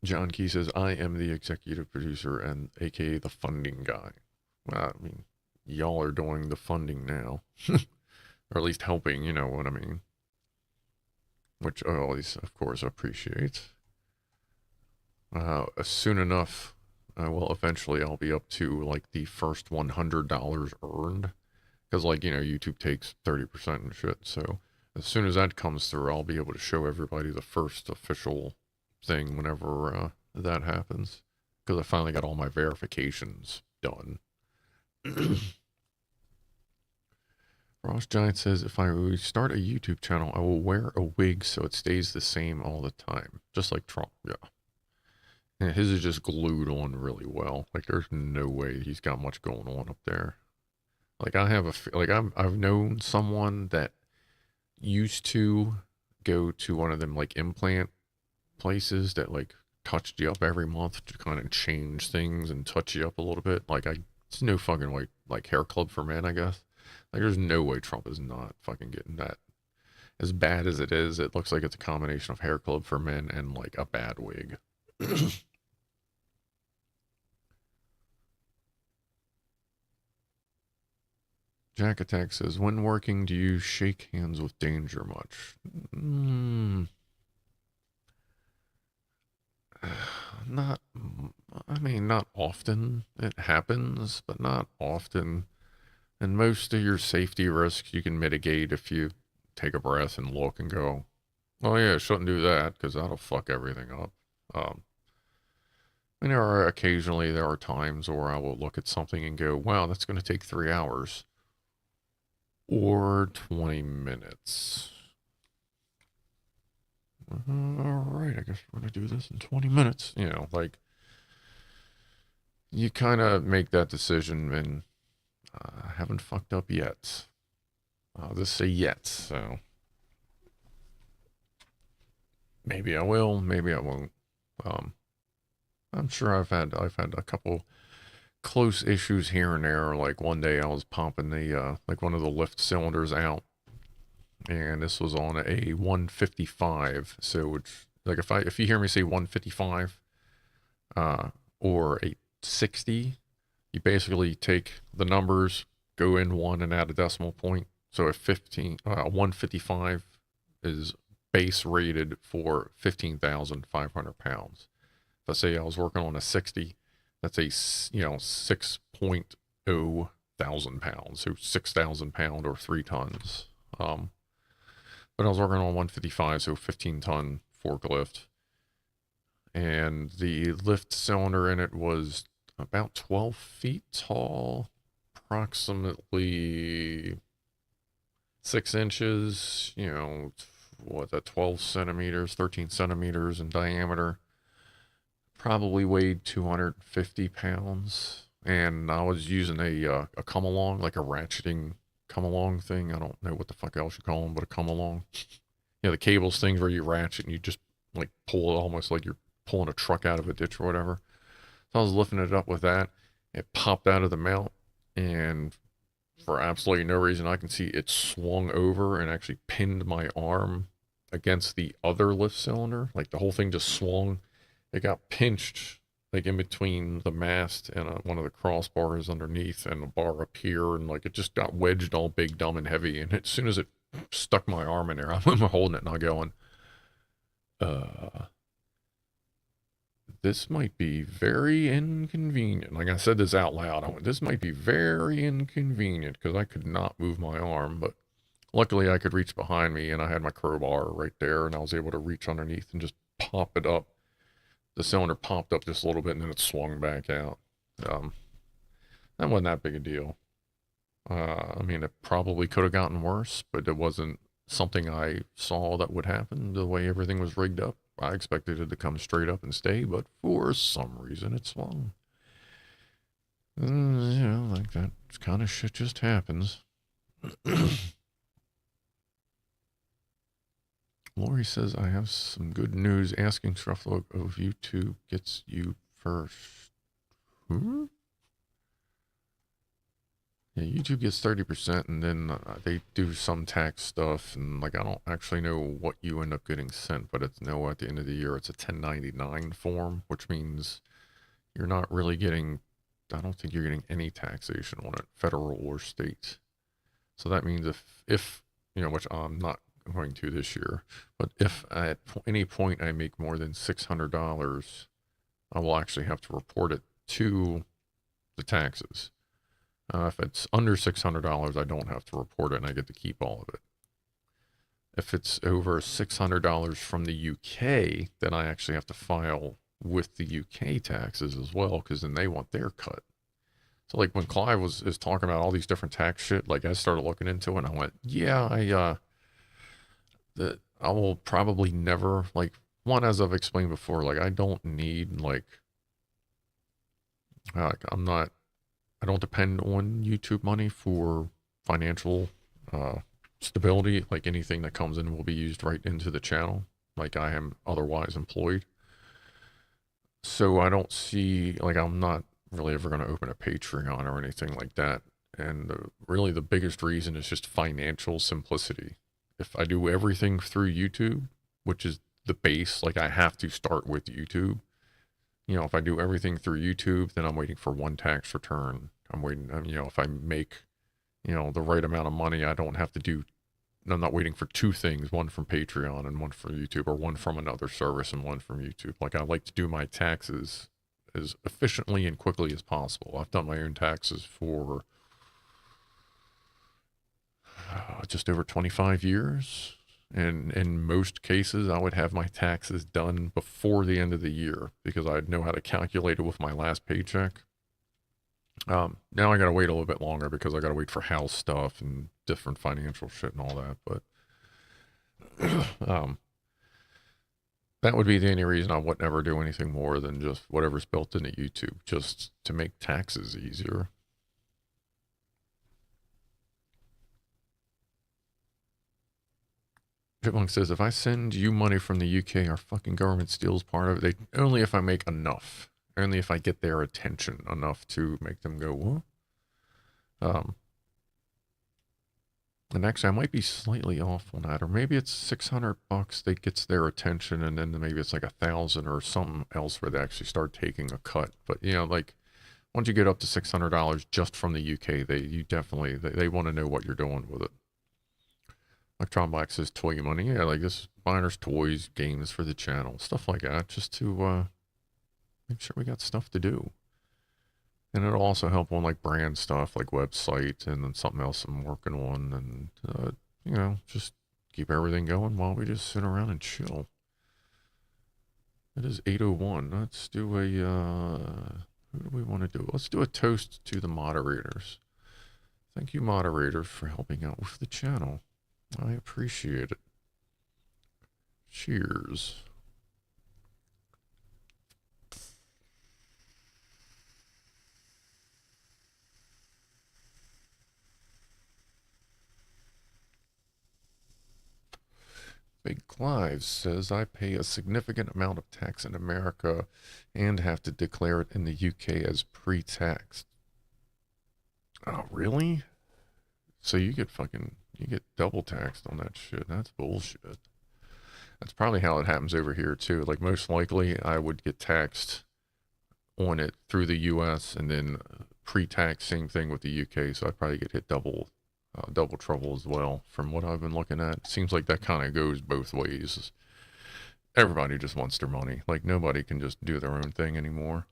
John Key says, I am the executive producer and aka the funding guy. Well, I mean, y'all are doing the funding now. Or at least helping, you know what I mean. Which I always, of course, appreciate. Soon enough, eventually I'll be up to like the first $100 earned. Because YouTube takes 30% and shit. So as soon as that comes through, I'll be able to show everybody the first official thing whenever that happens. Because I finally got all my verifications done. Ross Giant says, if I start a YouTube channel, I will wear a wig so it stays the same all the time. Just like Trump, yeah. And his is just glued on really well. Like, there's no way he's got much going on up there. Like, I've known someone that used to go to one of them, like, implant places that, like, touched you up every month to kind of change things and touch you up a little bit. Like, it's no fucking, like hair club for men, I guess. Like, there's no way Trump is not fucking getting that. As bad as it is, it looks like it's a combination of hair club for men and, like, a bad wig. Jack Attack says, when working, do you shake hands with danger much? Not often. It happens, but not often. And most of your safety risks you can mitigate if you take a breath and look and go, oh yeah, shouldn't do that because that'll fuck everything up. And there are times where I will look at something and go, wow, that's going to take 3 hours or 20 minutes. All right, I guess we're going to do this in 20 minutes. You kind of make that decision and I haven't fucked up yet. I'll just say yet, so maybe I will, maybe I won't. I'm sure I've had a couple close issues here and there. Like one day I was popping the one of the lift cylinders out, and this was on a 155. So it's like if you hear me say 155, or a 60, you basically take the numbers, go in one and add a decimal point. So if 155 is base rated for 15,500 pounds. If I say I was working on a 60, that's a 6.0 thousand pounds, so 6,000 pound or 3 tons. But I was working on 155, so 15-ton forklift, and the lift cylinder in it was about 12 feet tall, approximately 6 inches, 12 centimeters, 13 centimeters in diameter, probably weighed 250 pounds. And I was using a come along, like a ratcheting come along thing. I don't know what the fuck else you call them, but a come along. The cables things where you ratchet and you just like pull it almost like you're pulling a truck out of a ditch or whatever. So I was lifting it up with that. It popped out of the mount, and for absolutely no reason I can see, it swung over and actually pinned my arm against the other lift cylinder. Like the whole thing just swung. It got pinched like in between the mast and one of the crossbars underneath and a bar up here, and like it just got wedged all big, dumb, and heavy. And as soon as it stuck my arm in there, I'm holding it and I'm going, this might be very inconvenient. Like I said this out loud. I went, this might be very inconvenient because I could not move my arm, but luckily I could reach behind me and I had my crowbar right there and I was able to reach underneath and just pop it up. The cylinder popped up just a little bit and then it swung back out. That wasn't that big a deal. I mean, it probably could have gotten worse, but it wasn't something I saw that would happen the way everything was rigged up. I expected it to come straight up and stay, but for some reason it swung. Like that kind of shit just happens. Lori says, I have some good news. Asking Scruffalo of YouTube gets you first. Hmm? Yeah, YouTube gets 30%, and then they do some tax stuff, and like I don't actually know what you end up getting sent, but it's no at the end of the year it's a 1099 form, which means you're not really getting. I don't think you're getting any taxation on it, federal or state. So that means if which I'm not going to this year, but if at any point I make more than $600, I will actually have to report it to the taxes. If it's under $600, I don't have to report it and I get to keep all of it. If it's over $600 from the UK, then I actually have to file with the UK taxes as well, because then they want their cut. So like when Clive is talking about all these different tax shit, like I started looking into it and I went, yeah, I will probably never, like, one, as I've explained before, like I don't need I don't depend on YouTube money for financial stability. Like anything that comes in will be used right into the channel, like I am otherwise employed. So I don't see, like, I'm not really ever going to open a Patreon or anything like that. And really the biggest reason is just financial simplicity. If I do everything through YouTube, which is the base, like I have to start with YouTube. If I do everything through YouTube, then I'm waiting for one tax return. I'm waiting, if I make, the right amount of money, I don't have to do, I'm not waiting for two things, one from Patreon and one from YouTube, or one from another service and one from YouTube. Like I like to do my taxes as efficiently and quickly as possible. I've done my own taxes for just over 25 years. And in most cases, I would have my taxes done before the end of the year because I'd know how to calculate it with my last paycheck. Now I got to wait a little bit longer because I got to wait for house stuff and different financial shit and all that. But that would be the only reason I would never do anything more than just whatever's built into YouTube, just to make taxes easier. Chipmunk says, if I send you money from the UK, our fucking government steals part of it. Only if I make enough. Only if I get their attention enough to make them go, what? And actually, I might be slightly off on that. Or maybe it's $600 that gets their attention, and then maybe it's like 1,000 or something else where they actually start taking a cut. But, like, once you get up to $600 just from the UK, they want to know what you're doing with it. Electron Black says toy money. Yeah, like this miners toys, games for the channel, stuff like that, just to make sure we got stuff to do. And it'll also help on like brand stuff, like website, and then something else I'm working on, and just keep everything going while we just sit around and chill. It is 8:01. Let's do a who do we want to do? Let's do a toast to the moderators. Thank you, moderators, for helping out with the channel. I appreciate it. Cheers. Big Clive says, I pay a significant amount of tax in America and have to declare it in the UK as pre-taxed. Oh, really? So you get double taxed on that shit. That's bullshit. That's probably how it happens over here too. Like most likely I would get taxed on it through the US and then pre-tax, same thing with the UK. So I'd probably get hit double trouble as well. From what I've been looking at, it seems like that kind of goes both ways. Everybody just wants their money. Like nobody can just do their own thing anymore.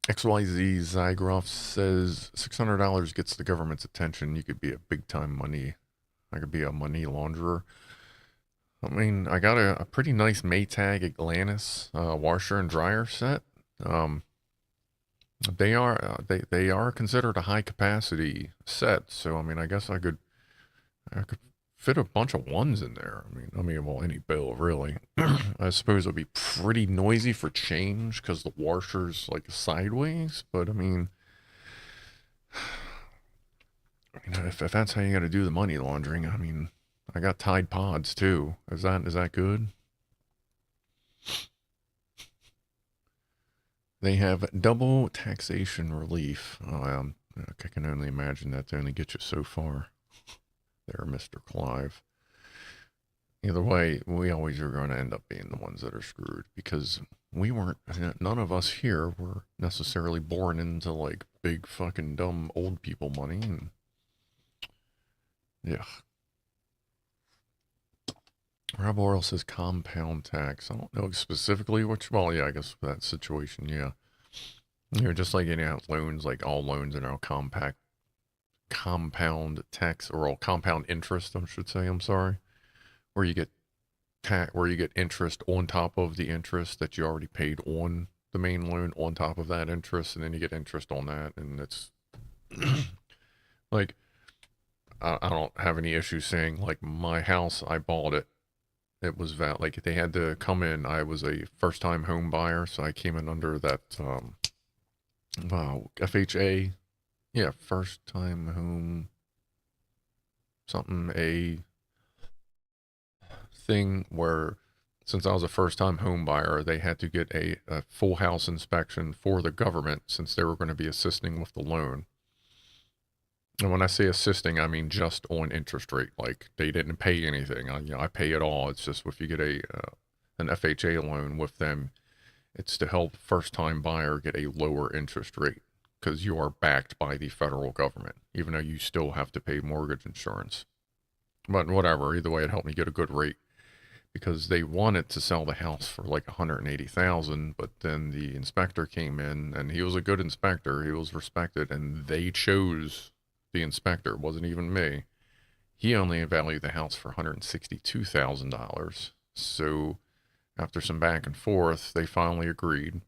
XYZ Zygroff says $600 gets the government's attention. You could be a big time money. I could be a money launderer. I mean, I got a pretty nice Maytag Atlantis washer and dryer set. they are considered a high capacity set. So I mean, I guess I could fit a bunch of ones in there. I mean, well, any bill really. I suppose it'll be pretty noisy for change because the washer's like sideways. But if that's how you got to do the money laundering, I mean, I got Tide Pods too. Is that good? They have double taxation relief. I can only imagine that to only get you so far. There, Mr. Clive. Either way, we always are going to end up being the ones that are screwed because none of us here were necessarily born into like big fucking dumb old people money. And yeah. Rob Oral says compound tax. I don't know specifically which, well, yeah, I guess for that situation, yeah. Just like any loans, like all loans are now compound tax or all compound interest, I should say, I'm sorry, where you get where you get interest on top of the interest that you already paid on the main loan on top of that interest, and then you get interest on that, and it's like I don't have any issue saying like my house, I bought it. It was like they had to come in. I was a first time home buyer, so I came in under that FHA, yeah, first time home something a thing where since I was a first time home buyer, they had to get a full house inspection for the government since they were going to be assisting with the loan. And when I say assisting, I mean just on interest rate. Like they didn't pay anything. I pay it all. It's just if you get an FHA loan with them, it's to help first time buyer get a lower interest rate because you are backed by the federal government, even though you still have to pay mortgage insurance. But whatever, either way, it helped me get a good rate because they wanted to sell the house for like 180,000, but then the inspector came in and he was a good inspector. He was respected, and they chose the inspector. It wasn't even me. He only valued the house for $162,000. So after some back and forth, they finally agreed.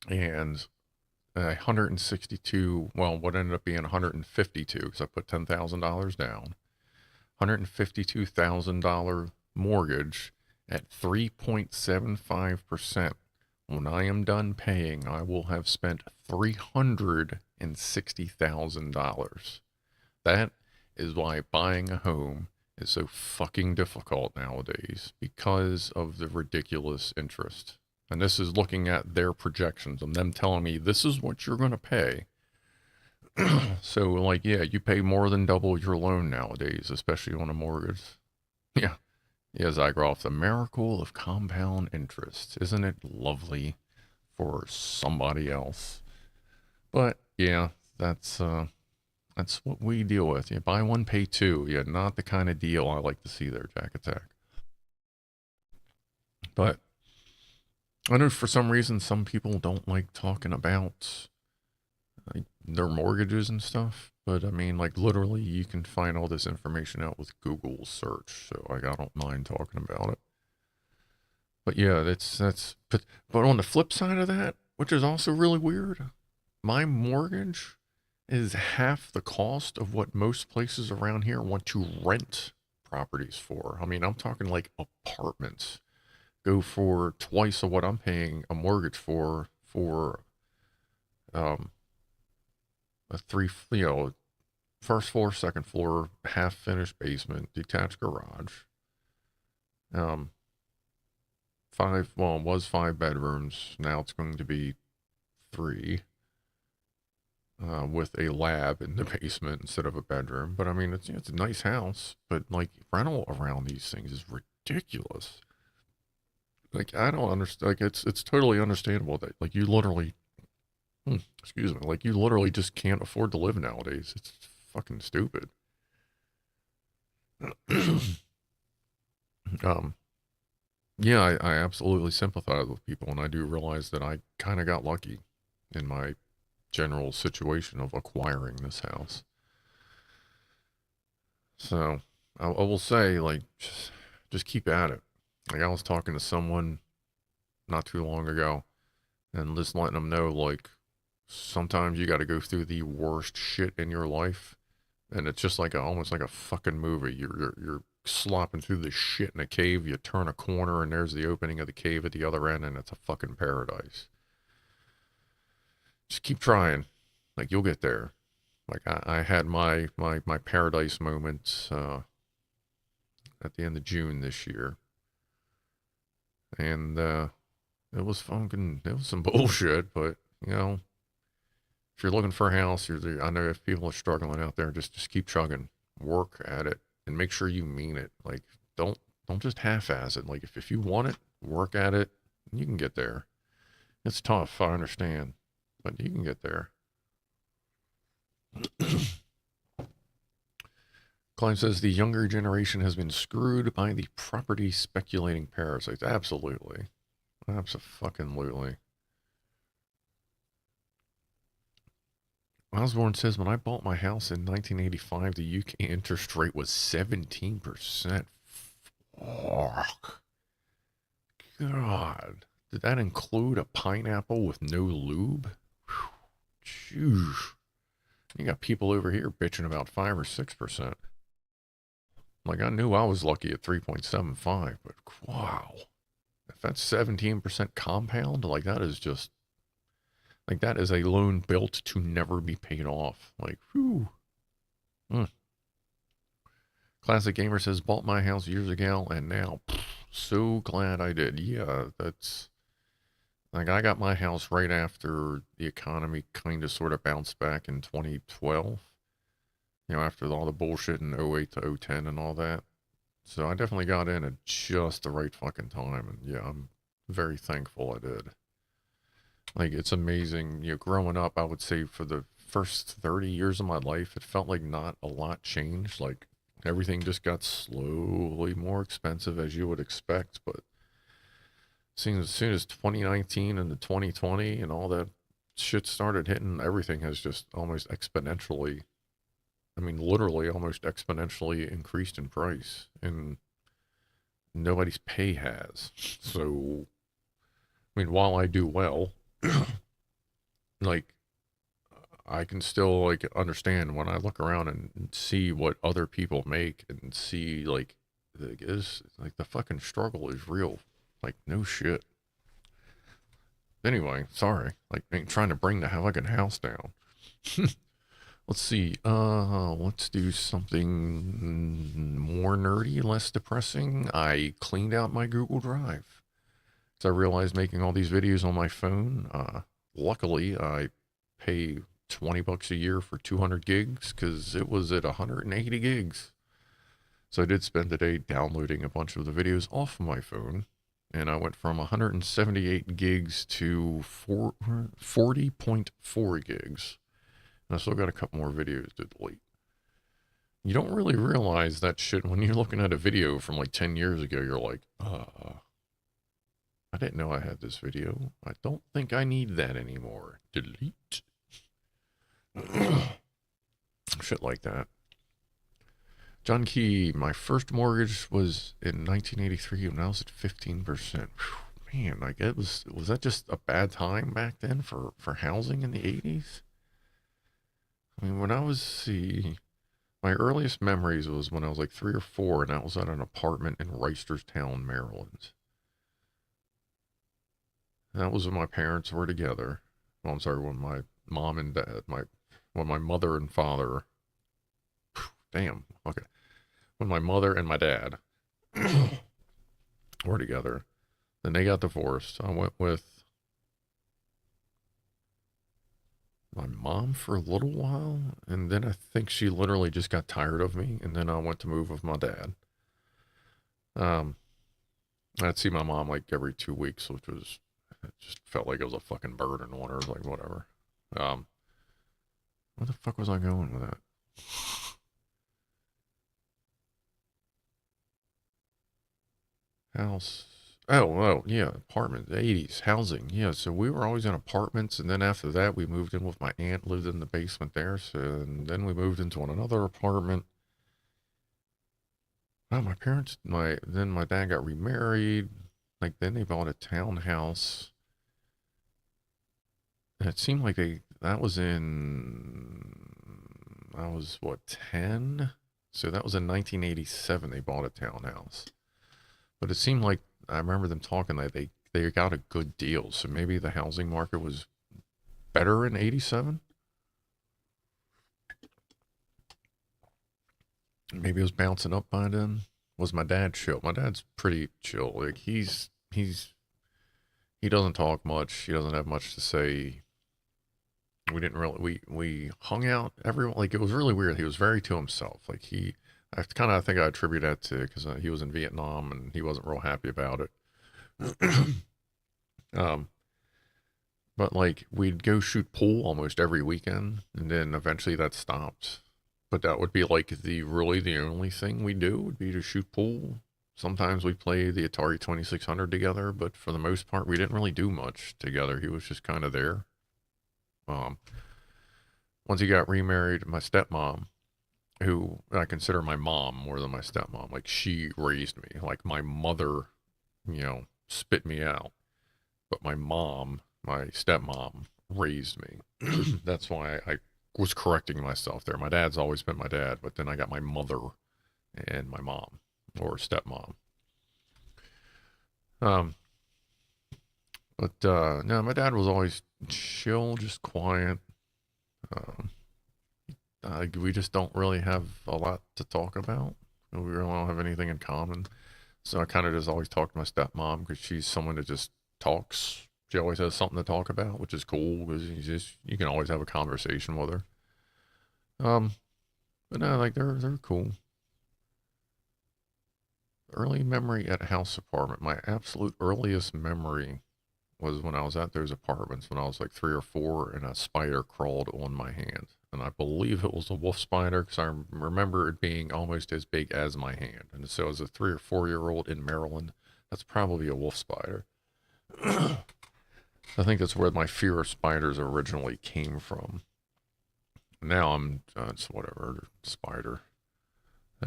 And 162, well, what ended up being 152, because I put $10,000 down. $152,000 mortgage at 3.75%. When I am done paying, I will have spent $360,000. That is why buying a home is so fucking difficult nowadays, because of the ridiculous interest. And this is looking at their projections and them telling me this is what you're going to pay. So, like, yeah, you pay more than double your loan nowadays, especially on a mortgage. Yeah. Yeah, Zygroff, the miracle of compound interest. Isn't it lovely for somebody else? But, yeah, that's what we deal with. You buy one, pay two. Yeah, not the kind of deal I like to see there, Jack Attack. But I know for some reason some people don't like talking about like their mortgages and stuff. But I mean, like literally, you can find all this information out with Google search. So like, I don't mind talking about it. But yeah, but on the flip side of that, which is also really weird, my mortgage is half the cost of what most places around here want to rent properties for. I mean, I'm talking like apartments go for twice of what I'm paying a mortgage for um a first floor, second floor, half finished basement, detached garage. Um, it was 5 bedrooms. Now it's going to be 3, with a lab in the basement instead of a bedroom. But I mean, it's a nice house, but like rental around these things is ridiculous. Like I don't understand. Like it's totally understandable that like you literally, excuse me, like you literally just can't afford to live nowadays. It's fucking stupid. um, yeah, I absolutely sympathize with people, and I do realize that I kind of got lucky in my general situation of acquiring this house. So I will say, like, just keep at it. Like I was talking to someone not too long ago, and just letting them know, like, Sometimes you got to go through the worst shit in your life, and it's just like almost like a fucking movie. You're slopping through the shit in a cave. You turn a corner, and there's the opening of the cave at the other end, and it's a fucking paradise. Just keep trying. Like, you'll get there. Like, I had my paradise moment at the end of June this year. And it was some bullshit, but, you know, if you're looking for a house, I know if people are struggling out there, just keep chugging. Work at it and make sure you mean it. Like, don't just half-ass it. Like, if you want it, work at it, you can get there. It's tough, I understand, but you can get there. Clive says the younger generation has been screwed by the property speculating parasites. Absolutely. Abso-fucking-lutely. Osborne says, when I bought my house in 1985, the UK interest rate was 17%. Fuck. God. Did that include a pineapple with no lube? Jeez. You got people over here bitching about 5 or 6%. Like, I knew I was lucky at 3.75, but wow. If that's 17% compound, like, that is just, like, that is a loan built to never be paid off. Like, whew. Classic Gamer says, bought my house years ago, and now, so glad I did. Yeah, that's, like, I got my house right after the economy kind of sort of bounced back in 2012. You know, after all the bullshit in 08 to 010 and all that. So I definitely got in at just the right fucking time. And yeah, I'm very thankful I did. Like, it's amazing. You know, growing up, I would say for the first 30 years of my life, it felt like not a lot changed. Like, everything just got slowly more expensive, as you would expect. But as soon as 2019 and the 2020 and all that shit started hitting, everything has just almost exponentially, I mean, literally almost exponentially increased in price, and nobody's pay has. So, I mean, while I do well, like, I can still, like, understand when I look around and see what other people make and see, like, the fucking struggle is real. Like, no shit. Anyway, sorry. Like, I ain't trying to bring the fucking house down. Let's see. Let's do something more nerdy, less depressing. I cleaned out my Google Drive. So I realized making all these videos on my phone, luckily I pay $20 a year for 200 gigs because it was at 180 gigs. So I did spend the day downloading a bunch of the videos off my phone, and I went from 178 gigs to 40.4 gigs. And I still got a couple more videos to delete. You don't really realize that shit when you're looking at a video from like 10 years ago. You're like, I didn't know I had this video. I don't think I need that anymore. Delete. Shit like that. John Key, my first mortgage was in 1983 when I was at 15%. Man, like, was that just a bad time back then for housing in the 80s? I mean, when I was, my earliest memories was when I was like 3 or 4, and I was at an apartment in Reisterstown, Maryland. And that was when my parents were together. Well, I'm sorry, when my mom and dad, when my mother and father, damn, okay. When my mother and my dad were together. Then they got divorced. I went with my mom for a little while, and then I think she literally just got tired of me, and then I went to move with my dad. I'd see my mom like every 2 weeks, which was, it just felt like it was a fucking burden on her, like, whatever. Where the fuck was I going with that? House. Oh, yeah, apartment, 80s, housing. Yeah, so we were always in apartments, and then after that, we moved in with my aunt, lived in the basement there, and then we moved into another apartment. Oh, then my dad got remarried, like, then they bought a townhouse, and it seemed like That was what, 10? So that was in 1987 they bought a townhouse. But it seemed like, I remember them talking that they got a good deal. So maybe the housing market was better in 87? Maybe it was bouncing up by then. Was my dad chill? My dad's pretty chill. Like he doesn't talk much. He doesn't have much to say. We didn't really we hung out everyone, like it was really weird. He was very to himself. Like I kind of think I attribute that to because he was in Vietnam and he wasn't real happy about it. um, but like we'd go shoot pool almost every weekend, and then eventually that stopped. But that would be like the only thing we do would be to shoot pool. Sometimes we play the Atari 2600 together, but for the most part, we didn't really do much together. He was just kind of there. Um, Once he got remarried, my stepmom, who I consider my mom more than my stepmom, like she raised me. Like my mother, spit me out, but my mom, my stepmom, raised me. That's why I was correcting myself there. My dad's always been my dad, but then I got my mother and my mom or stepmom. Um, no, my dad was always chill, just quiet. Um, we just don't really have a lot to talk about. We really don't have anything in common. So I kind of just always talk to my stepmom because she's someone that just talks. She always has something to talk about, which is cool because you can always have a conversation with her. Um, but no, like they're cool. Early memory at a house apartment. My absolute earliest memory was when I was at those apartments when I was like 3 or 4 and a spider crawled on my hand. And I believe it was a wolf spider because I remember it being almost as big as my hand. And so as a 3 or 4 year old in Maryland, that's probably a wolf spider. I think that's where my fear of spiders originally came from. Now I'm, it's whatever, spider.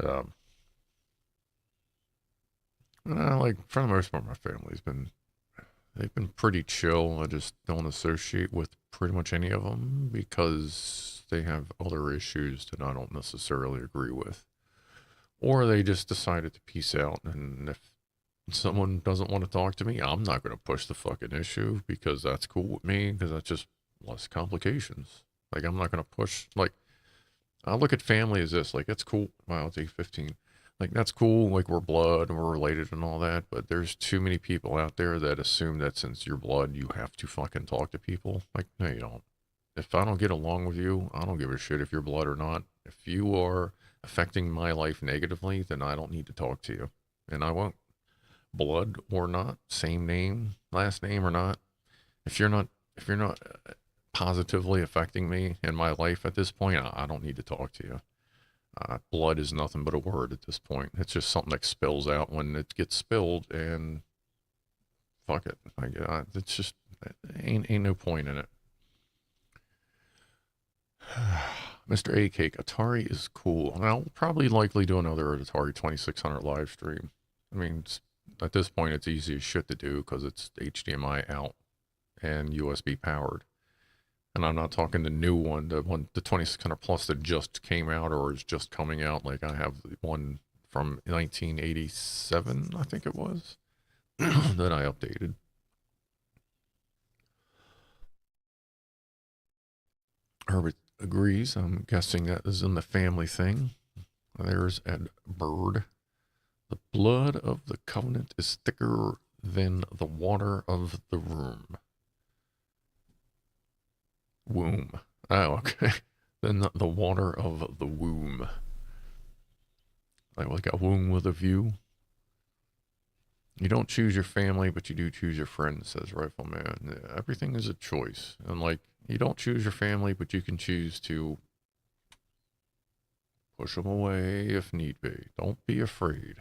Um, like for the most part, my family's been they've been pretty chill. I just don't associate with pretty much any of them because they have other issues that I don't necessarily agree with. Or they just decided to peace out. And if someone doesn't want to talk to me, I'm not going to push the fucking issue because that's cool with me because that's just less complications. Like, I'm not going to push, like, I look at family as this, like, it's cool. Wow, it's 8:15. Like, that's cool. Like, we're blood and we're related and all that. But there's too many people out there that assume that since you're blood, you have to fucking talk to people. Like, no, you don't. If I don't get along with you, I don't give a shit if you're blood or not. If you are affecting my life negatively, then I don't need to talk to you. And I won't. Blood or not, same name, last name or not. If you're not, if you're not positively affecting me in my life at this point, I don't need to talk to you. Blood is nothing but a word at this point. It's just something that spills out when it gets spilled, and fuck it. It's just ain't no point in it. Mr. A Cake, Atari is cool. And I'll probably likely do another Atari 2600 live stream. I mean, at this point, it's easy as shit to do because it's HDMI out and USB powered. And I'm not talking the new one, the 2600 Plus that just came out or is just coming out. Like I have one from 1987, I think it was, that I updated. Herbert agrees. I'm guessing that is in the family thing. There's Ed Bird. The blood of the covenant is thicker than the water of the womb. Oh, okay. Then the water of the womb. Like a womb with a view. You don't choose your family, but you do choose your friends, says Rifleman. Yeah, everything is a choice. And like, you don't choose your family, but you can choose to push them away if need be. Don't be afraid.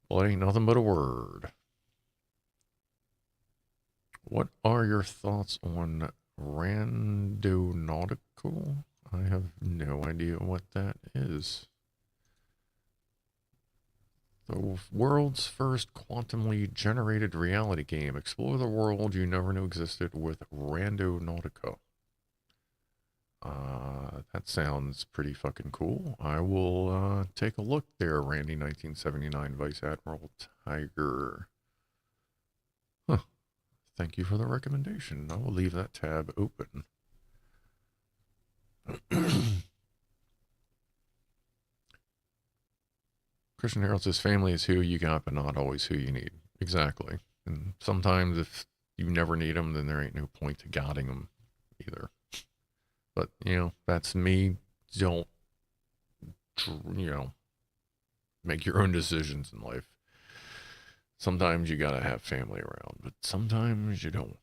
Blood ain't nothing but a word. What are your thoughts on randonautical? I have no idea what that is. The world's first quantumly generated reality game. Explore the world you never knew existed with Randonautica. That sounds pretty fucking cool. I will take a look there, Randy 1979 Vice Admiral Tiger. Huh. Thank you for the recommendation. I will leave that tab open. Christian Harold says family is who you got, but not always who you need. Exactly. And sometimes if you never need them, then there ain't no point to guarding them either. But, you know, that's me. Don't, you know, make your own decisions in life. Sometimes you gotta have family around, but sometimes you don't.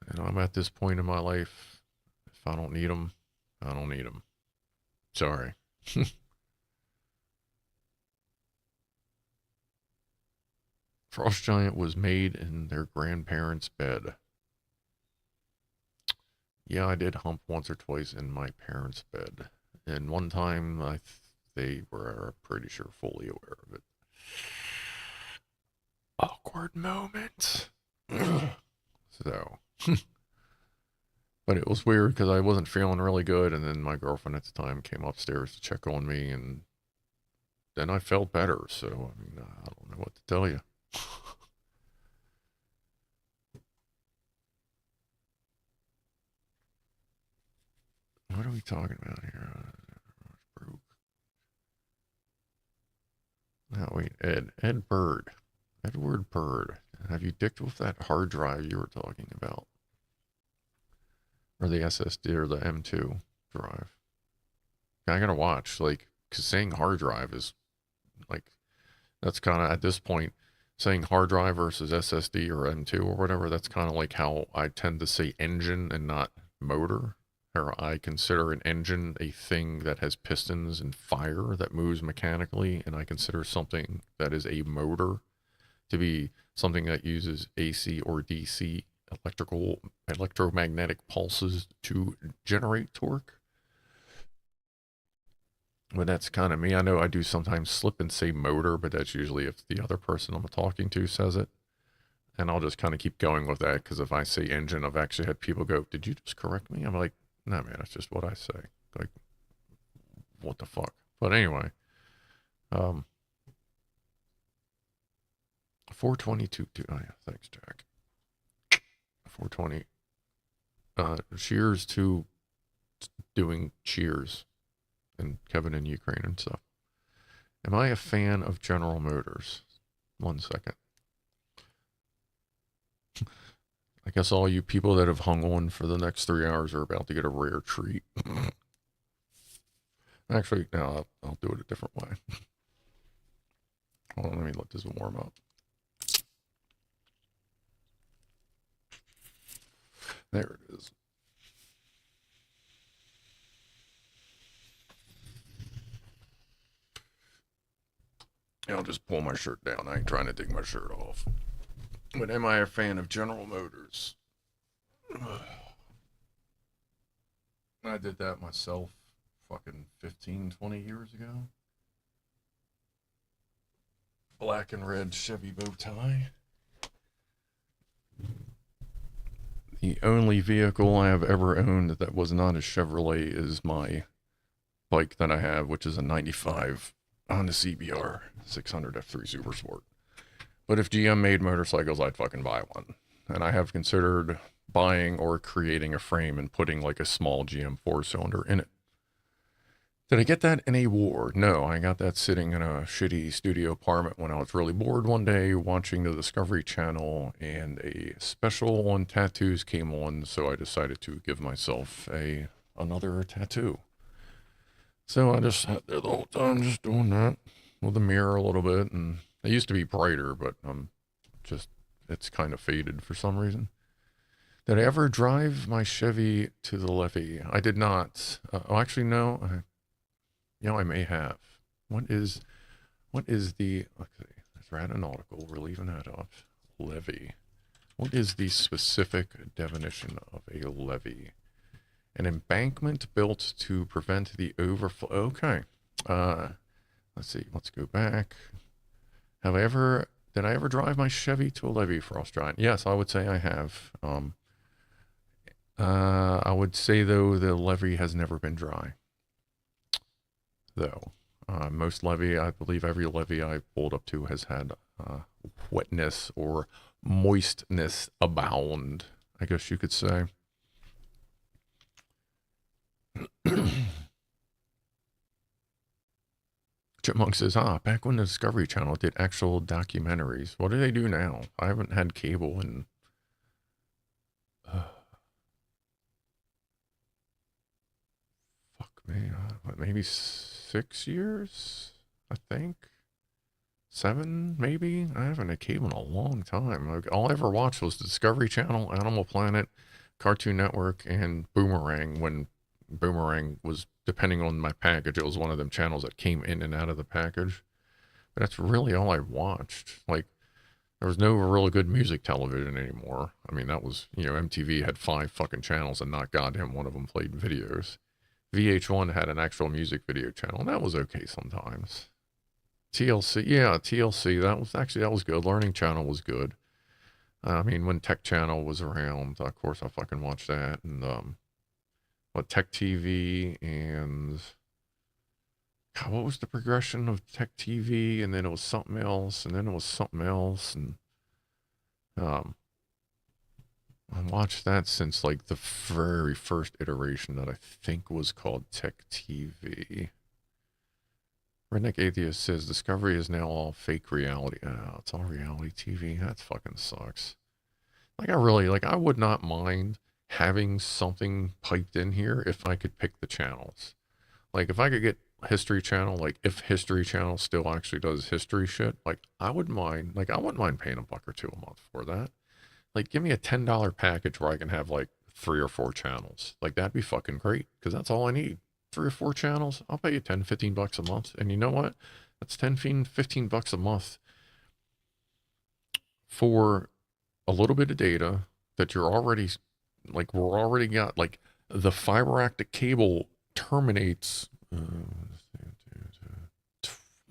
And I'm at this point in my life, if I don't need them, I don't need them. Sorry. Frost Giant was made in their grandparents' bed. Yeah, I did hump once or twice in my parents' bed. And one time, they were pretty sure fully aware of it. Awkward moment. So, but it was weird because I wasn't feeling really good, and then my girlfriend at the time came upstairs to check on me, and then I felt better. So, I mean, I don't know what to tell you. What are we talking about here? Broke. No, wait, Ed Bird. Edward Bird. Have you dicked with that hard drive you were talking about? Or the SSD or the M2 drive? I gotta watch, like, because saying hard drive is, like, that's kind of, at this point, saying hard drive versus SSD or M2 or whatever, that's kind of like how I tend to say engine and not motor. Or I consider an engine a thing that has pistons and fire that moves mechanically, and I consider something that is a motor to be something that uses AC or DC electromagnetic pulses to generate torque. But that's kind of me. I know I do sometimes slip and say motor, but that's usually if the other person I'm talking to says it. And I'll just kind of keep going with that, because if I say engine, I've actually had people go, "Did you just correct me?" I'm like, "No, man, that's just what I say." Like, what the fuck? But anyway, 422. Oh yeah, thanks, Jack. 420. Cheers to doing cheers and Kevin in Ukraine and stuff. Am I a fan of General Motors? 1 second. I guess all you people that have hung on for the next 3 hours are about to get a rare treat. Actually, no, I'll do it a different way. Hold on, let me let this warm up. There it is. I'll just pull my shirt down. I ain't trying to take my shirt off. But am I a fan of General Motors? I did that myself fucking 15, 20 years ago. Black and red Chevy bow tie. The only vehicle I have ever owned that was not a Chevrolet is my bike that I have, which is a 95 Honda CBR 600 F3 Super Sport. But if GM made motorcycles, I'd fucking buy one. And I have considered buying or creating a frame and putting like a small GM 4-cylinder in it. Did I get that in a war? No, I got that sitting in a shitty studio apartment when I was really bored one day watching the Discovery Channel, and a special on tattoos came on, so I decided to give myself another tattoo. So I just sat there the whole time just doing that with the mirror a little bit, and it used to be brighter, but it's kind of faded for some reason. Did I ever drive my Chevy to the levee? I did not. Actually, no. I may have. What is the, okay, let's write a nautical, we're leaving that off. Levee. What is the specific definition of a levee? An embankment built to prevent the overflow. Okay. Let's see, let's go back. Did I ever drive my Chevy to a levee, Frost Giant? Yes, I would say I have. I would say, though, the levee has never been dry, though. Most levee, I believe every levee I've pulled up to has had wetness or moistness abound, I guess you could say. Chipmunk says, back when the Discovery Channel did actual documentaries. What do they do now? I haven't had cable in... fuck me, maybe 6 years, I think. 7, maybe? I haven't had cable in a long time. Like, all I ever watched was the Discovery Channel, Animal Planet, Cartoon Network, and Boomerang. When Boomerang was, depending on my package, it was one of them channels that came in and out of the package. But that's really all I watched. Like, there was no really good music television anymore. I mean, that was, MTV had 5 fucking channels and not goddamn one of them played videos. VH1 had an actual music video channel, and that was okay sometimes. TLC, yeah, TLC, that was good. Learning Channel was good. I mean, when Tech Channel was around, of course, I fucking watched that. And, Tech TV and... God, what was the progression of Tech TV? And then it was something else, and then it was something else, and... I watched that since, like, the very first iteration that I think was called Tech TV. Redneck Atheist says, Discovery is now all fake reality. Oh, it's all reality TV. That fucking sucks. Like, I would not mind having something piped in here if I could pick the channels. Like, if I could get History Channel, like, if History Channel still actually does history shit, like, I wouldn't mind paying $1 or $2 a month for that. Like, give me a $10 package where I can have, like, 3 or 4 channels. Like, that'd be fucking great, because that's all I need. 3 or 4 channels, I'll pay you $10, $15 a month. And you know what? That's $10, $15 a month for a little bit of data that you're already, like, we're already got, like, the fiber optic cable terminates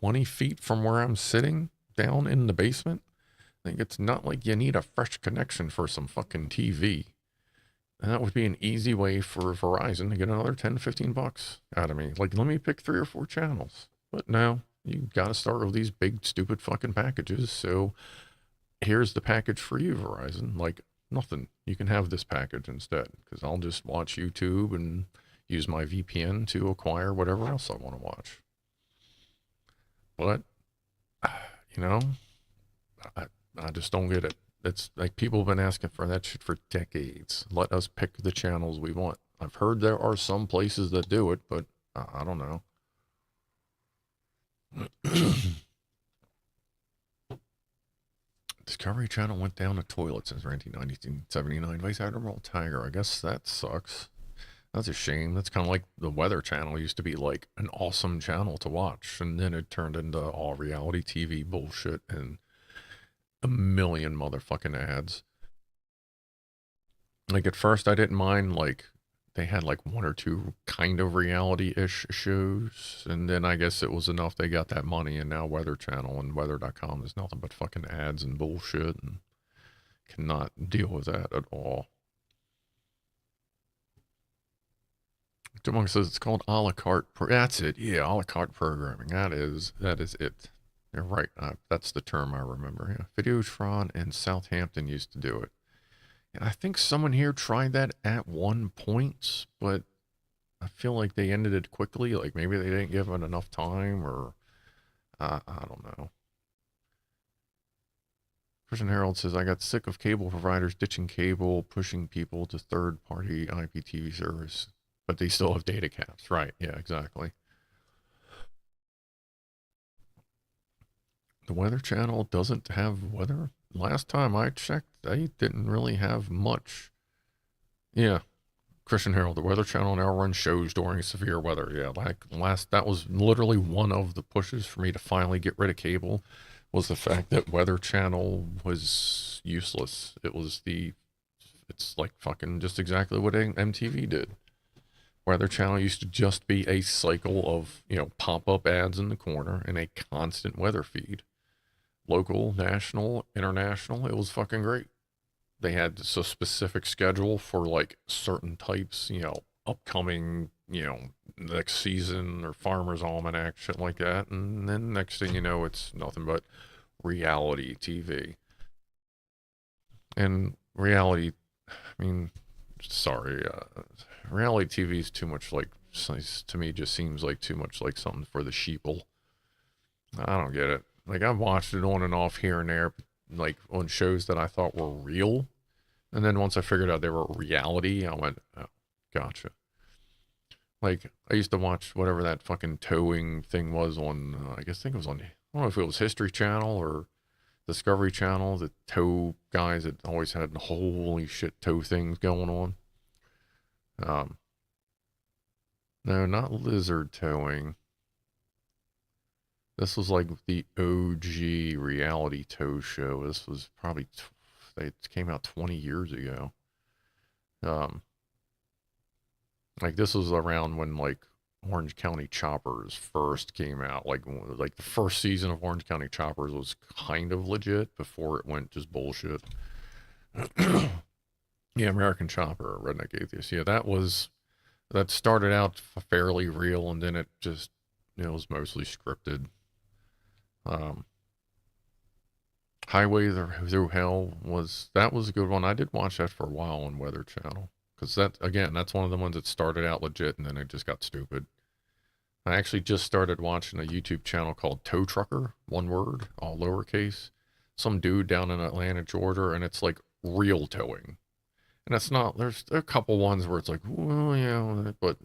20 feet from where I'm sitting down in the basement. I think it's not like you need a fresh connection for some fucking TV. And that would be an easy way for Verizon to get another $10, $15 out of me. Like, let me pick 3 or 4 channels. But no, you got to start with these big, stupid fucking packages. So here's the package for you, Verizon. Like, nothing. You can have this package instead, because I'll just watch YouTube and use my VPN to acquire whatever else I want to watch. But, I just don't get it. It's like, people have been asking for that shit for decades. Let us pick the channels we want. I've heard there are some places that do it, but I don't know. Discovery Channel went down the toilet since 1979. Vice Admiral Tiger. I guess that sucks. That's a shame. That's kind of like the Weather Channel used to be, like, an awesome channel to watch, and then it turned into all reality TV bullshit and a million motherfucking ads. Like, at first I didn't mind, like, they had like 1 or 2 kind of reality-ish shows, and then I guess it was enough they got that money, and now Weather Channel and weather.com is nothing but fucking ads and bullshit, and cannot deal with that at all. Demong says it's called a la carte. That's it. Yeah, a la carte programming. That is it. You're right. That's the term I remember. Yeah. Videotron and Southampton used to do it. And I think someone here tried that at one point, but I feel like they ended it quickly. Like, maybe they didn't give it enough time, or I don't know. Christian Herald says, I got sick of cable providers ditching cable, pushing people to third-party IPTV service, but they still have data caps. Right, yeah, exactly. The Weather Channel doesn't have weather. Last time I checked, they didn't really have much. Yeah, Christian Herald, the Weather Channel now runs shows during severe weather. Yeah, like that was literally one of the pushes for me to finally get rid of cable, was the fact that Weather Channel was useless. It's like fucking just exactly what MTV did. Weather Channel used to just be a cycle of, pop-up ads in the corner and a constant weather feed. Local, national, international, it was fucking great. they had a specific schedule for like certain types, you know, upcoming, you know, next season or Farmer's Almanac, shit like that. And then next thing you know, it's nothing but reality TV. And reality, I mean, sorry, reality TV is too much like, to me, just seems like too much like something for the sheeple. I don't get it. Like, I've watched it on and off here and there, like on shows that I thought were real. And then once I figured out they were reality, I went, oh, gotcha. Like, I used to watch whatever that fucking towing thing was on, I think it was on, I don't know if it was History Channel or Discovery Channel, the tow guys that always had holy shit tow things going on. No, not lizard towing. This was like the OG reality tow show. This was probably, it came out 20 years ago. Like this was around when like Orange County Choppers first came out. Like the first season of Orange County Choppers was kind of legit before it went just bullshit. Yeah, American Chopper, Redneck Atheist. Yeah, that started out fairly real, and then it just, you know, was mostly scripted. Um, Highway Through Hell was a good one. I did watch that for a while on Weather Channel because that's one of the ones that started out legit and then it just got stupid. I actually just started watching a YouTube channel called Tow Trucker, one word, all lowercase. Some dude down in Atlanta, Georgia, and it's like real towing. And it's not, there's a couple ones where it's like, well, yeah, but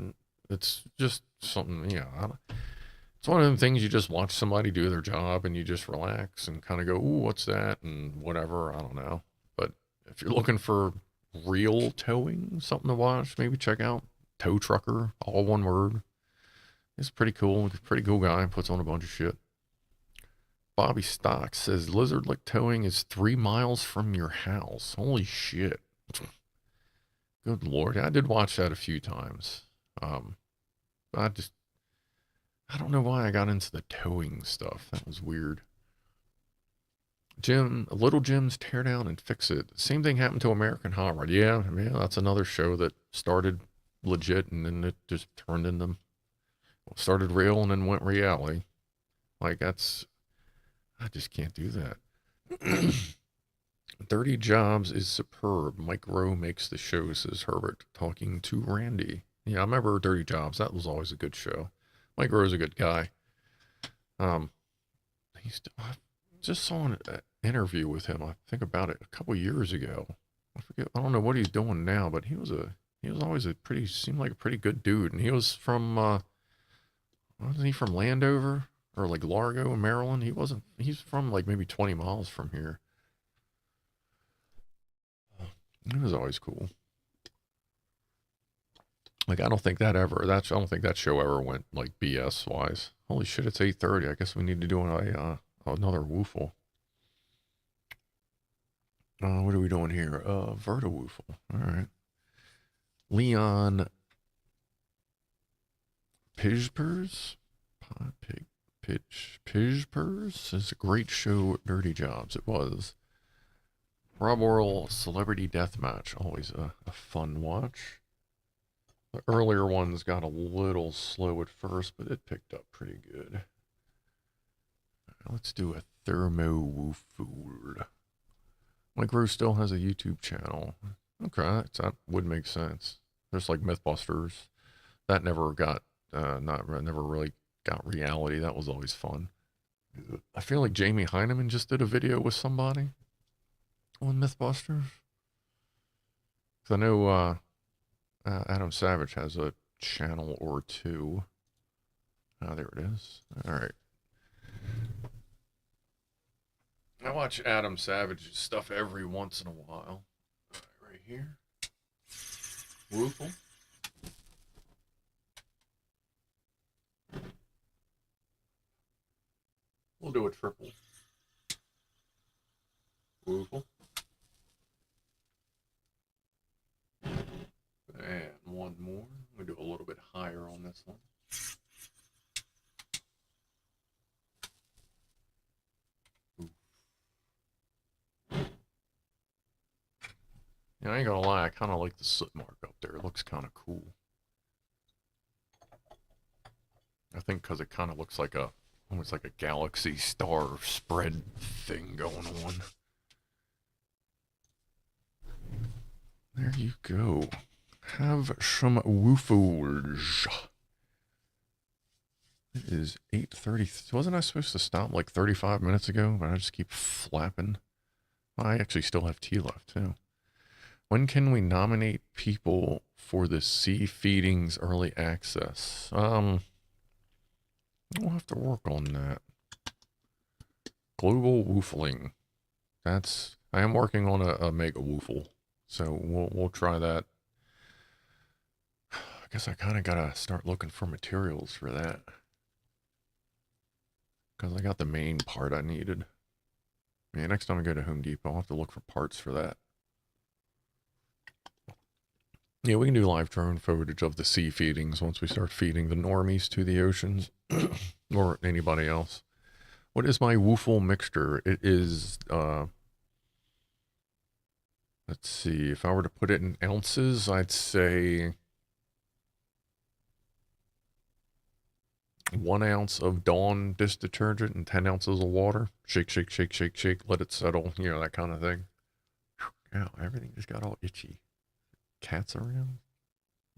it's just something, yeah. It's one of them things you just watch somebody do their job and you just relax and kind of go, ooh, what's that? And whatever, I don't know. But if you're looking for real towing, something to watch, maybe check out Tow Trucker, all one word. He's pretty cool. He's a pretty cool guy. Puts on a bunch of shit. Bobby Stock says lizard lick towing is 3 miles from your house. Holy shit. Good Lord. I did watch that a few times. I don't know why I got into the towing stuff. That was weird. Little Jim's Tear Down and Fix It. Same thing happened to American Horror. Yeah, that's another show that started legit and then it just turned into, started real and then went reality. Like I just can't do that. Dirty Jobs is superb. Mike Rowe makes the show, says Herbert, talking to Randy. Yeah, I remember Dirty Jobs. That was always a good show. Mike Rowe's a good guy. I just saw an interview with him. I think about it a couple years ago. I forget. I don't know what he's doing now, but he was always seemed like a pretty good dude. And he was from, wasn't he from Landover or like Largo, Maryland? He's from like maybe 20 miles from here. It was always cool. Like I don't think that show ever went like BS wise. Holy shit, it's 8:30. I guess we need to do another woofle. What are we doing here? VertoWhoofle. All right. Leon Pijpers? Pijpers is a great show, Dirty Jobs. It was. Rob Oral Celebrity Deathmatch. Always a fun watch. The earlier ones got a little slow at first, but it picked up pretty good. Let's do a ThermoWhoofle. Mike Rose still has a YouTube channel. Okay, that would make sense. There's like Mythbusters. That never really got reality. That was always fun. I feel like Jamie Heineman just did a video with somebody on Mythbusters. Because I know Adam Savage has a channel or two. There it is. All right. I watch Adam Savage's stuff every once in a while. Right here. Woofle. We'll do a triple. Woofle. And one more. We'll do a little bit higher on this one. Yeah, I ain't gonna lie, I kind of like the soot mark up there. It looks kind of cool. I think because it kind of looks like almost like a galaxy star spread thing going on. There you go. Have some woofles. It is 8:30. Wasn't I supposed to stop like 35 minutes ago? But I just keep flapping. Well, I actually still have tea left too. When can we nominate people for the Sea Feedings early access? We'll have to work on that. Global woofling. I am working on a mega woofle, so we'll try that. I guess I kind of gotta start looking for materials for that, because I got the main part I needed. Yeah, next time I go to Home Depot, I'll have to look for parts for that. Yeah, we can do live drone footage of the sea feedings once we start feeding the normies to the oceans or anybody else. What is my woofle mixture? It is, let's see, if I were to put it in ounces, I'd say 1 ounce of Dawn dish detergent and 10 ounces of water. Shake, shake, shake, shake, shake, let it settle, you know, that kind of thing. Ow, everything just got all itchy. Cats around?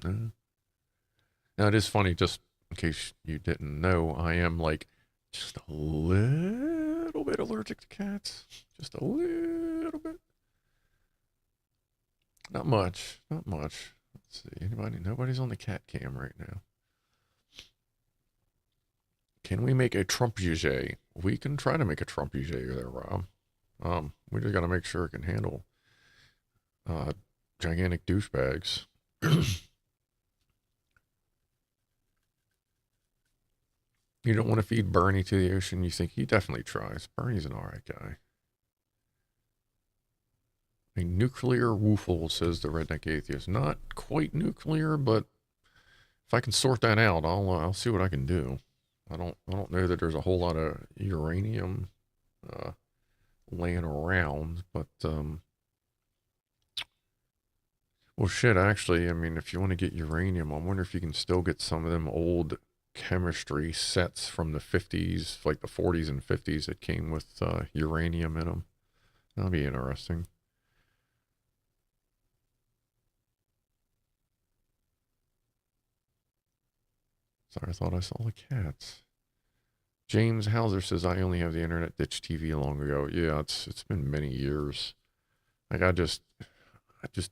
No. Now, it is funny, just in case you didn't know, I am like just a little bit allergic to cats. Just a little bit. Not much. Not much. Let's see. Nobody's on the CatCam right now. Can we make a Trump Juge? We can try to make a Trump Juge there, Rob. We just got to make sure it can handle gigantic douchebags. You don't want to feed Bernie to the ocean. You think he definitely tries. Bernie's an alright guy. A nuclear woofle, says the redneck atheist. Not quite nuclear, but if I can sort that out, I'll see what I can do. I don't know that there's a whole lot of uranium laying around, but well, shit. Actually, I mean, if you want to get uranium, I wonder if you can still get some of them old chemistry sets from the 50s, like the 40s and 50s, that came with uranium in them. That'll be interesting. Sorry, I thought I saw the cats. James Hauser says, I only have the internet ditch TV long ago. Yeah, it's been many years. Like I just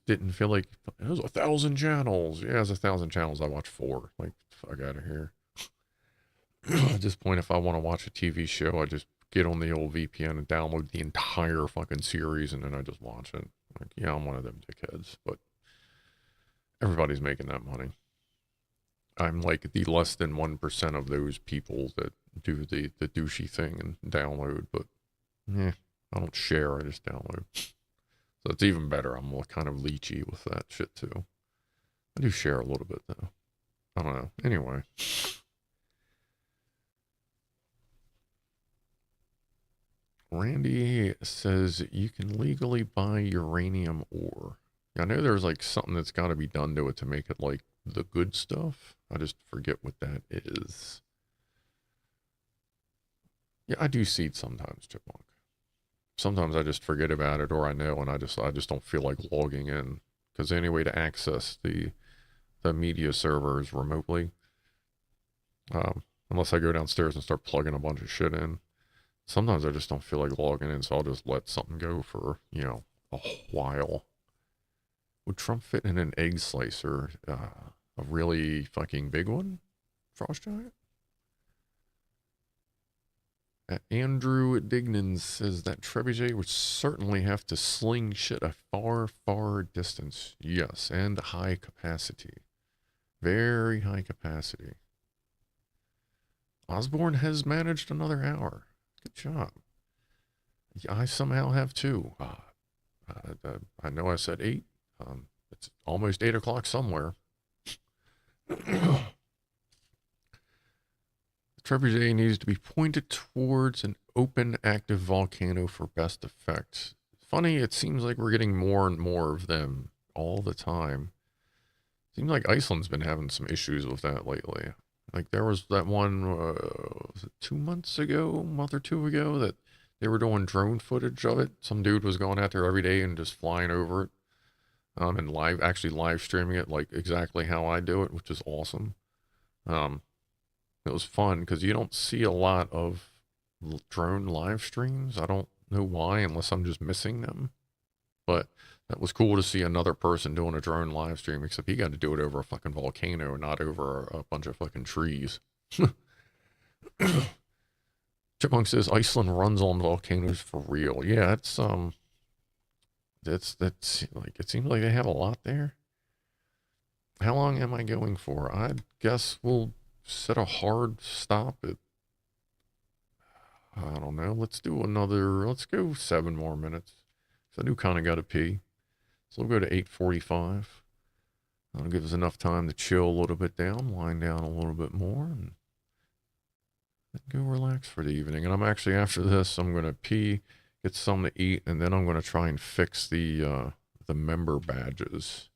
didn't feel like it was 1,000 channels. Yeah, it's 1,000 channels. I watch 4. Like, fuck out of here. At this point, if I want to watch a TV show, I just get on the old VPN and download the entire fucking series, and then I just watch it. Like, yeah, I'm one of them dickheads, but everybody's making that money. I'm like the less than 1% of those people that do the douchey thing and download, but yeah, I don't share, I just download. So it's even better. I'm kind of leechy with that shit too. I do share a little bit though. I don't know. Anyway. Randy says you can legally buy uranium ore. I know there's like something that's got to be done to it to make it like the good stuff. I just forget what that is. Yeah, I do seed sometimes, Chipmunk. Sometimes I just forget about it, or I know, and I just don't feel like logging in, because the only way to access the media servers remotely, unless I go downstairs and start plugging a bunch of shit in. Sometimes I just don't feel like logging in, so I'll just let something go for, you know, a while. Would Trump fit in an egg slicer? A really fucking big one? Frost Giant? Andrew Dignan says that Trebuchet would certainly have to sling shit a far, far distance. Yes, and high capacity. Very high capacity. Osborne has managed another hour. Good job. I somehow have too. I know I said 8. It's almost 8 o'clock somewhere. The trebuchet needs to be pointed towards an open, active volcano for best effect. funny. It seems like we're getting more and more of them all the time. Seems like Iceland's been having some issues with that lately. Like there was that one, was it 2 months ago, a month or two ago, that they were doing drone footage of it. Some dude was going out there every day and just flying over it, and actually live streaming it like exactly how I do it, which is awesome. Um, it was fun because you don't see a lot of drone live streams. I don't know why, unless I'm just missing them. But that was cool to see another person doing a drone live stream, except he got to do it over a fucking volcano, not over a bunch of fucking trees. Chipmunk says Iceland runs on volcanoes for real. Yeah, that's like it seems like they have a lot there. How long am I going for? I guess we'll set a hard stop at, I don't know. Let's go 7 more minutes. So I do kind of got to pee. So we'll go to 8:45. That'll give us enough time to chill a little bit down, wind down a little bit more, and then go relax for the evening. And I'm actually, after this, I'm going to pee, get something to eat, and then I'm going to try and fix the member badges.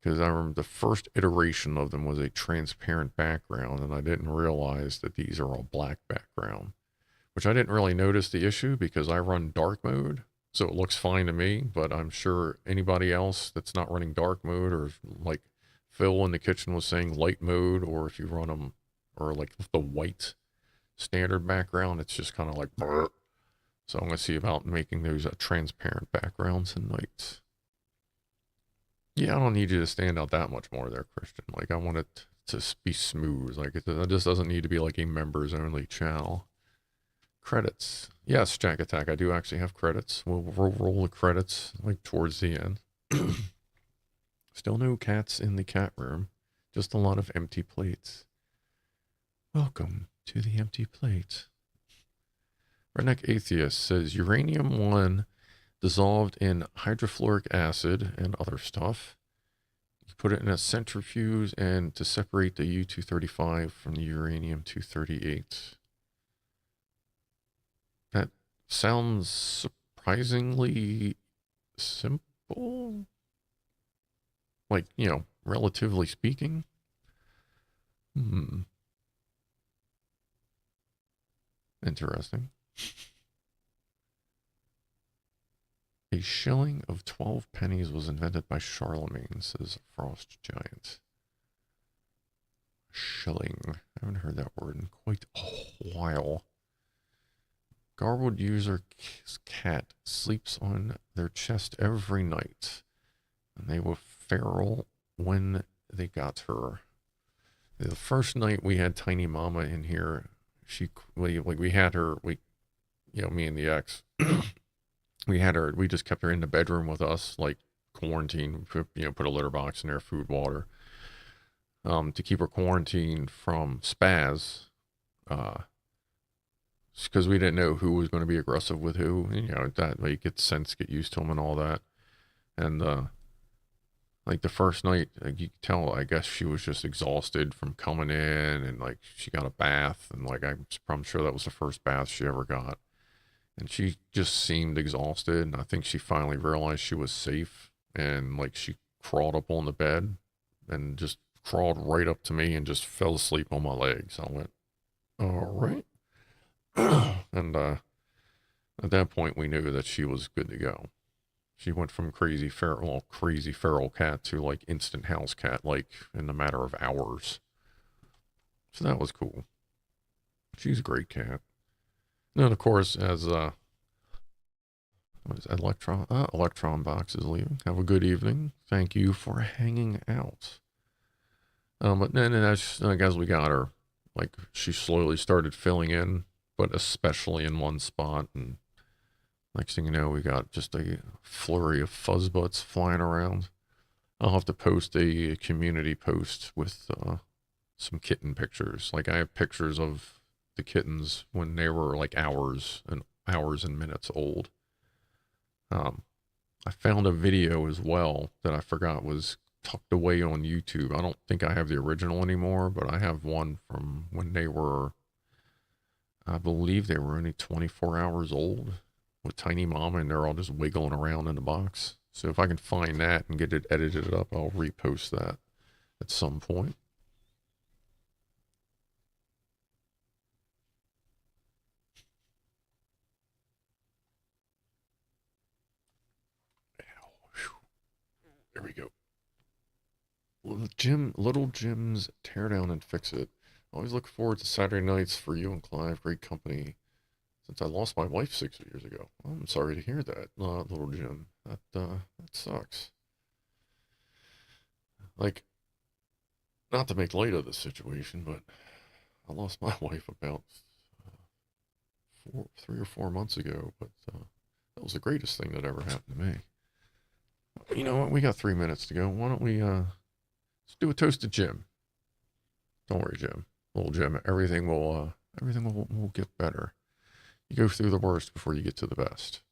Because I remember the first iteration of them was a transparent background, and I didn't realize that these are all black background, which I didn't really notice the issue because I run dark mode. So it looks fine to me, but I'm sure anybody else that's not running dark mode, or like Phil in the kitchen was saying light mode, or if you run them, or like the white standard background, it's just kind of like brr. So I'm going to see about making those transparent backgrounds and lights. Yeah, I don't need you to stand out that much more there, Christian. Like I want it to be smooth. Like it just doesn't need to be like a members only channel. Credits. Yes, Jack Attack. I do actually have credits. We'll roll the credits like towards the end. Still no cats in the cat room. Just a lot of empty plates. Welcome to the empty plate. Redneck Atheist says uranium-1 dissolved in hydrofluoric acid and other stuff. You put it in a centrifuge and to separate the U-235 from the uranium-238. That sounds surprisingly simple. Like, relatively speaking. Interesting. A shilling of 12 pennies was invented by Charlemagne, says Frost Giant. Shilling. I haven't heard that word in quite a while. Garbled user's cat sleeps on their chest every night, and they were feral when they got her. The first night we had Tiny Mama in here, we had her, me and the ex, we just kept her in the bedroom with us, like quarantine, put a litter box in there, food, water, to keep her quarantined from spaz, because we didn't know who was going to be aggressive with who, that way you get sense, get used to them and all that. And, like the first night, you could tell, I guess she was just exhausted from coming in, and like she got a bath, and like I'm sure that was the first bath she ever got. And she just seemed exhausted, and I think she finally realized she was safe, and like she crawled up on the bed and just crawled right up to me and just fell asleep on my legs. I went, all right. And at that point we knew that she was good to go. She went from crazy feral cat to like instant house cat, like in a matter of hours. So that was cool. She's a great cat. And then of course, as what is that, Electron Box is leaving. Have a good evening. Thank you for hanging out. But then as we got her, like she slowly started filling in, but especially in one spot, and next thing you know, we got just a flurry of fuzzbutts flying around. I'll have to post a community post with some kitten pictures. Like I have pictures of the kittens when they were like hours and minutes old. I found a video as well that I forgot was tucked away on YouTube. I don't think I have the original anymore, but I have one from when they were, I believe they were only 24 hours old. with Tiny Mama, and they're all just wiggling around in the box. So if I can find that and get it edited up, I'll repost that at some point. There we go. Little Jim's Tear Down and Fix It. Always look forward to Saturday nights for you and Clive. Great company since I lost my wife 6 years ago. Well, I'm sorry to hear that, Little Jim. That sucks. Like, not to make light of the situation, but I lost my wife about 3 or 4 months ago. But that was the greatest thing that ever happened to me. You know what? We got 3 minutes to go. Why don't we let's do a toast to Jim. Don't worry, Jim. Little Jim. Everything will get better. You go through the worst before you get to the best.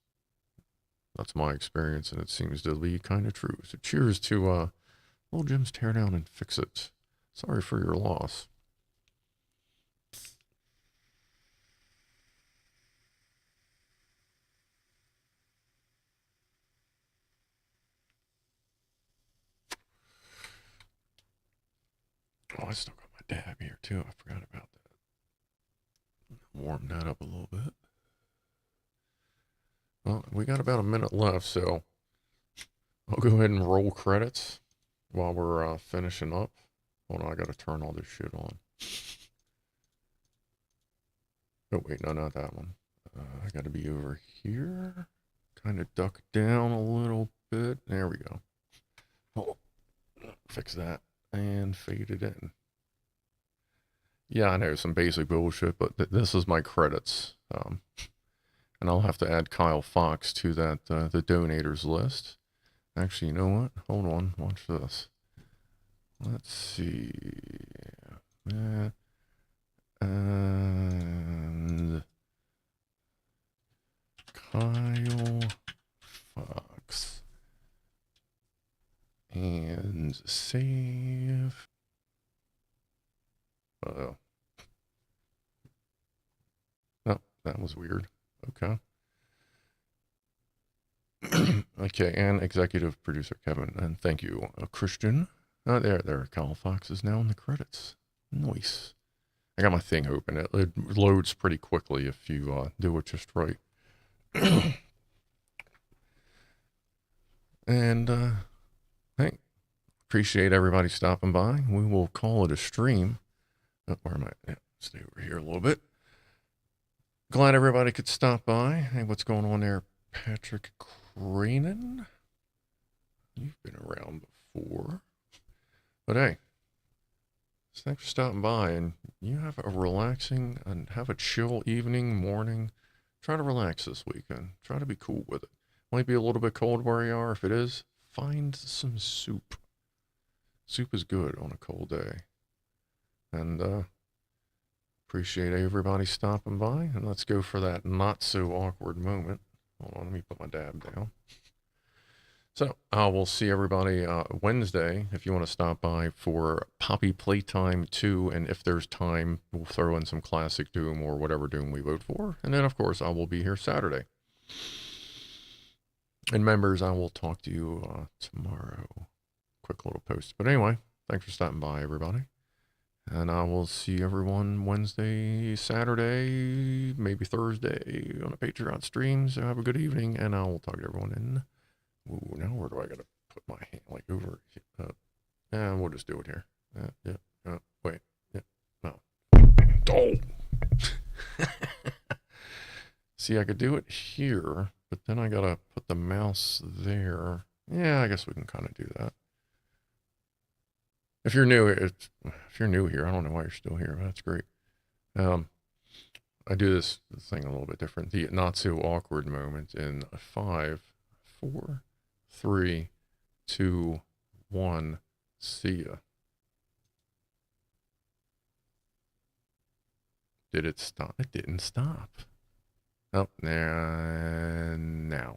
That's my experience, and it seems to be kind of true. So cheers to Little Jim's Tear Down and Fix It. Sorry for your loss. Oh, I still got my dab here too. I forgot about that. Warm that up a little bit. Well, we got about a minute left, so I'll go ahead and roll credits while we're finishing up. Hold on, I gotta turn all this shit on. Oh wait, no, not that one. I gotta be over here. Kind of duck down a little bit. There we go. Oh, fix that and fade it in. Yeah, I know, some basic bullshit, but this is my credits. And I'll have to add Kyle Fox to that the donators list. Actually, you know what? Hold on, watch this. Let's see. And Kyle Fox. And save. Uh-oh. Oh, that was weird. Okay. Okay, and executive producer Kevin. And thank you, Christian. There. Kyle Fox is now in the credits. Nice. I got my thing open. It loads pretty quickly if you do it just right. And, hey, appreciate everybody stopping by. We will call it a stream. Oh, where am I? Yeah, stay over here a little bit. Glad everybody could stop by. Hey, what's going on there, Patrick Cranen? You've been around before. But hey, thanks for stopping by, and you have a relaxing and have a chill evening, morning. Try to relax this weekend. Try to be cool with it. Might be a little bit cold where you are. If it is, find some soup. Soup is good on a cold day. And appreciate everybody stopping by, and let's go for that not so awkward moment. Hold on, let me put my dab down. So we'll see everybody Wednesday if you want to stop by for Poppy Playtime 2, and if there's time, we'll throw in some classic Doom or whatever Doom we vote for. And then, of course, I will be here Saturday. And members, I will talk to you tomorrow. Quick little post. But anyway, thanks for stopping by, everybody. And I will see everyone Wednesday, Saturday, maybe Thursday on a Patreon stream. So have a good evening, and I will talk to everyone in. Ooh, now where do I gotta put my hand? Like over? And we'll just do it here. Wait. Yeah. No. Oh. See, I could do it here, but then I gotta put the mouse there. Yeah, I guess we can kind of do that. If you're new here, I don't know why you're still here. But that's great. I do this thing a little bit different. The not so awkward moment in 5, 4, 3, 2, 1. See ya. Did it stop? It didn't stop. Oh, and now.